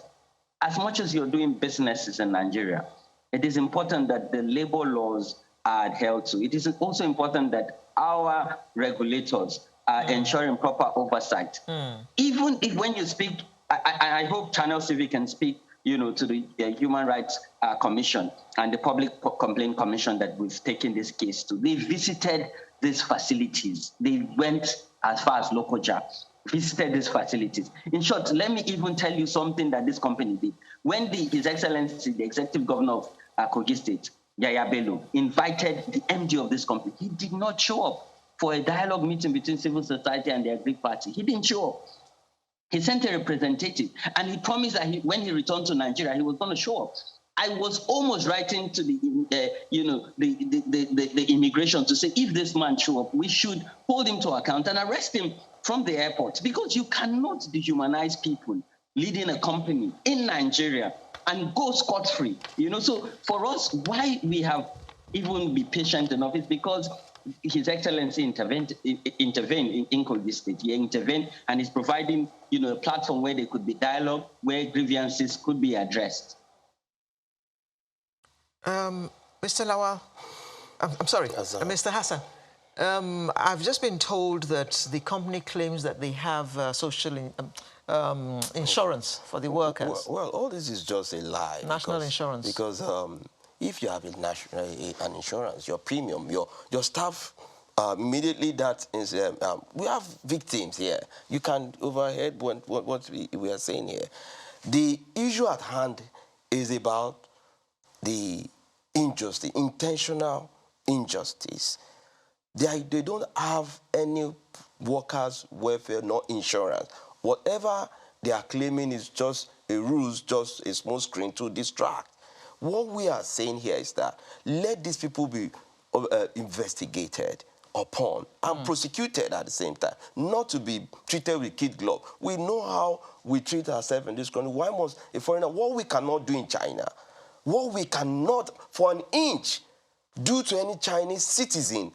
as much as you're doing businesses in Nigeria, it is important that the labor laws are adhered to. It is also important that our regulators are ensuring proper oversight. Even if when you speak, I hope Channel TV can speak, you know, to the Human Rights Commission and the Public Complaint Commission that we've taken this case to. They visited these facilities. They went as far as Lokoja, visited these facilities. In short, let me even tell you something that this company did. When His Excellency, the Executive Governor of Kogi State, Yaya Bello, invited the MD of this company, he did not show up for a dialogue meeting between civil society and the Agric Party. He didn't show up. He sent a representative, and he promised that when he returned to Nigeria, he was going to show up. I was almost writing to the immigration to say, if this man show up, we should hold him to account and arrest him from the airport, because you cannot dehumanize people leading a company in Nigeria and go scot-free. You know, so for us, why we have even be patient enough is because His Excellency intervened in Kogi State. He intervened and is providing, you know, a platform where there could be dialogue, where grievances could be addressed. Mr. Lawal, I'm sorry, Mr. Hassan. I've just been told that the company claims that they have social insurance for the workers. Well, all this is just a lie. National insurance. Because if you have an insurance, your premium, your staff, immediately that is, we have victims here. You can overhead what we are saying here. The issue at hand is about the injustice, intentional injustice. They don't have any workers' welfare, no insurance. Whatever they are claiming is just a ruse, just a small screen to distract. What we are saying here is that let these people be investigated upon and prosecuted at the same time, not to be treated with kid glove. We know how we treat ourselves in this country. Why must a foreigner, what we cannot do in China, what we cannot for an inch do to any Chinese citizen,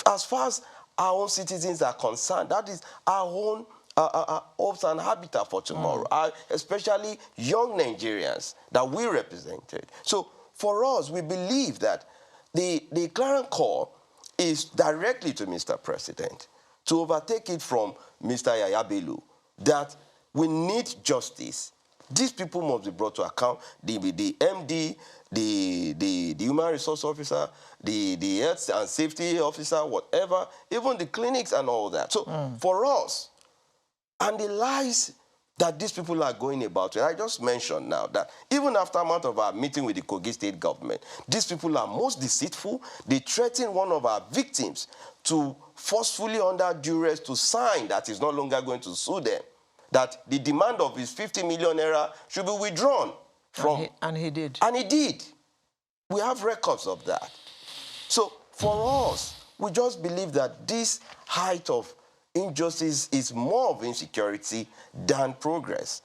as far as our own citizens are concerned, that is our own hopes and habitat for tomorrow, especially young Nigerians that we represented. So for us, we believe that the clarion call is directly to Mr. President to overtake it from Mr. Yaya Bello, that we need justice. These people must be brought to account. The MD, the human resource officer, the health and safety officer, whatever, even the clinics and all that. So for us, and the lies that these people are going about, I just mentioned now that even after a month of our meeting with the Kogi State government, these people are most deceitful. They threaten one of our victims to forcefully, under duress, to sign that he's no longer going to sue them, that the demand of his 50 million naira should be withdrawn from... And he did. And he did. We have records of that. So for us, we just believe that this height of injustice is more of insecurity than progress.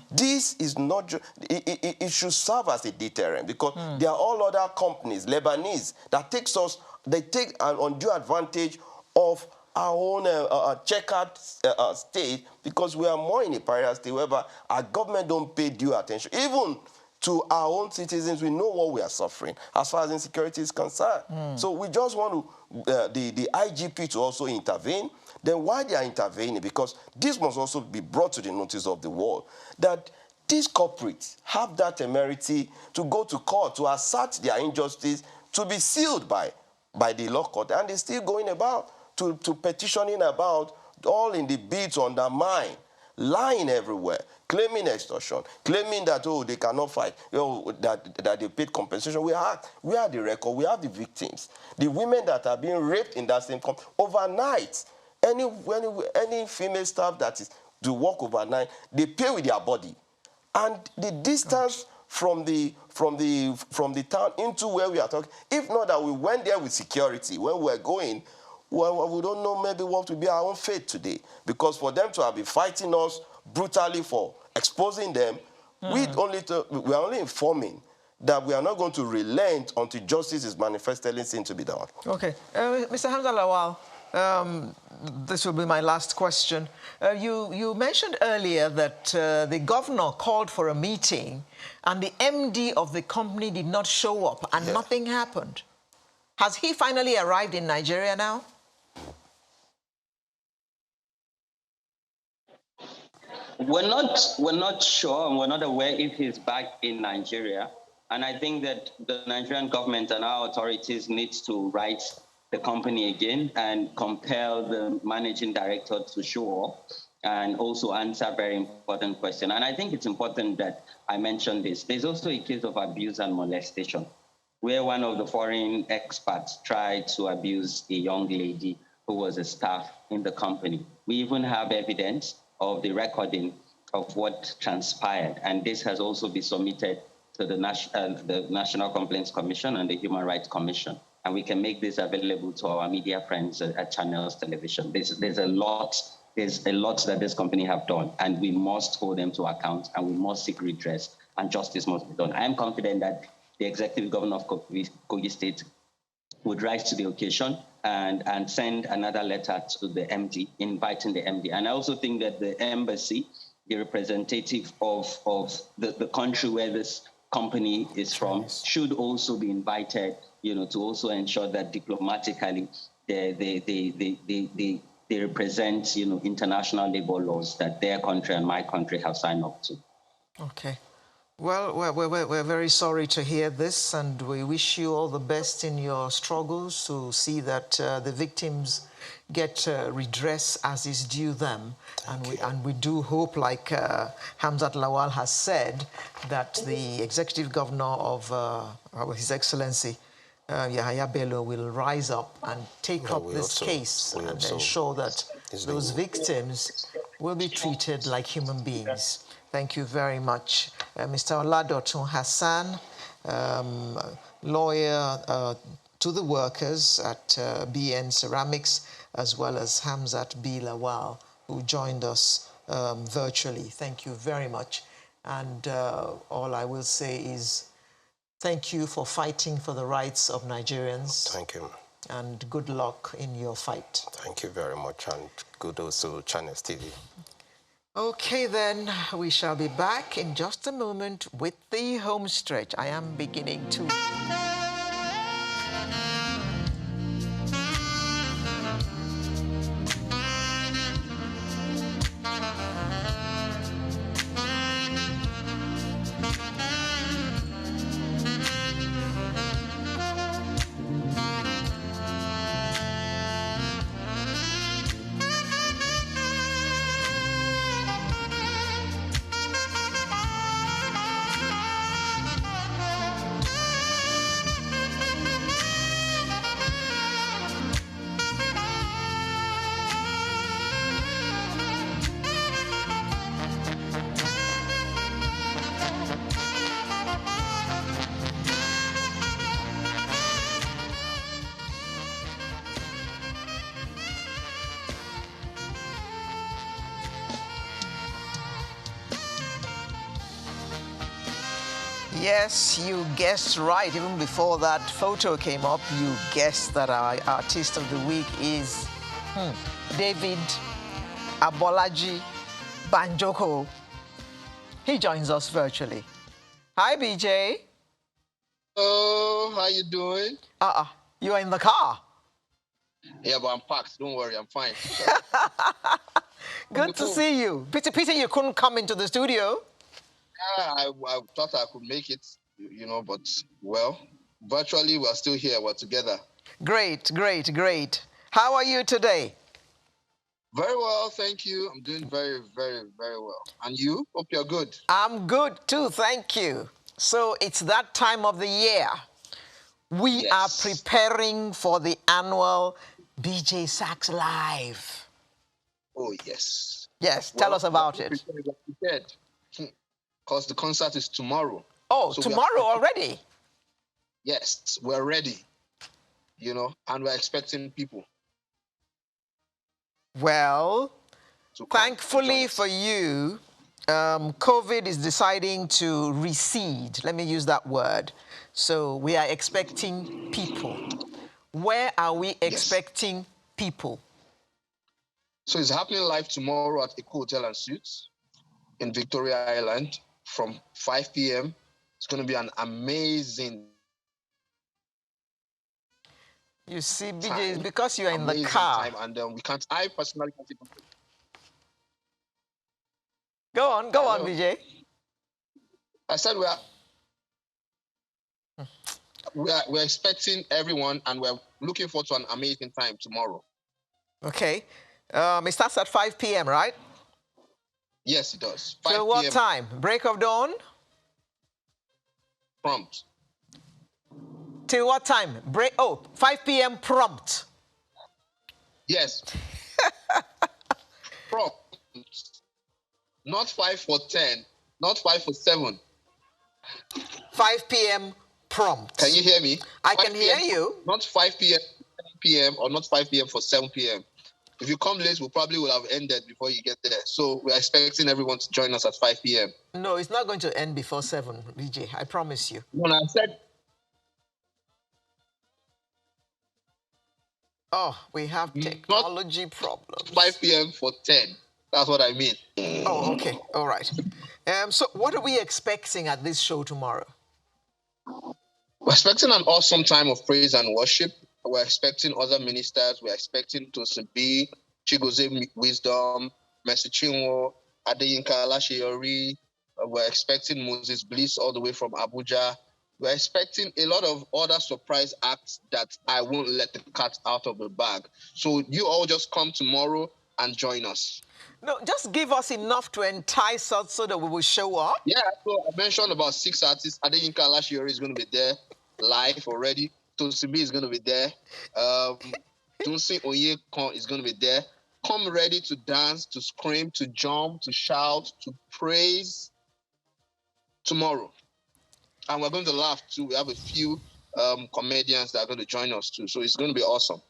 This is not just... It should serve as a deterrent, because there are all other companies, Lebanese, that they take an undue advantage of our own checkered state, because we are more in a pariah state whereby our government don't pay due attention. Even to our own citizens, we know what we are suffering as far as insecurity is concerned. So we just want to, the IGP to also intervene. Then why they are intervening? Because this must also be brought to the notice of the world, that these corporates have that temerity to go to court to assert their injustice, to be sealed by the law court, and they're still going about to petitioning about, all in the bid to undermine lying everywhere, claiming extortion, claiming that, oh, they cannot fight, that they paid compensation. We have the record, we have the victims. The women that are being raped in that same company overnight. Any female staff that is to work overnight, they pay with their body. And the distance from the town into where we are talking, if not that we went there with security, where we were going, well, we don't know maybe what will be our own fate today. Because for them to have been fighting us brutally for exposing them, we are only informing that we are not going to relent until justice is manifestly seen to be done. Okay. Mr. Hamza Lawal, this will be my last question. You mentioned earlier that the governor called for a meeting and the MD of the company did not show up and nothing happened. Has he finally arrived in Nigeria now? We're not sure and we're not aware if he's back in Nigeria. And I think that the Nigerian government and our authorities need to write the company again and compel the managing director to show up and also answer a very important question. And I think it's important that I mention this. There's also a case of abuse and molestation, where one of the foreign experts tried to abuse a young lady who was a staff in the company. We even have evidence of the recording of what transpired, and this has also been submitted to the National Complaints Commission and the Human Rights Commission. And we can make this available to our media friends at Channels Television. There's a lot that this company have done, and we must hold them to account, and we must seek redress, and justice must be done. I am confident that the executive governor of Kogi State would rise to the occasion and send another letter to the MD, inviting the MD. And I also think that the embassy, the representative of the country where this company is from, should also be invited, to also ensure that diplomatically they represent, international labor laws that their country and my country have signed up to. Okay. Well, we're very sorry to hear this, and we wish you all the best in your struggles to see that the victims get redress as is due them. And we do hope, like Hamzat Lawal has said, that the executive governor of His Excellency Yahaya Bello will rise up and take up this case and ensure that those victims will be treated like human beings. Thank you very much. Mr. Oladotun Hassan, lawyer to the workers at BN Ceramics, as well as Hamzat B. Lawal, who joined us virtually. Thank you very much. And all I will say is thank you for fighting for the rights of Nigerians. Thank you. And good luck in your fight. Thank you very much, and good also Channels TV. Okay, then, we shall be back in just a moment with the home stretch. I am beginning to... Yes, you guessed right. Even before that photo came up, you guessed that our artist of the week is David Abolaji Banjoko. He joins us virtually. Hi, BJ. Oh, how you doing? You are in the car. Yeah, but I'm packed. Don't worry, I'm fine. Good to see you. Pity you couldn't come into the studio. I thought I could make it, but, well, virtually we're still here. We're together. Great, great, great. How are you today? Very well, thank you. I'm doing very, very, very well. And you? Hope you're good. I'm good too, thank you. So it's that time of the year. We are Yes. preparing for the annual BJ Sachs Live. Oh, yes. Yes, tell Well, us about it. we're prepared. Because the concert is tomorrow. Oh, So tomorrow already? Yes, we're ready. And we're expecting people. Well, To come thankfully and for you, COVID is deciding to recede. Let me use that word. So we are expecting people. Where are we expecting people? So it's happening live tomorrow at Eco Hotel and Suites in Victoria Island from 5 p.m. It's going to be an amazing. You see, BJ, it's because you're in the car. Time, and I personally can't even. Go on, BJ. I said we're expecting everyone, and we're looking forward to an amazing time tomorrow. Okay. It starts at 5 p.m., right? Yes, it does. 5 Till what time? Break of dawn? Prompt. Till what time? 5 p.m. prompt. Yes. Prompt. Not 5 for 10, not 5 for 7. 5 p.m. prompt. Can you hear me? I can hear you. Not 5 p.m. 10 p.m. or not 5 p.m. for 7 p.m. If you come late, we probably will have ended before you get there. So we're expecting everyone to join us at 5 p.m. No, it's not going to end before 7, BJ. I promise you. When I said... Oh, we have technology problems. 5 p.m. for 10. That's what I mean. Oh, okay. All right. So what are we expecting at this show tomorrow? We're expecting an awesome time of praise and worship. We're expecting other ministers. We're expecting Tosin B, Chigozie Wisdom, Mercy Chinwo, Adeyinka Alaseyori. We're expecting Moses Bliss all the way from Abuja. We're expecting a lot of other surprise acts that I won't let the cat out of the bag. So you all just come tomorrow and join us. No, just give us enough to entice us so that we will show up. Yeah, so I mentioned about 6 artists. Adeyinka Alaseyori is going to be there live already. Tosin B is going to be there. Dunsin Oyekan is going to be there. Come ready to dance, to scream, to jump, to shout, to praise tomorrow. And we're going to laugh too. We have a few comedians that are going to join us too. So it's going to be awesome.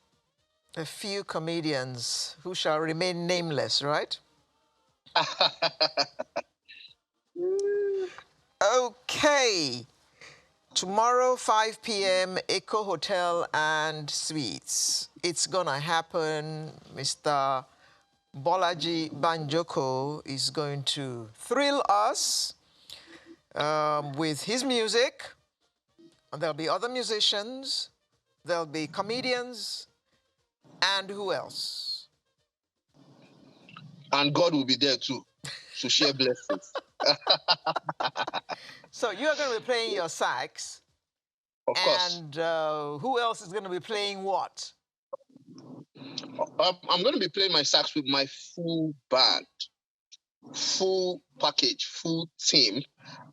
A few comedians who shall remain nameless, right? Okay. Tomorrow, 5 p.m., Eco Hotel and Suites. It's gonna happen. Mr. Bolaji Banjoko is going to thrill us with his music. There'll be other musicians. There'll be comedians. And who else? And God will be there too to share blessings. So you're going to be playing your sax. Of course. And who else is going to be playing what? I'm going to be playing my sax with my full band, full package, full team.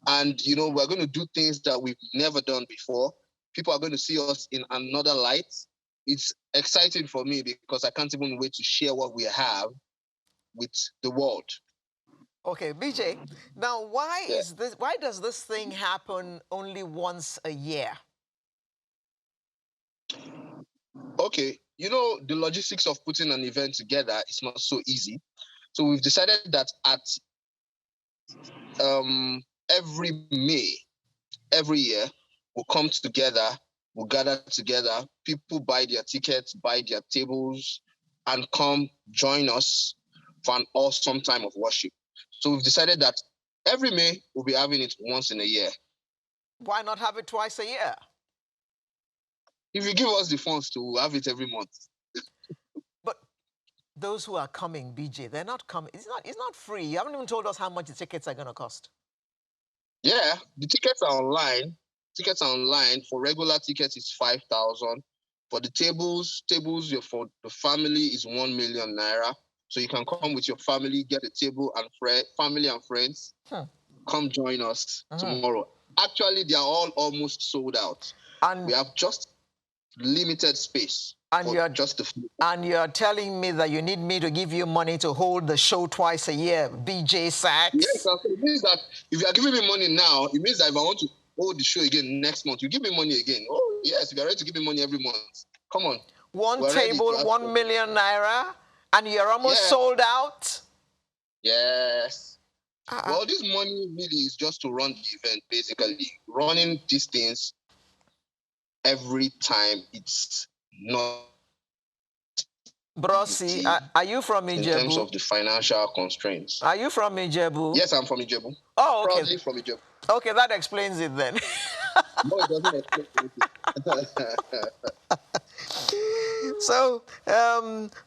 And, we're going to do things that we've never done before. People are going to see us in another light. It's exciting for me because I can't even wait to share what we have with the world. Okay, BJ, now why does this thing happen only once a year? Okay, the logistics of putting an event together is not so easy. So we've decided that at every May, every year, we'll come together, we'll gather together, people buy their tickets, buy their tables, and come join us for an awesome time of worship. So we've decided that every May, we'll be having it once in a year. Why not have it twice a year? If you give us the funds to have it every month. But those who are coming, BJ, they're not coming. It's not free. You haven't even told us how much the tickets are going to cost. Yeah, the tickets are online. Tickets are online. For regular tickets, it's 5,000. For the tables for the family is 1 million naira. So you can come with your family, get a table and family and friends. Come join us tomorrow. Actually, they are all almost sold out. And we have just limited space for just a few. And you're telling me that you need me to give you money to hold the show twice a year, BJ Sachs? Yes, it means that if you are giving me money now, it means that if I want to hold the show again next month, you give me money again. Oh, yes, if you're ready to give me money every month, come on. One table, 1 million naira, and you're almost sold out? Yes. Well, this money really is just to run the event, basically. Running these things every time, it's not Brosi, are you from Ijebu? In terms of the financial constraints. Are you from Ijebu? Yes, I'm from Ijebu. Oh, okay. Proudly from Ijebu. Okay, that explains it then. No, it doesn't explain it. So,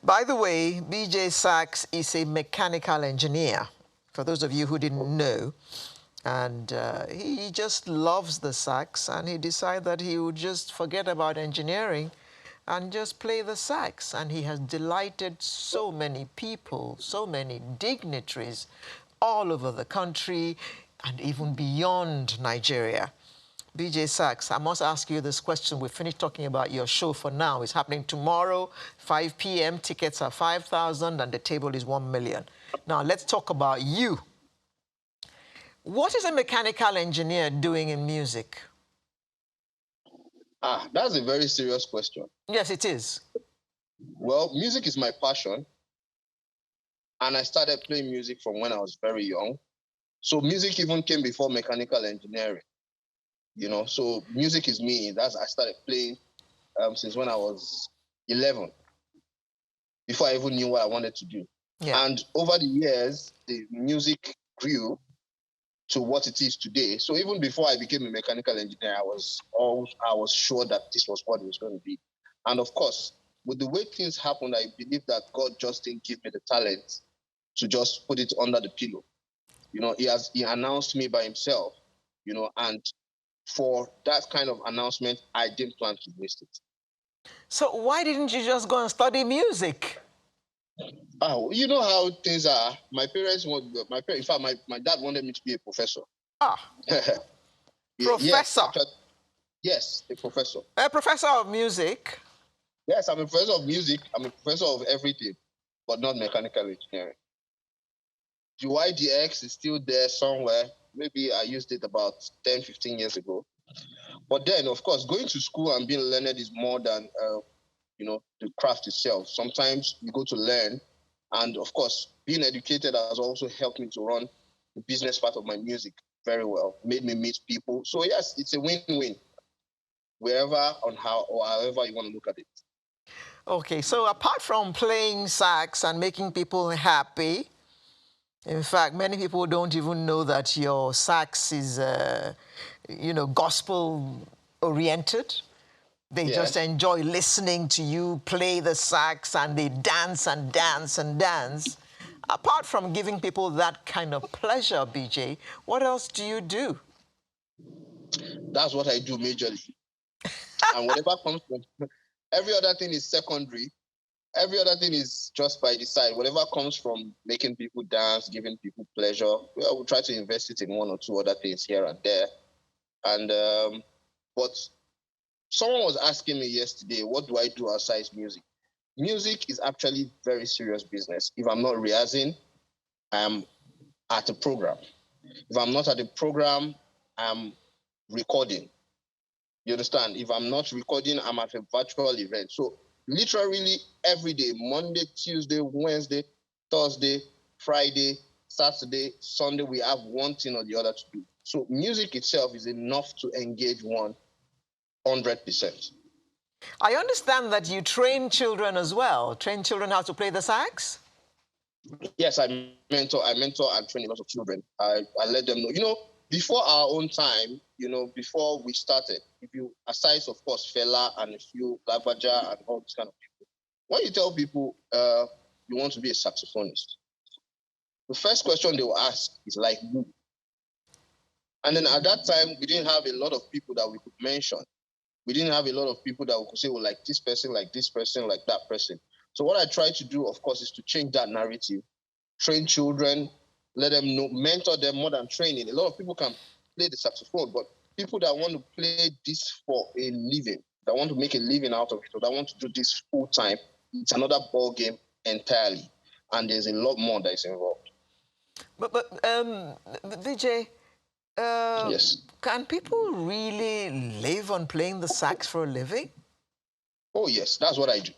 by the way, BJ Sachs is a mechanical engineer, for those of you who didn't know. And he just loves the sax, and he decided that he would just forget about engineering and just play the sax. And he has delighted so many people, so many dignitaries all over the country and even beyond Nigeria. BJ Sachs, I must ask you this question. We finished talking about your show for now. It's happening tomorrow, 5 p.m. Tickets are 5,000 and the table is 1 million. Now, let's talk about you. What is a mechanical engineer doing in music? That's a very serious question. Yes, it is. Well, music is my passion. And I started playing music from when I was very young. So music even came before mechanical engineering. You know, so music is me. I started playing since when I was 11, before I even knew what I wanted to do. Yeah. And over the years, the music grew to what it is today. So even before I became a mechanical engineer, I was sure that this was what it was going to be. And of course, with the way things happened, I believe that God just didn't give me the talent to just put it under the pillow. You know, he announced me by himself, you know, and for that kind of announcement, I didn't plan to waste it. So why didn't you just go and study music? Oh, you know how things are. My parents in fact, my dad wanted me to be a professor. Professor? Yes, a professor. A professor of music? Yes, I'm a professor of music. I'm a professor of everything, but not mechanical engineering. The YDX is still there somewhere. Maybe I used it about 10, 15 years ago. But then, of course, going to school and being learned is more than, you know, the craft itself. Sometimes you go to learn. And, of course, being educated has also helped me to run the business part of my music very well, made me meet people. So, yes, it's a win-win, wherever or however you want to look at it. Okay, so apart from playing sax and making people happy, in fact, many people don't even know that your sax is, you know, gospel-oriented. They just enjoy listening to you play the sax, and they dance and dance and dance. Apart from giving people that kind of pleasure, BJ, what else do you do? That's what I do majorly. And whatever comes from, every other thing is secondary. Every other thing is just by the side. Whatever comes from making people dance, giving people pleasure, well, we'll try to invest it in one or two other things here and there. And but someone was asking me yesterday, what do I do outside music? Music is actually very serious business. If I'm not rehearsing, I'm at a program. If I'm not at a program, I'm recording. You understand? If I'm not recording, I'm at a virtual event. So literally every day, Monday, Tuesday, Wednesday, Thursday, Friday, Saturday, Sunday, we have one thing or the other to do. So music itself is enough to engage one 100%. I understand that you train children as well. Train children how to play the sax? Yes, I mentor and train a lot of children. I let them know. You know, before our own time, you know, before we started, if you, aside of course, Fela and a few Lavaja and all these kind of people, when you tell people you want to be a saxophonist, the first question they will ask is like who? And then at that time, we didn't have a lot of people that we could mention. We didn't have a lot of people that we could say, well, like this person, like that person. So what I try to do, of course, is to change that narrative, train children, let them know, mentor them more than training. A lot of people can play the saxophone, but people that want to play this for a living, that want to make a living out of it, or that want to do this full time, it's another ball game entirely. And there's a lot more that is involved. But DJ, Yes. can people really live on playing the sax for a living? Oh, yes, that's what I do.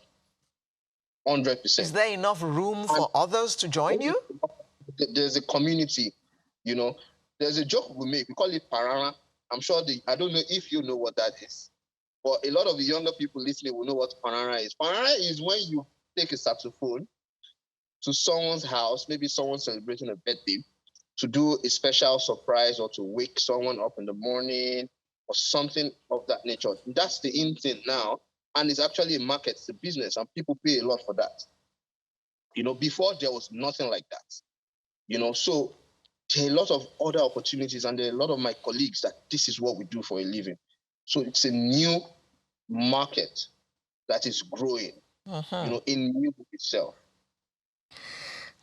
100%. Is there enough room for others to join you? There's a community, you know. There's a joke we make. We call it parara. I'm sure I don't know if you know what that is, but a lot of the younger people listening will know what parara is. Parara is when you take a saxophone to someone's house, maybe someone celebrating a birthday, to do a special surprise or to wake someone up in the morning or something of that nature. That's the in thing now. And it's actually a market, it's a business, and people pay a lot for that. You know, before there was nothing like that. You know, so there are a lot of other opportunities, and there are a lot of my colleagues that this is what we do for a living. So it's a new market that is growing, you know, in music itself.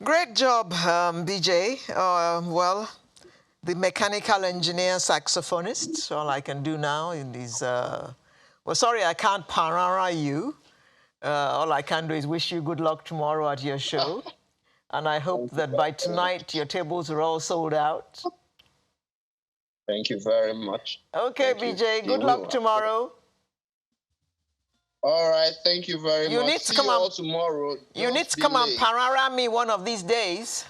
Great job, BJ. Well, the mechanical engineer saxophonist, all I can do now is, well, sorry, I can't parara you. All I can do is wish you good luck tomorrow at your show. And I hope that by tonight your tables are all sold out. Thank you very much. Okay, BJ, good luck tomorrow. All right, thank you very much. Need to See come you all tomorrow. You need to come and parara me one of these days.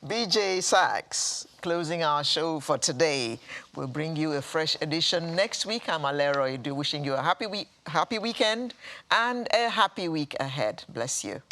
BJ Sax, closing our show for today. We'll bring you a fresh edition next week. I'm Alero Edu, wishing you a happy weekend and a happy week ahead. Bless you.